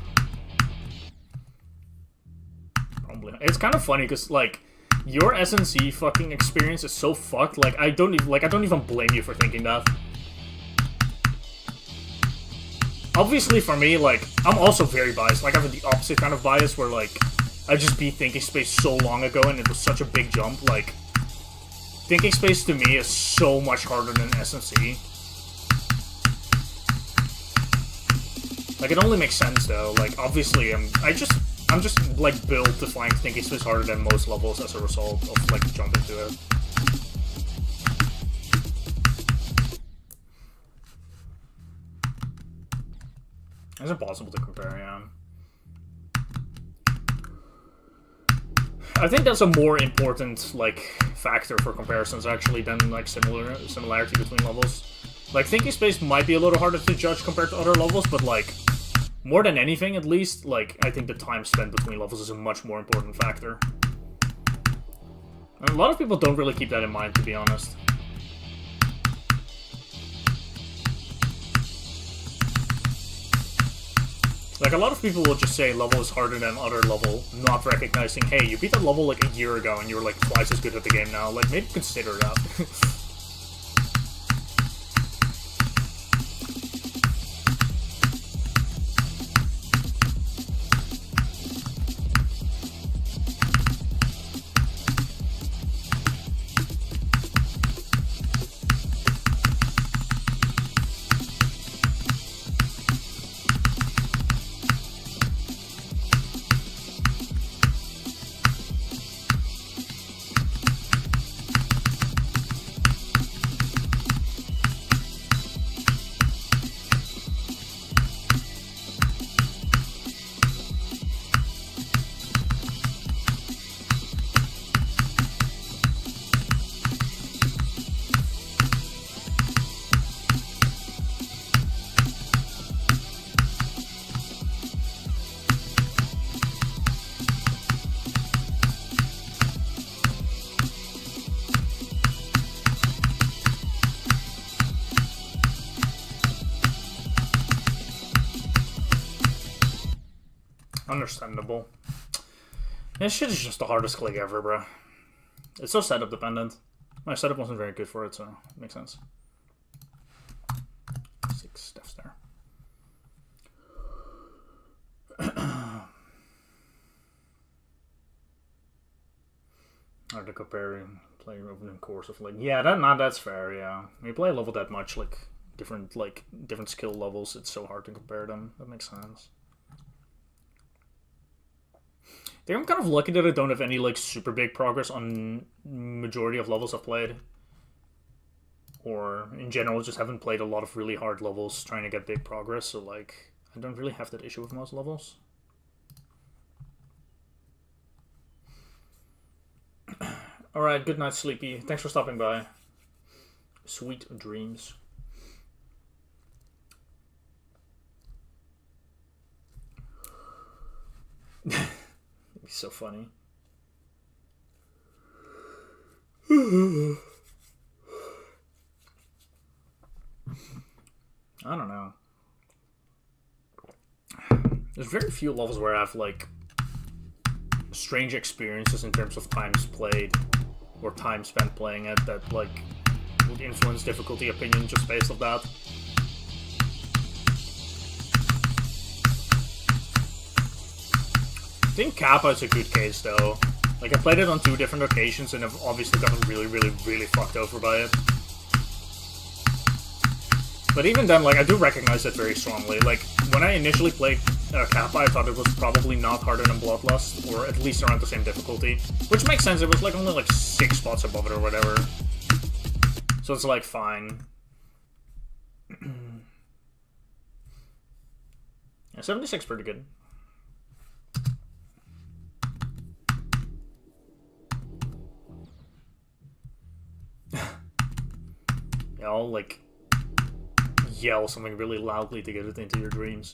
Probably. It's kind of funny, because, like, your SNC fucking experience is so fucked. Like, I don't even blame you for thinking that. Obviously, for me, like, I'm also very biased. Like, I have the opposite kind of bias where, like, I just beat Thinking Space so long ago and it was such a big jump. Like, Thinking Space to me is so much harder than SNC. Like, it only makes sense, though. Like, obviously, I'm just, like, built to find Thinking Space harder than most levels as a result of, like, jumping to it. It's impossible to compare, yeah. I think that's a more important, like, factor for comparisons, actually, than, like, similarity between levels. Like, Thinking Space might be a little harder to judge compared to other levels, but, like, more than anything, at least, like, I think the time spent between levels is a much more important factor. And a lot of people don't really keep that in mind, to be honest. Like, a lot of people will just say level is harder than other level, not recognizing, hey, you beat that level like a year ago and you're like twice as good at the game now. Like, maybe consider that. Understandable. This shit is just the hardest click ever, bro. It's so setup dependent. My setup wasn't very good for it, so it makes sense. 6 deaths there. Hard to compare player over the course of like, yeah, that's fair, yeah. We play a level that much, like, different skill levels. It's so hard to compare them. That makes sense. I think I'm kind of lucky that I don't have any like super big progress on majority of levels I've played. Or in general just haven't played a lot of really hard levels trying to get big progress, so like I don't really have that issue with most levels. Alright, good night, Sleepy. Thanks for stopping by. Sweet dreams. It'd be so funny. I don't know. There's very few levels where I have like strange experiences in terms of times played or time spent playing it that like would influence difficulty opinion just based off that. I think Kappa is a good case though. Like I played it on 2 different occasions and I've obviously gotten really fucked over by it. But even then, like, I do recognize it very strongly. Like, when I initially played Kappa, I thought it was probably not harder than Bloodlust, or at least around the same difficulty. Which makes sense, it was like only like 6 spots above it or whatever. So it's like, fine. Yeah, 76 pretty good. Yeah, I'll like yell something really loudly to get it into your dreams.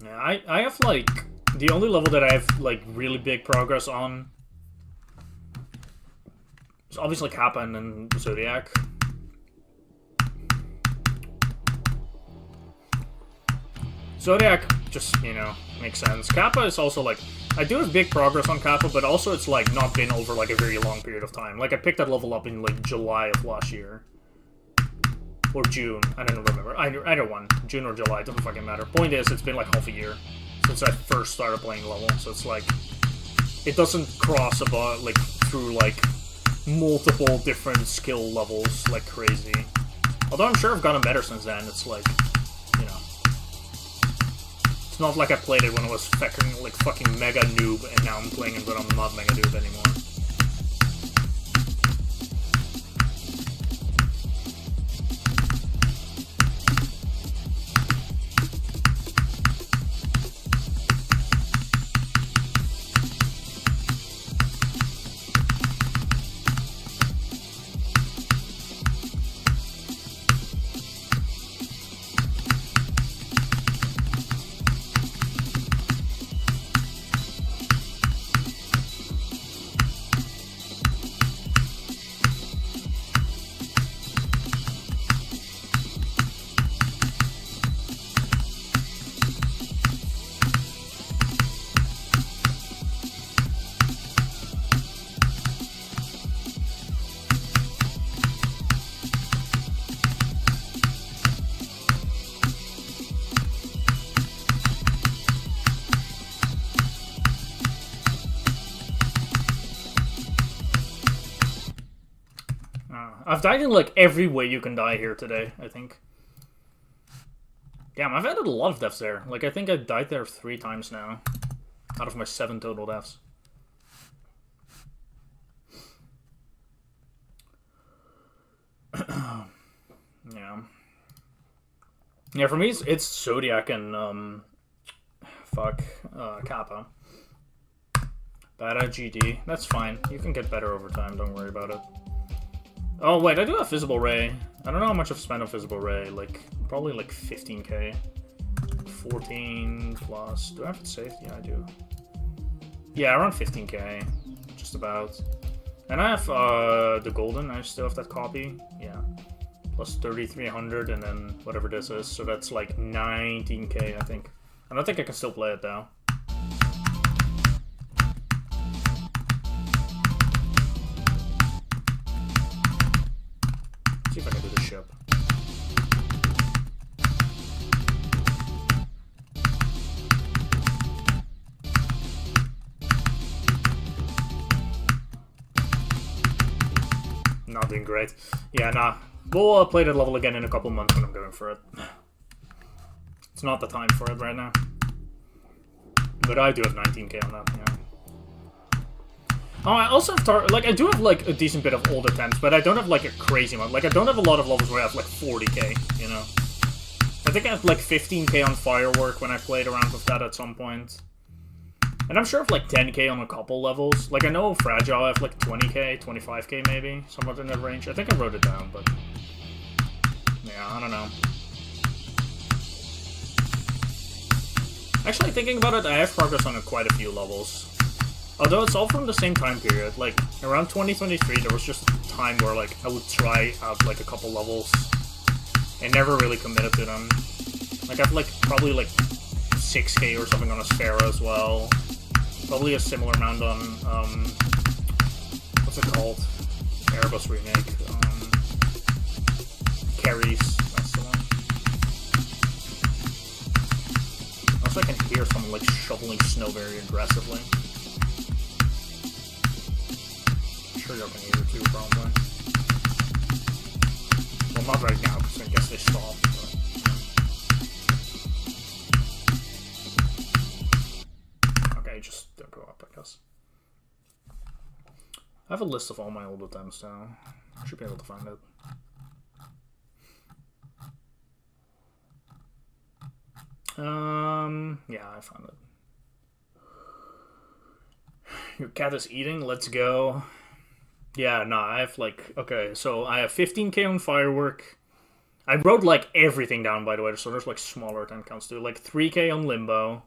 Yeah, I have like the only level that I have like really big progress on is obviously Kappa and then Zodiac. Zodiac just, you know, makes sense. Kappa is also like, I do have big progress on Kappa, but also it's like not been over like a very long period of time. Like I picked that level up in like July of last year. Or June, I don't remember. Either one. June or July, doesn't fucking matter. Point is, it's been like half a year since I first started playing the level, so it's like, it doesn't cross about like through like multiple different skill levels like crazy. Although I'm sure I've gotten better since then, it's like, you know. It's not like I played it when I was fucking mega noob, and now I'm playing it but I'm not mega noob anymore. I've died in like every way you can die here today, I think. Damn, I've added a lot of deaths there. Like, I think I died there 3 times now. Out of my 7 total deaths. Yeah. Yeah, for me, it's Zodiac and, Kappa. Bad at GD. That's fine. You can get better over time, don't worry about it. Oh, wait, I do have Visible Ray. I don't know how much I've spent on Visible Ray. Like, probably like 15k. 14 plus... Do I have it saved? Yeah, I do. Yeah, around 15k. Just about. And I have the Golden. I still have that copy. Yeah. Plus 3,300 and then whatever this is. So that's like 19k, I think. I don't think I can still play it, though. See if I can do the ship. not doing great. Yeah, nah. We'll play that level again in a couple months when I'm going for it. It's not the time for it right now. But I do have 19k on that, yeah. Oh, I also have I do have like a decent bit of old attempts, but I don't have like a crazy amount. Like I don't have a lot of levels where I have like 40k, you know. I think I had like 15k on Firework when I played around with that at some point. And I'm sure I have like 10k on a couple levels. Like I know Fragile I have like 20k, 25k maybe, somewhat in that range. I think I wrote it down, but yeah, I don't know. Actually, thinking about it, I have progress on quite a few levels. Although it's all from the same time period. Like, around 2023, there was just a time where, like, I would try out, like, a couple levels and never really committed to them. Like, I have, like, probably, like, 6k or something on Asphera as well. Probably a similar amount on, what's it called? Erebus Remake. Carries. That's the one. Also, I can hear someone, like, shoveling snow very aggressively. I'm sure y'all can hear it too, probably. Well, not right now, because I guess they stopped. But... okay, just don't go up, I guess. I have a list of all my old attempts now. I should be able to find it. Yeah, I found it. Your cat is eating, let's go. Yeah, nah, I have like, okay, so I have 15k on Firework. I wrote like everything down, by the way, so there's like smaller attempt counts too. Like 3k on Limbo.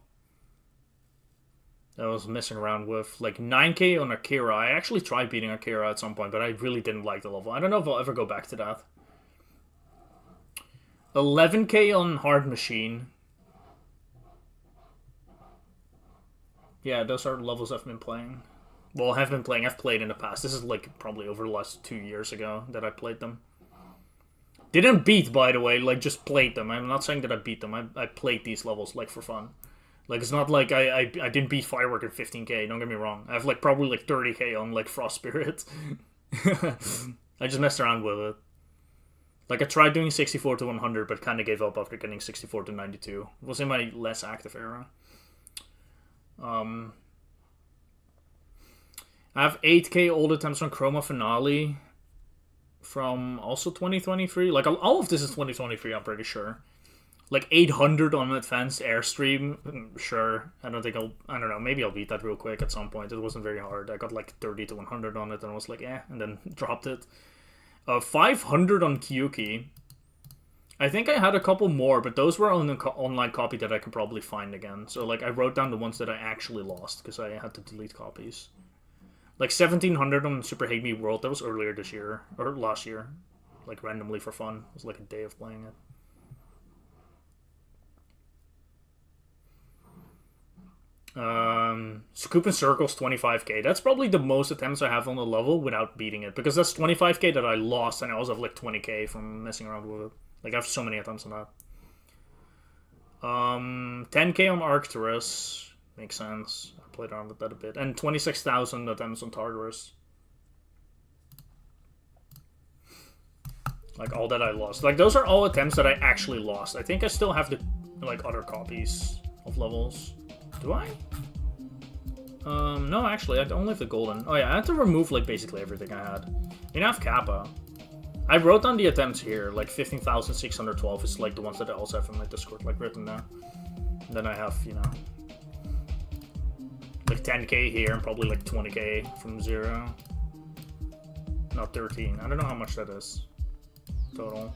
That I was messing around with. Like 9k on Akira. I actually tried beating Akira at some point, but I really didn't like the level. I don't know if I'll ever go back to that. 11k on Hard Machine. Yeah, those are levels I've been playing. Well, I have been playing. I've played in the past. This is like probably over the last 2 years ago that I played them. Didn't beat, by the way. Like, just played them. I'm not saying that I beat them. I played these levels, like, for fun. Like, it's not like I didn't beat Firework at 15k. Don't get me wrong. I have, like, probably, like, 30k on, like, Frost Spirit. I just messed around with it. Like, I tried doing 64 to 100, but kind of gave up after getting 64 to 92. It was in my less active era. I have 8k old attempts on Chroma Finale from also 2023. Like, all of this is 2023, I'm pretty sure. Like, 800 on Advanced Airstream, sure. I don't know, maybe I'll beat that real quick at some point. It wasn't very hard. I got like 30 to 100 on it and I was like, and then dropped it. 500 on Kyuki. I think I had a couple more, but those were on an online copy that I can probably find again. So, like, I wrote down the ones that I actually lost, because I had to delete copies. Like, 1700 on Super Hate Me World, that was earlier this year, or last year. Like, randomly for fun. It was like a day of playing it. Scoop and Circles, 25k. That's probably the most attempts I have on the level without beating it, because that's 25k that I lost, and I also have, like, 20k from messing around with it. Like, I have so many attempts on that. 10k on Arcturus. Makes sense. I played around with that a bit. And 26,000 attempts on Tartarus. Like, all that I lost. Like, those are all attempts that I actually lost. I think I still have the, like, other copies of levels. Do I? No, actually, I only have the golden. Oh, yeah, I had to remove, like, basically everything I had. You have Kappa. I wrote down the attempts here, like 15,612 is like the ones that I also have in my Discord, like written down. And then I have, you know, like 10k here and probably like 20k from 0. Not 13. I don't know how much that is total.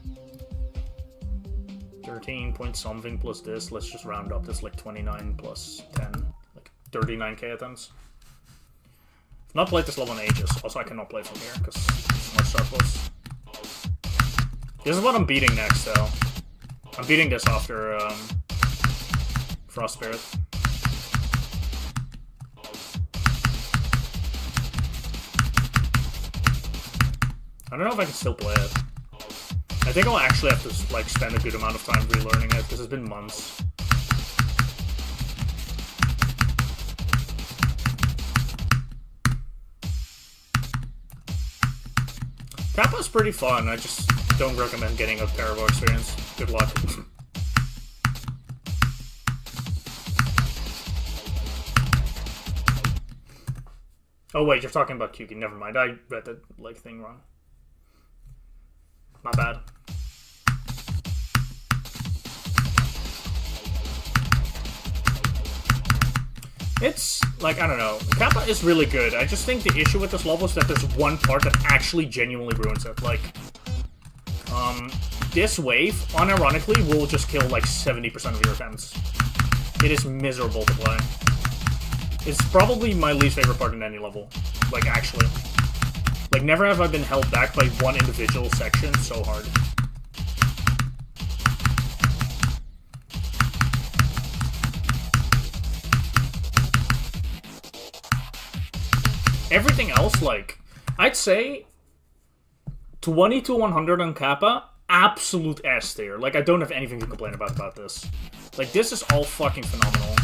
13 point something plus this. Let's just round up. That's like 29 plus 10, like 39k attempts. I've not played this level in ages. Also, I cannot play from here because it's more surplus. This is what I'm beating next, though. I'm beating this after Frost Spirit. I don't know if I can still play it. I think I'll actually have to like spend a good amount of time relearning it because it's been months. Kappa's pretty fun, I just don't recommend getting a terrible experience. Good luck. Oh wait, you're talking about Kyuki, never mind, I read the like thing wrong. My bad. It's, like, I don't know. Kappa is really good. I just think the issue with this level is that there's one part that actually genuinely ruins it. Like, this wave, unironically, will just kill, like, 70% of your attempts. It is miserable to play. It's probably my least favorite part in any level. Like, actually. Like, never have I been held back by one individual section so hard. Everything else, like, I'd say 20 to 100 on Kappa, absolute S tier. Like, I don't have anything to complain about this. Like, this is all fucking phenomenal.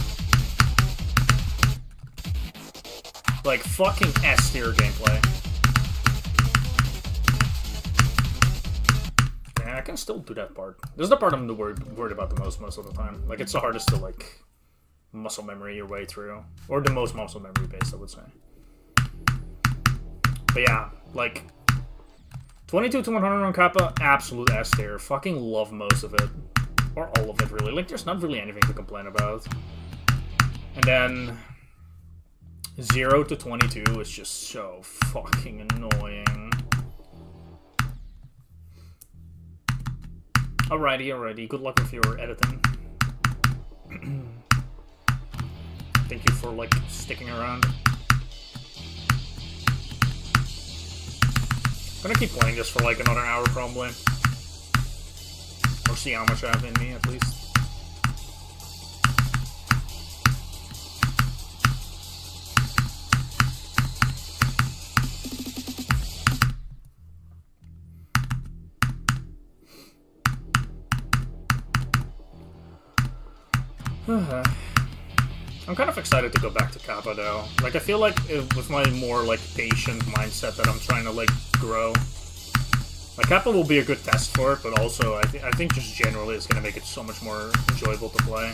Like, fucking S tier gameplay. Yeah, I can still do that part. This is the part I'm worried about the most of the time. Like, it's the hardest to, like, muscle memory your way through. Or the most muscle memory based, I would say. But yeah, like, 22 to 100 on Kappa, absolute S tier. Fucking love most of it. Or all of it, really. Like, there's not really anything to complain about. And then 0 to 22 is just so fucking annoying. Alrighty. Good luck with your editing. Thank you for, like, sticking around. I'm gonna keep playing this for like another hour probably. Or see how much I have in me at least. I'm kind of excited to go back to Kappa though. Like, I feel like with my more like patient mindset that I'm trying to like grow, like Kappa will be a good test for it, but also I think just generally it's gonna make it so much more enjoyable to play.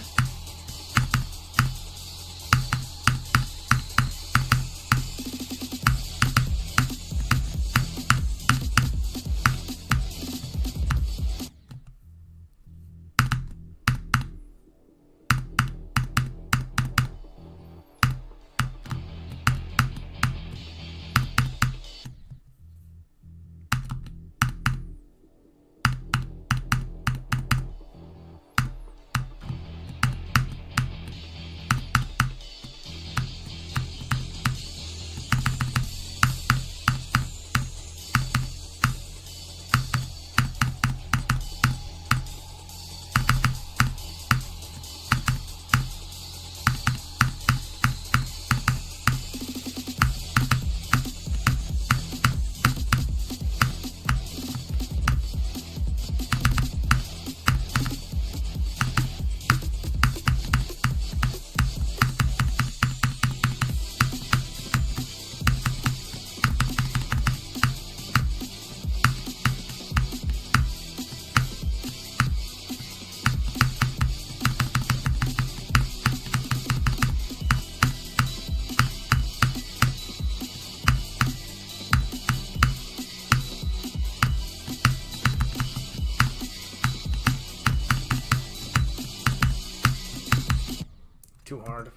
Too hard.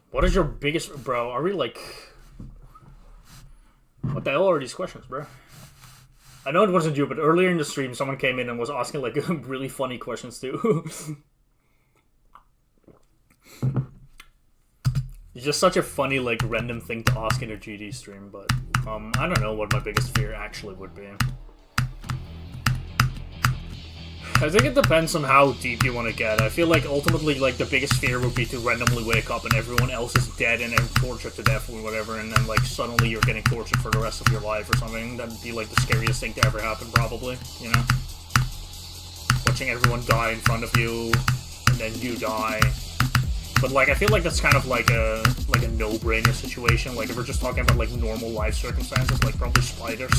What is your biggest... Bro, are we like... What the hell are these questions, bro? I know it wasn't you, but earlier in the stream, someone came in and was asking like really funny questions too. It's just such a funny, like, random thing to ask in a GD stream, but I don't know what my biggest fear actually would be. I think it depends on how deep you want to get. I feel like ultimately, like, the biggest fear would be to randomly wake up and everyone else is dead and tortured to death or whatever, and then, like, suddenly you're getting tortured for the rest of your life or something. That'd be, like, the scariest thing to ever happen, probably, you know? Watching everyone die in front of you, and then you die. But like, I feel like that's kind of like a no-brainer situation. Like, if we're just talking about like normal life circumstances, like probably spiders.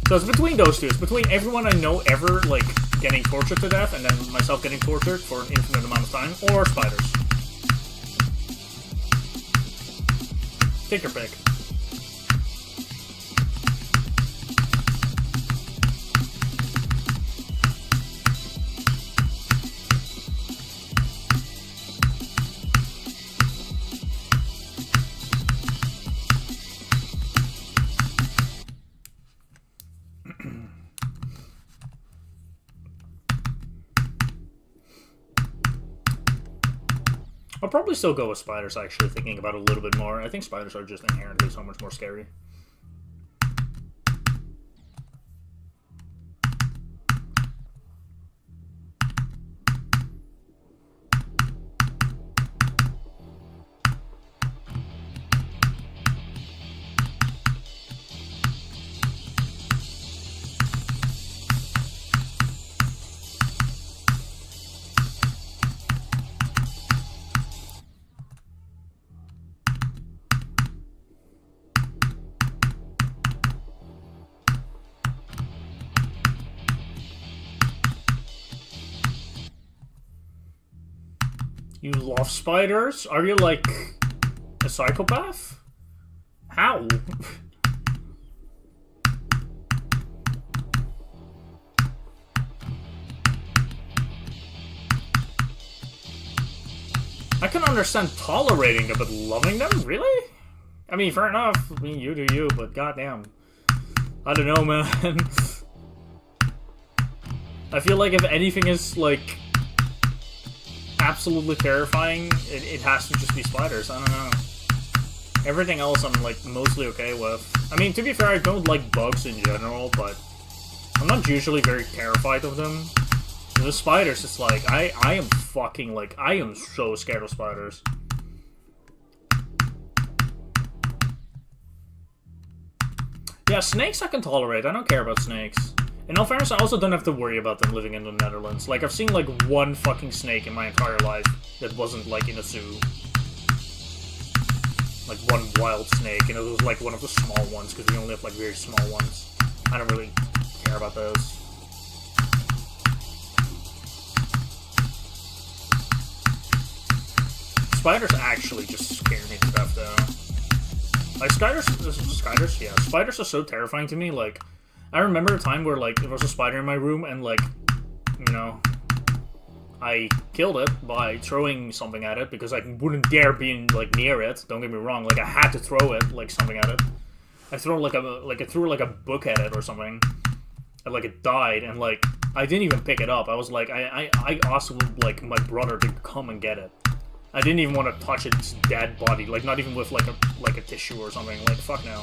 So it's between those two. It's between everyone I know ever like getting tortured to death, and then myself getting tortured for an infinite amount of time, or spiders. Take your pick. I'll probably still go with spiders, actually, thinking about it a little bit more. I think spiders are just inherently so much more scary. You love spiders? Are you like a psychopath? How? I can understand tolerating them, but loving them? Really? I mean, fair enough. I mean, you do you, but goddamn. I don't know, man. I feel like if anything is, like, absolutely terrifying, it has to just be spiders. I don't know. Everything else I'm, like, mostly okay with. I mean, to be fair, I don't like bugs in general, but I'm not usually very terrified of them. The spiders, it's like, I am fucking, like, I am so scared of spiders. Yeah, snakes I can tolerate. I don't care about snakes. In all fairness, I also don't have to worry about them living in the Netherlands. Like, I've seen, like, one fucking snake in my entire life that wasn't, like, in a zoo. Like, one wild snake, and it was, like, one of the small ones, because we only have, like, very small ones. I don't really care about those. Spiders actually just scare me to death, though. Like, spiders are so terrifying to me. Like, I remember a time where, like, there was a spider in my room, and, like, you know, I killed it by throwing something at it, because I wouldn't dare be, like, near it. Don't get me wrong. Like, I had to throw it, like, something at it. I threw, like, I threw, like, a book at it or something. And, like, it died, and, like, I didn't even pick it up. I was like, I asked, like, my brother to come and get it. I didn't even want to touch its dead body, like, not even with, like a tissue or something. Like, fuck no.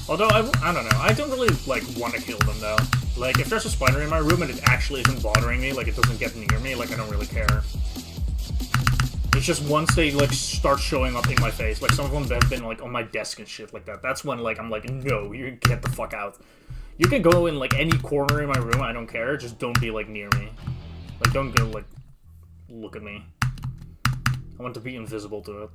Although, I don't know, I don't really, like, want to kill them, though. Like, if there's a spider in my room and it actually isn't bothering me, like, it doesn't get near me, like, I don't really care. It's just once they, like, start showing up in my face, like, some of them have been, like, on my desk and shit like that. That's when, like, I'm like, no, you get the fuck out. You can go in, like, any corner in my room, I don't care, just don't be, like, near me. Like, don't go, like, look at me. I want to be invisible to it.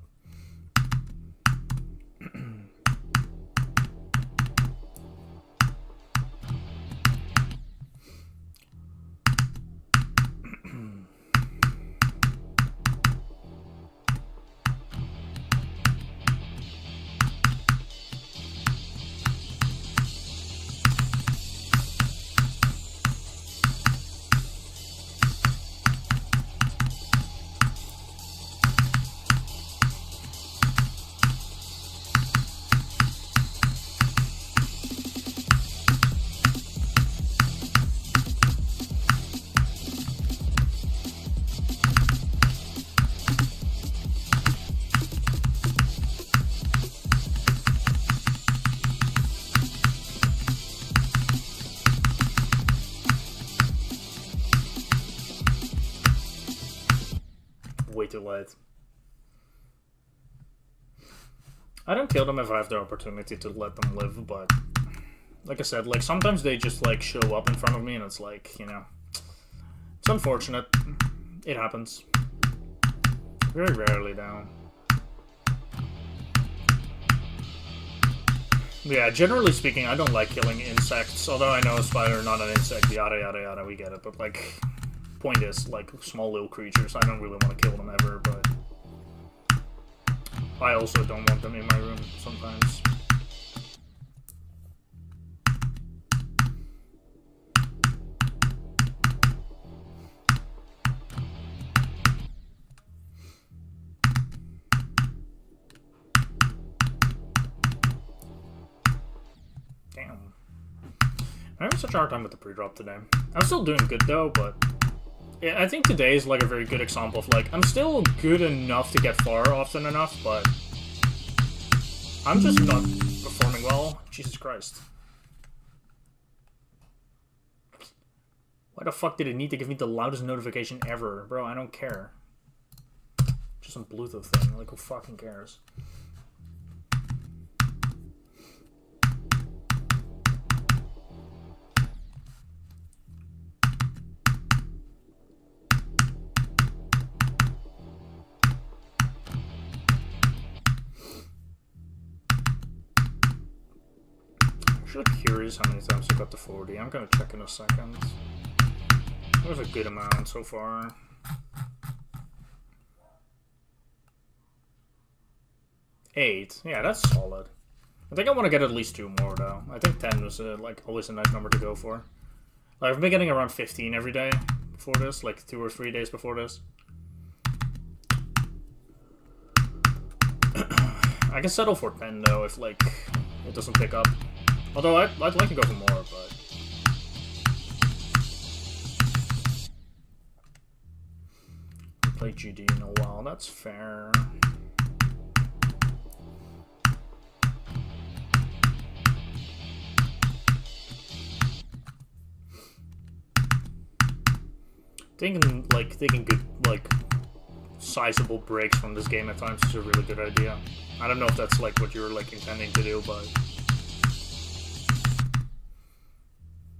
Way too late. I don't kill them if I have the opportunity to let them live, but like I said, like sometimes they just like show up in front of me and it's like, you know, it's unfortunate. It happens. Very rarely though. Yeah, generally speaking, I don't like killing insects, although I know a spider not an insect, yada yada yada, we get it, but like, point is, like, small little creatures, I don't really want to kill them ever, but I also don't want them in my room sometimes. Damn. I'm having such a hard time with the pre-drop today. I'm still doing good though, but yeah, I think today is like a very good example of like, I'm still good enough to get far often enough, but I'm just not performing well. Jesus Christ. Why the fuck did it need to give me the loudest notification ever? Bro, I don't care. Just some Bluetooth thing, like who fucking cares? I'm actually curious how many times I got to 40. I'm gonna check in a second. That was a good amount so far. Eight. Yeah, that's solid. I think I want to get at least 2 more though. I think 10 was like always a nice number to go for. Like, I've been getting around 15 every day before this, like 2 or 3 days before this. I can settle for 10 though if like it doesn't pick up. Although I'd like to go for more, but I played GD in a while. That's fair. Taking good like sizable breaks from this game at times is a really good idea. I don't know if that's like what you're like intending to do, but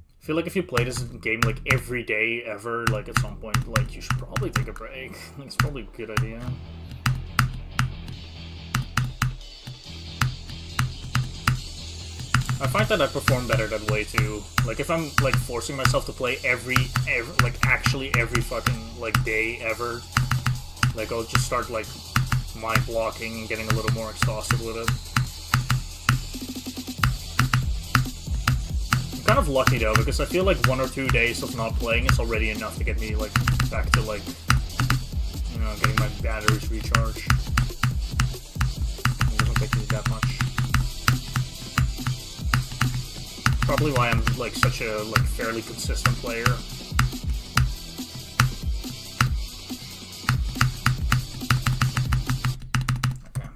I feel like if you play this game like every day ever, like at some point, like you should probably take a break. It's probably a good idea. I find that I perform better that way too. Like if I'm like forcing myself to play every actually every fucking like day ever, like I'll just start like mind blocking and getting a little more exhausted with it. I'm kind of lucky though, because I feel like 1 or 2 days of not playing is already enough to get me like back to like, you know, getting my batteries recharged. It doesn't take me that much. Probably why I'm like such a like fairly consistent player. Okay.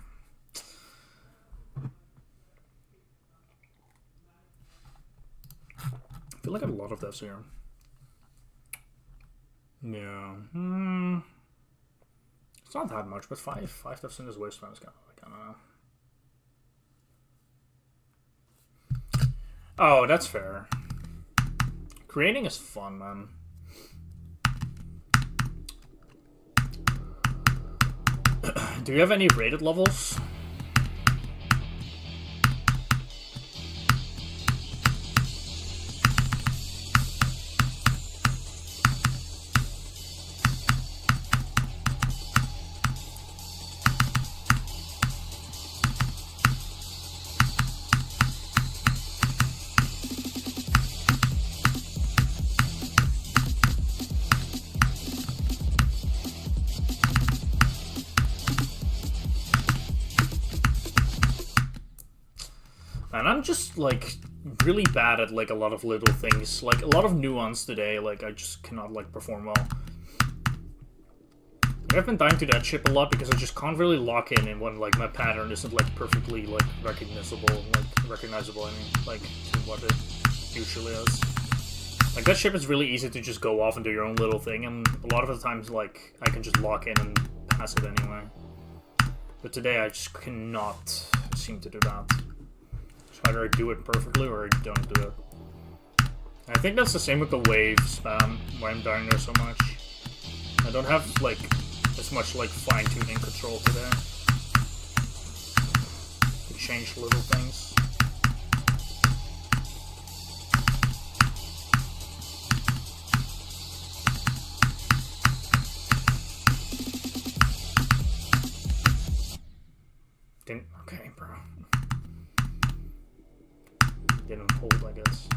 I feel like I have a lot of deaths here. Yeah. It's not that much, but five deaths in this wasteland is kind of like, I don't know. Oh, that's fair. Creating is fun, man. Do you have any rated levels? And I'm just, like, really bad at, like, a lot of little things. Like, a lot of nuance today, like, I just cannot, like, perform well. I've been dying to that ship a lot because I just can't really lock in when, like, my pattern isn't, like, perfectly, like, recognizable, I mean, like, to what it usually is. Like, that ship is really easy to just go off and do your own little thing, and a lot of the times, like, I can just lock in and pass it anyway. But today I just cannot seem to do that. So either I do it perfectly or I don't do it. I think that's the same with the wave spam, why I'm dying there so much. I don't have, like, as much, like, fine-tuning control today. To change little things. Okay, bro. Didn't hold, I guess.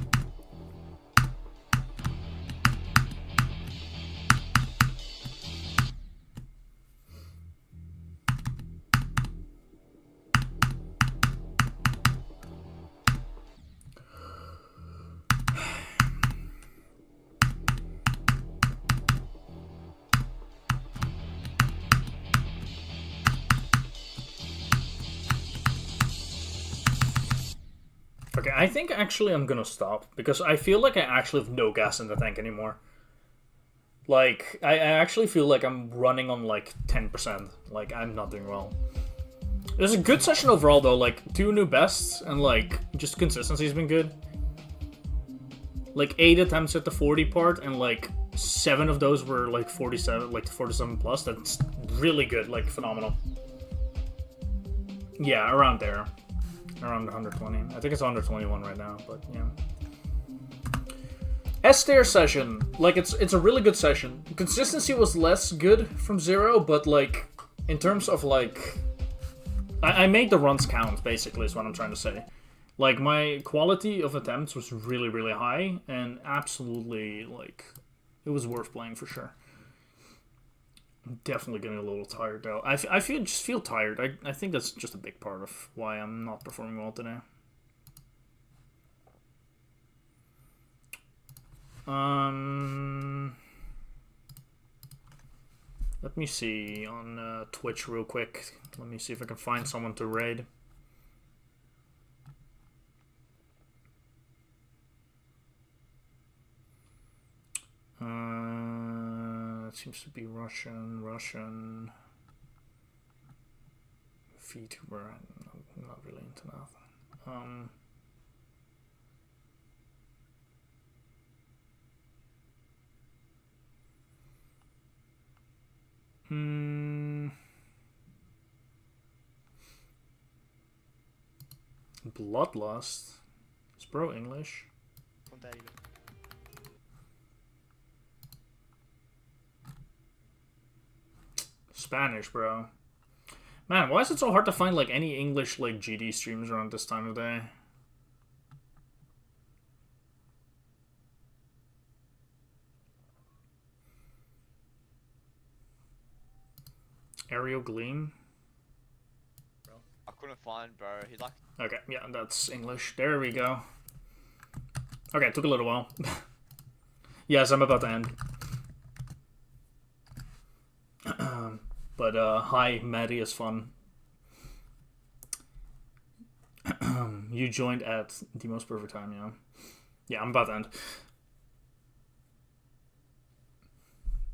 Okay, I think actually I'm gonna stop, because I feel like I actually have no gas in the tank anymore. Like, I actually feel like I'm running on like 10%. Like, I'm not doing well. It was a good session overall though, like 2 new bests, and like, just consistency's been good. Like 8 attempts at the 40 part, and like 7 of those were like 47, like 47 plus. That's really good, like phenomenal. Yeah, around there. Around 120. I think it's 121 right now, but yeah. S-tier session. Like, it's a really good session. Consistency was less good from 0, but like, in terms of like... I made the runs count, basically, is what I'm trying to say. Like, my quality of attempts was really, really high, and absolutely, like, it was worth playing for sure. I'm definitely getting a little tired though. I just feel tired. I think that's just a big part of why I'm not performing well today. Let me see on Twitch real quick. Let me see if I can find someone to raid. It seems to be Russian VTuber. I'm not really into that. Bloodlust. Is bro English? Spanish, bro. Man, why is it so hard to find like any English like GD streams around this time of day? Ariel Gleam. I couldn't find, bro. He like. Okay, yeah, that's English. There we go. Okay, it took a little while. Yes, I'm about to end. But hi, Maddie is fun. You joined at the most perfect time, yeah. Yeah, I'm about to end.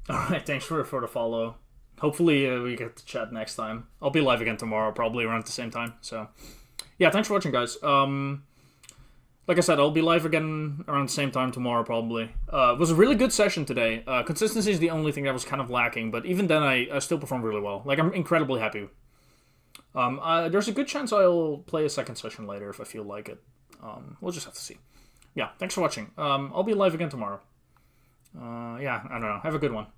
Alright, thanks for the follow. Hopefully we get to chat next time. I'll be live again tomorrow, probably around the same time. So, yeah, thanks for watching, guys. Like I said, I'll be live again around the same time tomorrow, probably. It was a really good session today. Consistency is the only thing that was kind of lacking, but even then I still performed really well. Like, I'm incredibly happy. There's a good chance I'll play a second session later if I feel like it. We'll just have to see. Yeah, thanks for watching. I'll be live again tomorrow. Yeah, I don't know. Have a good one.